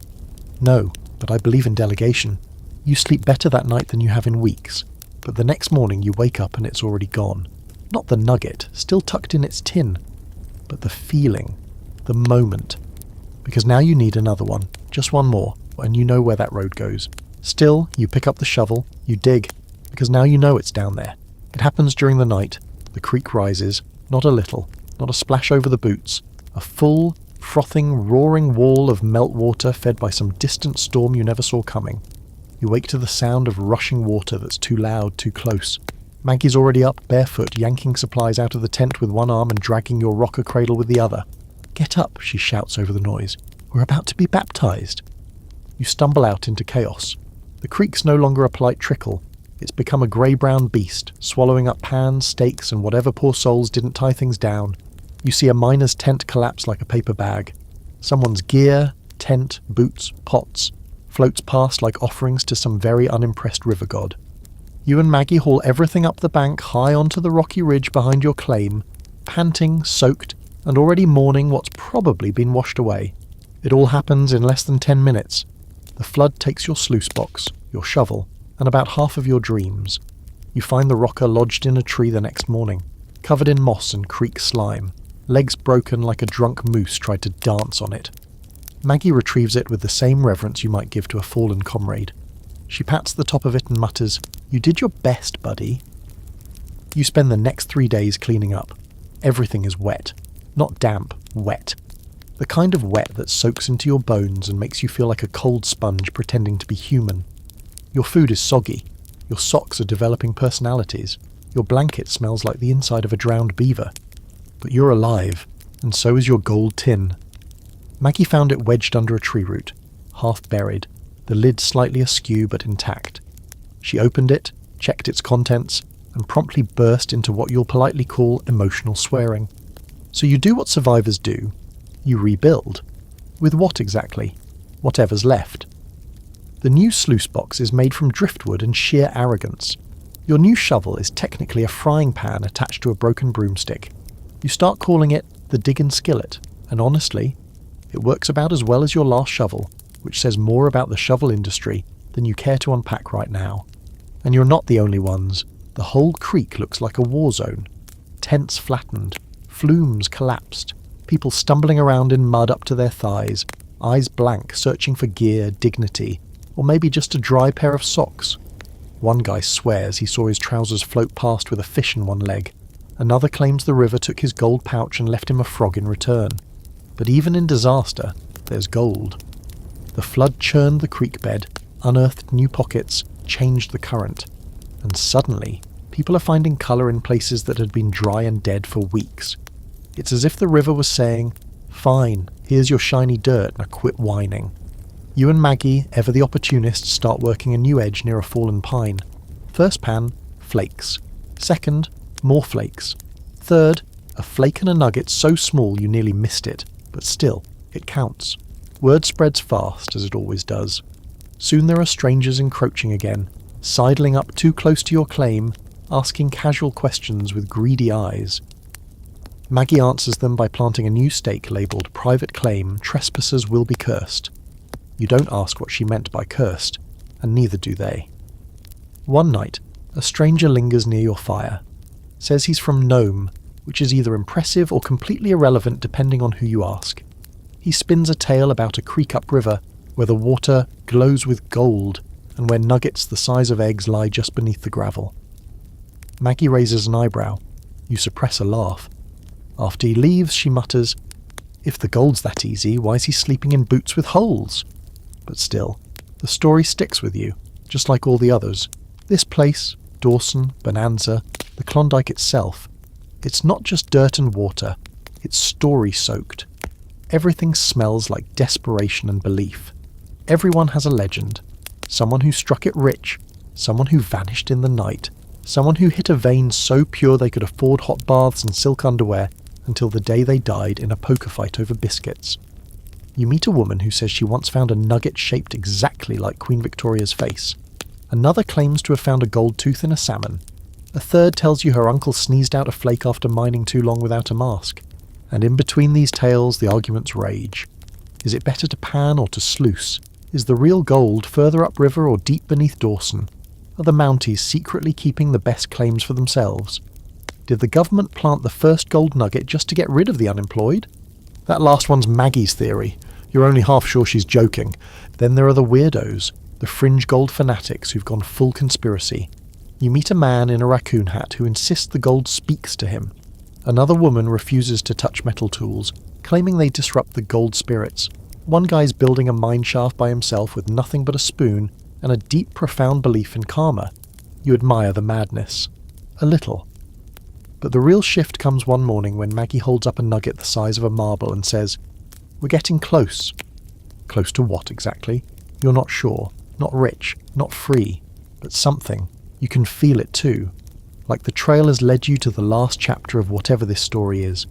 No, but I believe in delegation. You sleep better that night than you have in weeks, but the next morning you wake up and it's already gone. Not the nugget, still tucked in its tin, but the feeling, the moment. Because now you need another one, just one more, and you know where that road goes. Still, you pick up the shovel, you dig, because now you know it's down there. It happens during the night. The creek rises, not a little, not a splash over the boots, a full, frothing, roaring wall of meltwater fed by some distant storm you never saw coming. You wake to the sound of rushing water that's too loud, too close. Maggie's already up, barefoot, yanking supplies out of the tent with one arm and dragging your rocker cradle with the other. "Get up," she shouts over the noise. "We're about to be baptized." You stumble out into chaos. The creek's no longer a polite trickle. It's become a grey-brown beast, swallowing up pans, stakes, and whatever poor souls didn't tie things down. You see a miner's tent collapse like a paper bag. Someone's gear, tent, boots, pots, floats past like offerings to some very unimpressed river god. You and Maggie haul everything up the bank high onto the rocky ridge behind your claim, panting, soaked, and already mourning what's probably been washed away. It all happens in less than 10 minutes. The flood takes your sluice box, your shovel, and about half of your dreams. You find the rocker lodged in a tree the next morning, covered in moss and creek slime, legs broken like a drunk moose tried to dance on it. Maggie retrieves it with the same reverence you might give to a fallen comrade. She pats the top of it and mutters, "You did your best, buddy." You spend the next 3 days cleaning up. Everything is wet. Not damp, wet. The kind of wet that soaks into your bones and makes you feel like a cold sponge pretending to be human. Your food is soggy. Your socks are developing personalities. Your blanket smells like the inside of a drowned beaver. But you're alive, and so is your gold tin. Maggie found it wedged under a tree root, half buried, the lid slightly askew but intact. She opened it, checked its contents, and promptly burst into what you'll politely call emotional swearing. So you do what survivors do. You rebuild. With what exactly? Whatever's left. The new sluice box is made from driftwood and sheer arrogance. Your new shovel is technically a frying pan attached to a broken broomstick. You start calling it the diggin' skillet, and honestly, it works about as well as your last shovel, which says more about the shovel industry than you care to unpack right now. And you're not the only ones. The whole creek looks like a war zone. Tents flattened, flumes collapsed, people stumbling around in mud up to their thighs, eyes blank, searching for gear, dignity, or maybe just a dry pair of socks. One guy swears he saw his trousers float past with a fish in one leg. Another claims the river took his gold pouch and left him a frog in return. But even in disaster, there's gold. The flood churned the creek bed, unearthed new pockets, changed the current. And suddenly, people are finding colour in places that had been dry and dead for weeks. It's as if the river was saying, "Fine, here's your shiny dirt, now quit whining." You and Maggie, ever the opportunist, start working a new edge near a fallen pine. First pan, flakes. Second, more flakes. Third, a flake and a nugget so small you nearly missed it, but still, it counts. Word spreads fast, as it always does. Soon there are strangers encroaching again, sidling up too close to your claim, asking casual questions with greedy eyes. Maggie answers them by planting a new stake labelled "Private Claim, Trespassers Will Be Cursed." You don't ask what she meant by cursed, and neither do they. One night, a stranger lingers near your fire. Says he's from Nome, which is either impressive or completely irrelevant depending on who you ask. He spins a tale about a creek upriver where the water glows with gold and where nuggets the size of eggs lie just beneath the gravel. Maggie raises an eyebrow. You suppress a laugh. After he leaves, she mutters, "If the gold's that easy, why is he sleeping in boots with holes?" But still, the story sticks with you, just like all the others. This place, Dawson, Bonanza, the Klondike itself, it's not just dirt and water, it's story-soaked. Everything smells like desperation and belief. Everyone has a legend. Someone who struck it rich, someone who vanished in the night, someone who hit a vein so pure they could afford hot baths and silk underwear until the day they died in a poker fight over biscuits. You meet a woman who says she once found a nugget shaped exactly like Queen Victoria's face. Another claims to have found a gold tooth in a salmon. A third tells you her uncle sneezed out a flake after mining too long without a mask. And in between these tales, the arguments rage. Is it better to pan or to sluice? Is the real gold further upriver or deep beneath Dawson? Are the Mounties secretly keeping the best claims for themselves? Did the government plant the first gold nugget just to get rid of the unemployed? That last one's Maggie's theory. You're only half sure she's joking. Then there are the weirdos, the fringe gold fanatics who've gone full conspiracy. You meet a man in a raccoon hat who insists the gold speaks to him. Another woman refuses to touch metal tools, claiming they disrupt the gold spirits. One guy's building a mine shaft by himself with nothing but a spoon and a deep, profound belief in karma. You admire the madness. A little. But the real shift comes one morning when Maggie holds up a nugget the size of a marble and says, "We're getting close." Close to what exactly? You're not sure. Not rich. Not free. But something. You can feel it too. Like the trail has led you to the last chapter of whatever this story is.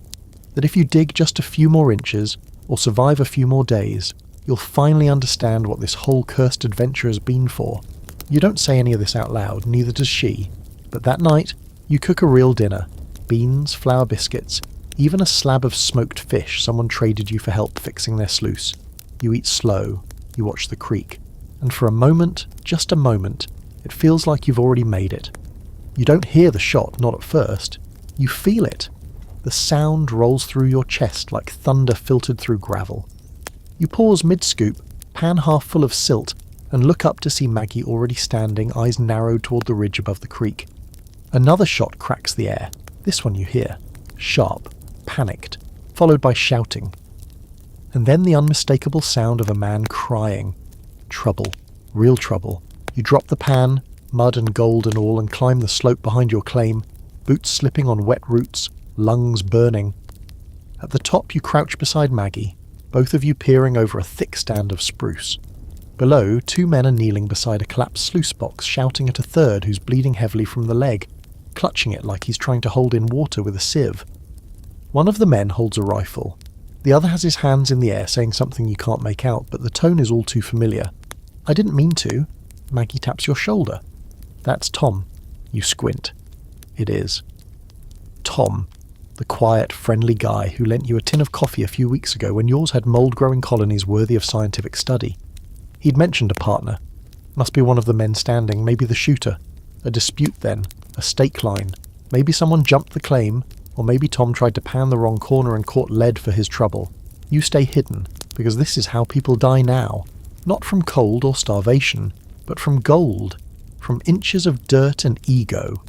That if you dig just a few more inches, or survive a few more days, you'll finally understand what this whole cursed adventure has been for. You don't say any of this out loud, neither does she, but that night, you cook a real dinner. Beans, flour biscuits, even a slab of smoked fish someone traded you for help fixing their sluice. You eat slow, you watch the creek, and for a moment, just a moment, it feels like you've already made it. You don't hear the shot, not at first. You feel it. The sound rolls through your chest like thunder filtered through gravel. You pause mid-scoop, pan half full of silt, and look up to see Maggie already standing, eyes narrowed toward the ridge above the creek. Another shot cracks the air. This one you hear. Sharp, panicked, followed by shouting. And then the unmistakable sound of a man crying. Trouble. Real trouble. You drop the pan, mud and gold and all, and climb the slope behind your claim, boots slipping on wet roots, lungs burning. At the top you crouch beside Maggie, both of you peering over a thick stand of spruce. Below, 2 men are kneeling beside a collapsed sluice box, shouting at a third who's bleeding heavily from the leg, clutching it like he's trying to hold in water with a sieve. One of the men holds a rifle. The other has his hands in the air, saying something you can't make out, but the tone is all too familiar. "I didn't mean to." Maggie taps your shoulder. "That's Tom." You squint. It is. Tom, the quiet, friendly guy who lent you a tin of coffee a few weeks ago when yours had mould-growing colonies worthy of scientific study. He'd mentioned a partner. Must be one of the men standing, maybe the shooter. A dispute then, a stake line. Maybe someone jumped the claim, or maybe Tom tried to pan the wrong corner and caught lead for his trouble. You stay hidden, because this is how people die now. Not from cold or starvation, but from gold, from inches of dirt and ego.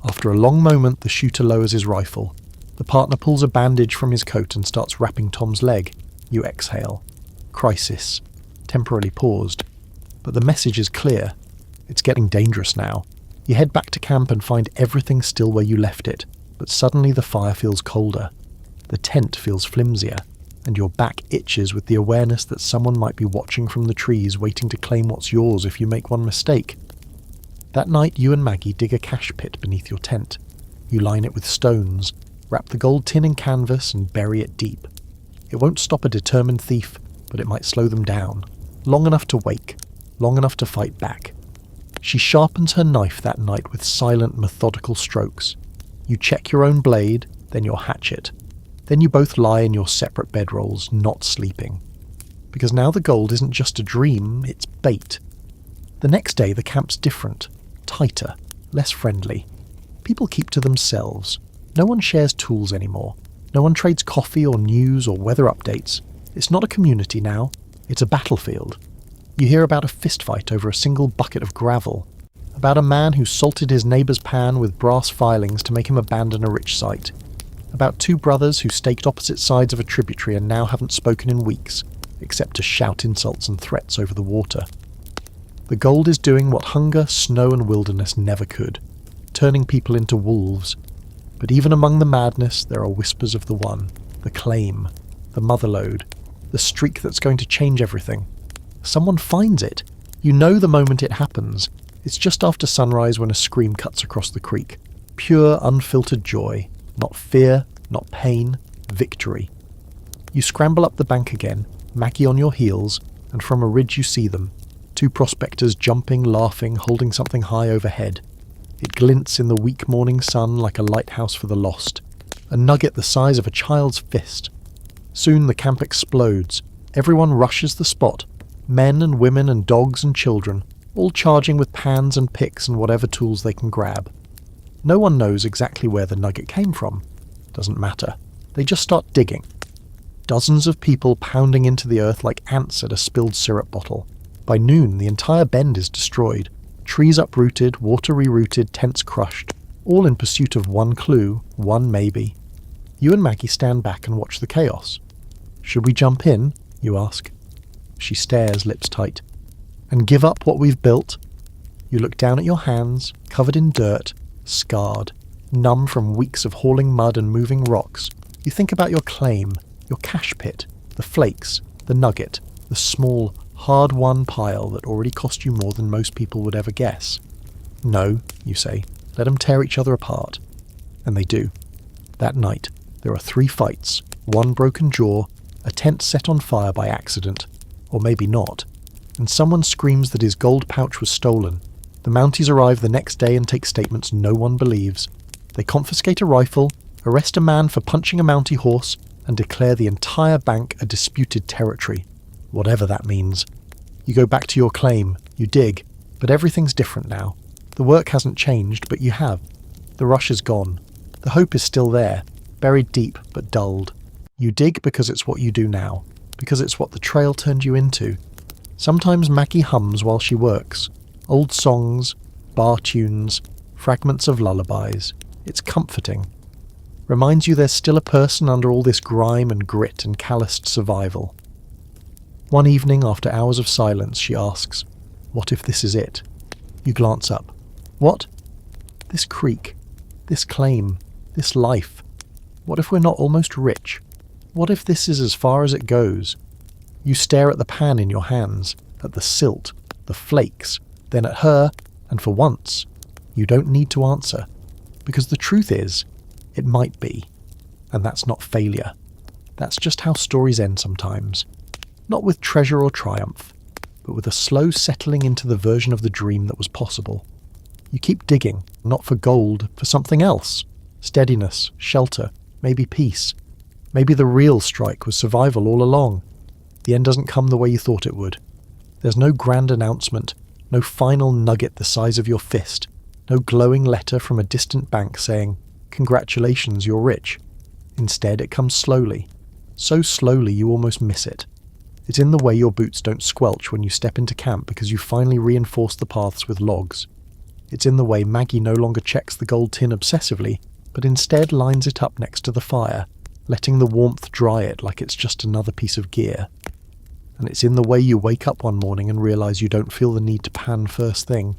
After a long moment, the shooter lowers his rifle. The partner pulls a bandage from his coat and starts wrapping Tom's leg. You exhale. Crisis. Temporarily paused. But the message is clear. It's getting dangerous now. You head back to camp and find everything still where you left it, but suddenly the fire feels colder. The tent feels flimsier, and your back itches with the awareness that someone might be watching from the trees waiting to claim what's yours if you make one mistake. That night you and Maggie dig a cache pit beneath your tent. You line it with stones, wrap the gold tin in canvas and bury it deep. It won't stop a determined thief, but it might slow them down. Long enough to wake, long enough to fight back. She sharpens her knife that night with silent, methodical strokes. You check your own blade, then your hatchet. Then you both lie in your separate bedrolls, not sleeping. Because now the gold isn't just a dream, it's bait. The next day the camp's different, tighter, less friendly. People keep to themselves. No one shares tools anymore. No one trades coffee or news or weather updates. It's not a community now. It's a battlefield. You hear about a fistfight over a single bucket of gravel, about a man who salted his neighbour's pan with brass filings to make him abandon a rich site, about 2 brothers who staked opposite sides of a tributary and now haven't spoken in weeks, except to shout insults and threats over the water. The gold is doing what hunger, snow and wilderness never could, turning people into wolves. But even among the madness, there are whispers of the one, the claim, the motherlode, the streak that's going to change everything. Someone finds it. You know the moment it happens. It's just after sunrise when a scream cuts across the creek. Pure, unfiltered joy. Not fear, not pain, victory. You scramble up the bank again, Maggie on your heels, and from a ridge you see them. 2 prospectors jumping, laughing, holding something high overhead. It glints in the weak morning sun like a lighthouse for the lost. A nugget the size of a child's fist. Soon the camp explodes. Everyone rushes the spot. Men and women and dogs and children, all charging with pans and picks and whatever tools they can grab. No one knows exactly where the nugget came from. Doesn't matter. They just start digging. Dozens of people pounding into the earth like ants at a spilled syrup bottle. By noon, the entire bend is destroyed. Trees uprooted, water rerouted, tents crushed. All in pursuit of one clue, one maybe. You and Maggie stand back and watch the chaos. "Should we jump in?" you ask. She stares, lips tight. "And give up what we've built?" You look down at your hands, covered in dirt, scarred, numb from weeks of hauling mud and moving rocks. You think about your claim, your cache pit, the flakes, the nugget, the small, hard-won pile that already cost you more than most people would ever guess. "No," you say, "let them tear each other apart." And they do. That night, there are 3 fights, 1 broken jaw, a tent set on fire by accident, or maybe not, and someone screams that his gold pouch was stolen. The Mounties arrive the next day and take statements no one believes. They confiscate a rifle, arrest a man for punching a Mountie horse, and declare the entire bank a disputed territory, whatever that means. You go back to your claim, you dig, but everything's different now. The work hasn't changed, but you have. The rush is gone. The hope is still there, buried deep but dulled. You dig because it's what you do now, because it's what the trail turned you into. Sometimes Maggie hums while she works. Old songs, bar tunes, fragments of lullabies. It's comforting. Reminds you there's still a person under all this grime and grit and calloused survival. One evening, after hours of silence, she asks, "What if this is it?" You glance up. What? This creek, this claim, this life. What if we're not almost rich? What if this is as far as it goes? You stare at the pan in your hands, at the silt, the flakes, then at her, and for once, you don't need to answer. Because the truth is, it might be. And that's not failure. That's just how stories end sometimes. Not with treasure or triumph, but with a slow settling into the version of the dream that was possible. You keep digging, not for gold, for something else. Steadiness, shelter, maybe peace. Maybe the real strike was survival all along. The end doesn't come the way you thought it would. There's no grand announcement, no final nugget the size of your fist, no glowing letter from a distant bank saying, "Congratulations, you're rich." Instead, it comes slowly. So slowly you almost miss it. It's in the way your boots don't squelch when you step into camp because you finally reinforce the paths with logs. It's in the way Maggie no longer checks the gold tin obsessively, but instead lines it up next to the fire, letting the warmth dry it like it's just another piece of gear. And it's in the way you wake up one morning and realise you don't feel the need to pan first thing.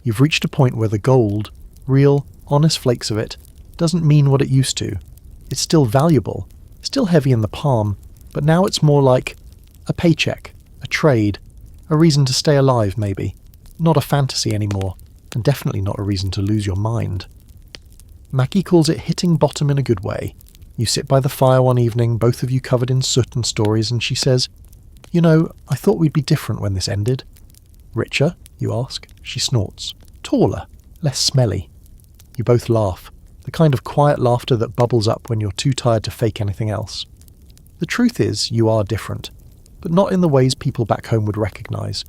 You've reached a point where the gold, real, honest flakes of it, doesn't mean what it used to. It's still valuable, still heavy in the palm, but now it's more like a paycheck, a trade, a reason to stay alive maybe. Not a fantasy anymore, and definitely not a reason to lose your mind. Maggie calls it hitting bottom in a good way. You sit by the fire one evening, both of you covered in soot and stories, and she says, "You know, I thought we'd be different when this ended." "Richer?" you ask. She snorts. "Taller, less smelly." You both laugh, the kind of quiet laughter that bubbles up when you're too tired to fake anything else. The truth is, you are different, but not in the ways people back home would recognise.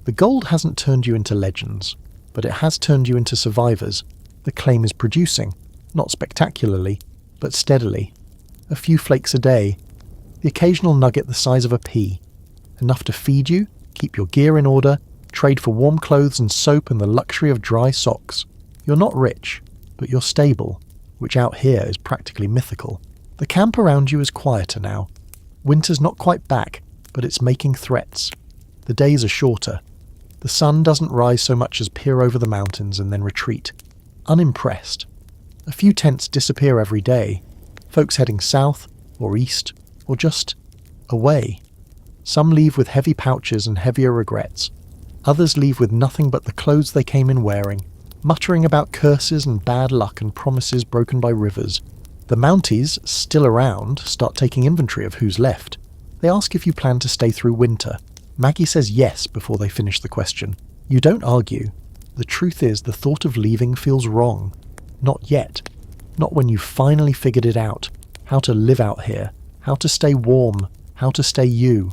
The gold hasn't turned you into legends, but it has turned you into survivors. The claim is producing, not spectacularly, but steadily. A few flakes a day, the occasional nugget the size of a pea, enough to feed you, keep your gear in order, trade for warm clothes and soap and the luxury of dry socks. You're not rich, but you're stable, which out here is practically mythical. The camp around you is quieter now. Winter's not quite back, but it's making threats. The days are shorter. The sun doesn't rise so much as peer over the mountains and then retreat, unimpressed. A few tents disappear every day, folks heading south or east or just away. Some leave with heavy pouches and heavier regrets. Others leave with nothing but the clothes they came in wearing, muttering about curses and bad luck and promises broken by rivers. The Mounties, still around, start taking inventory of who's left. They ask if you plan to stay through winter. Maggie says yes before they finish the question. You don't argue. The truth is the thought of leaving feels wrong. Not yet. Not when you've finally figured it out. How to live out here. How to stay warm. How to stay you.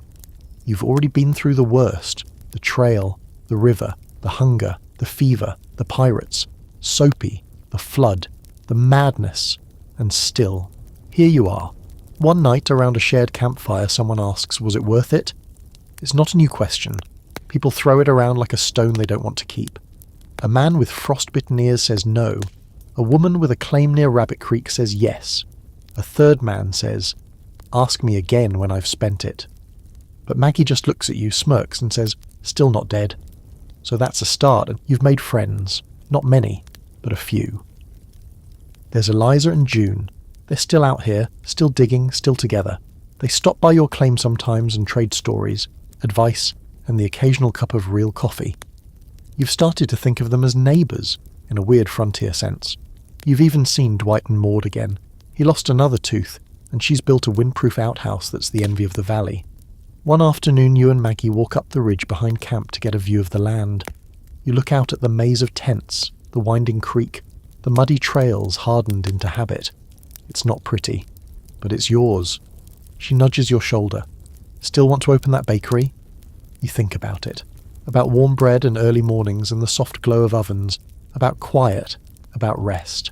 You've already been through the worst. The trail. The river. The hunger. The fever. The pirates. Soapy. The flood. The madness. And still, here you are. One night around a shared campfire someone asks, was it worth it? It's not a new question. People throw it around like a stone they don't want to keep. A man with frostbitten ears says no. A woman with a claim near Rabbit Creek says yes. A third man says, "Ask me again when I've spent it." But Maggie just looks at you, smirks, and says, "Still not dead." So that's a start, and you've made friends. Not many, but a few. There's Eliza and June. They're still out here, still digging, still together. They stop by your claim sometimes and trade stories, advice, and the occasional cup of real coffee. You've started to think of them as neighbours, in a weird frontier sense. You've even seen Dwight and Maud again. He lost another tooth, and she's built a windproof outhouse that's the envy of the valley. One afternoon you and Maggie walk up the ridge behind camp to get a view of the land. You look out at the maze of tents, the winding creek, the muddy trails hardened into habit. It's not pretty, but it's yours. She nudges your shoulder. Still want to open that bakery? You think about it. About warm bread and early mornings and the soft glow of ovens. About quiet. About rest.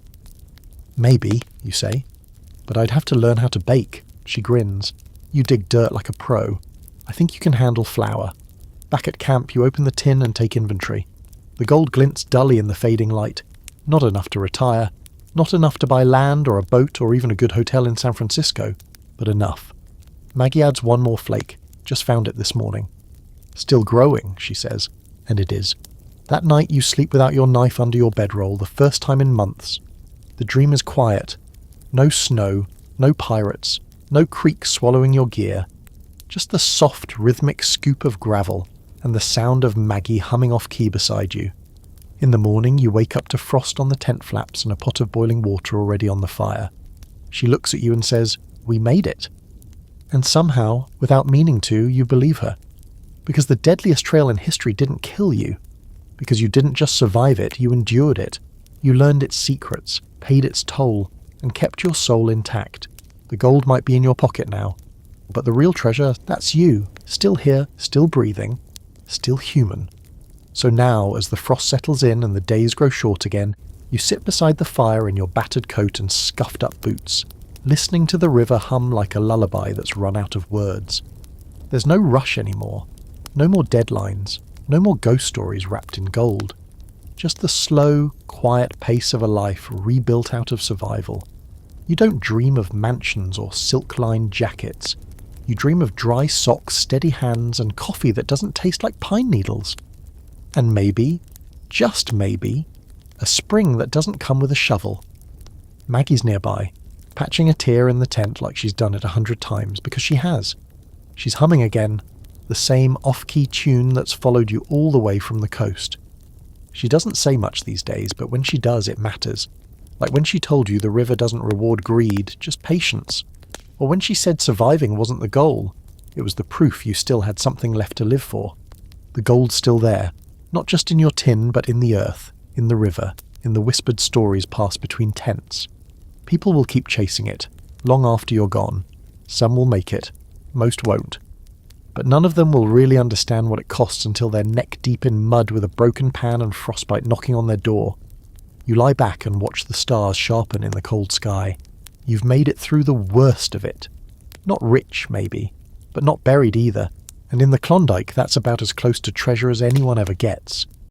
Maybe, you say. But I'd have to learn how to bake. She grins. You dig dirt like a pro. I think you can handle flour. Back at camp, you open the tin and take inventory. The gold glints dully in the fading light. Not enough to retire. Not enough to buy land or a boat or even a good hotel in San Francisco. But enough. Maggie adds one more flake. Just found it this morning. Still growing, she says. And it is. That night you sleep without your knife under your bedroll, the first time in months. The dream is quiet. No snow. No pirates. No creek swallowing your gear. Just the soft, rhythmic scoop of gravel and the sound of Maggie humming off key beside you. In the morning, you wake up to frost on the tent flaps and a pot of boiling water already on the fire. She looks at you and says, "We made it." And somehow, without meaning to, you believe her. Because the deadliest trail in history didn't kill you. Because you didn't just survive it, you endured it. You learned its secrets, paid its toll, and kept your soul intact. The gold might be in your pocket now. But the real treasure, that's you, still here, still breathing, still human. So now, as the frost settles in and the days grow short again, you sit beside the fire in your battered coat and scuffed up boots, listening to the river hum like a lullaby that's run out of words. There's no rush anymore, no more deadlines, no more ghost stories wrapped in gold. Just the slow, quiet pace of a life rebuilt out of survival. You don't dream of mansions or silk-lined jackets. You dream of dry socks, steady hands, and coffee that doesn't taste like pine needles. And maybe, just maybe, a spring that doesn't come with a shovel. Maggie's nearby, patching a tear in the tent like she's done it 100 times, because she has. She's humming again, the same off-key tune that's followed you all the way from the coast. She doesn't say much these days, but when she does, it matters. Like when she told you the river doesn't reward greed, just patience. Or when she said surviving wasn't the goal, it was the proof you still had something left to live for. The gold's still there, not just in your tin, but in the earth, in the river, in the whispered stories passed between tents. People will keep chasing it, long after you're gone. Some will make it, most won't. But none of them will really understand what it costs until they're neck-deep in mud with a broken pan and frostbite knocking on their door. You lie back and watch the stars sharpen in the cold sky. You've made it through the worst of it. Not rich, maybe, but not buried either. And in the Klondike, that's about as close to treasure as anyone ever gets.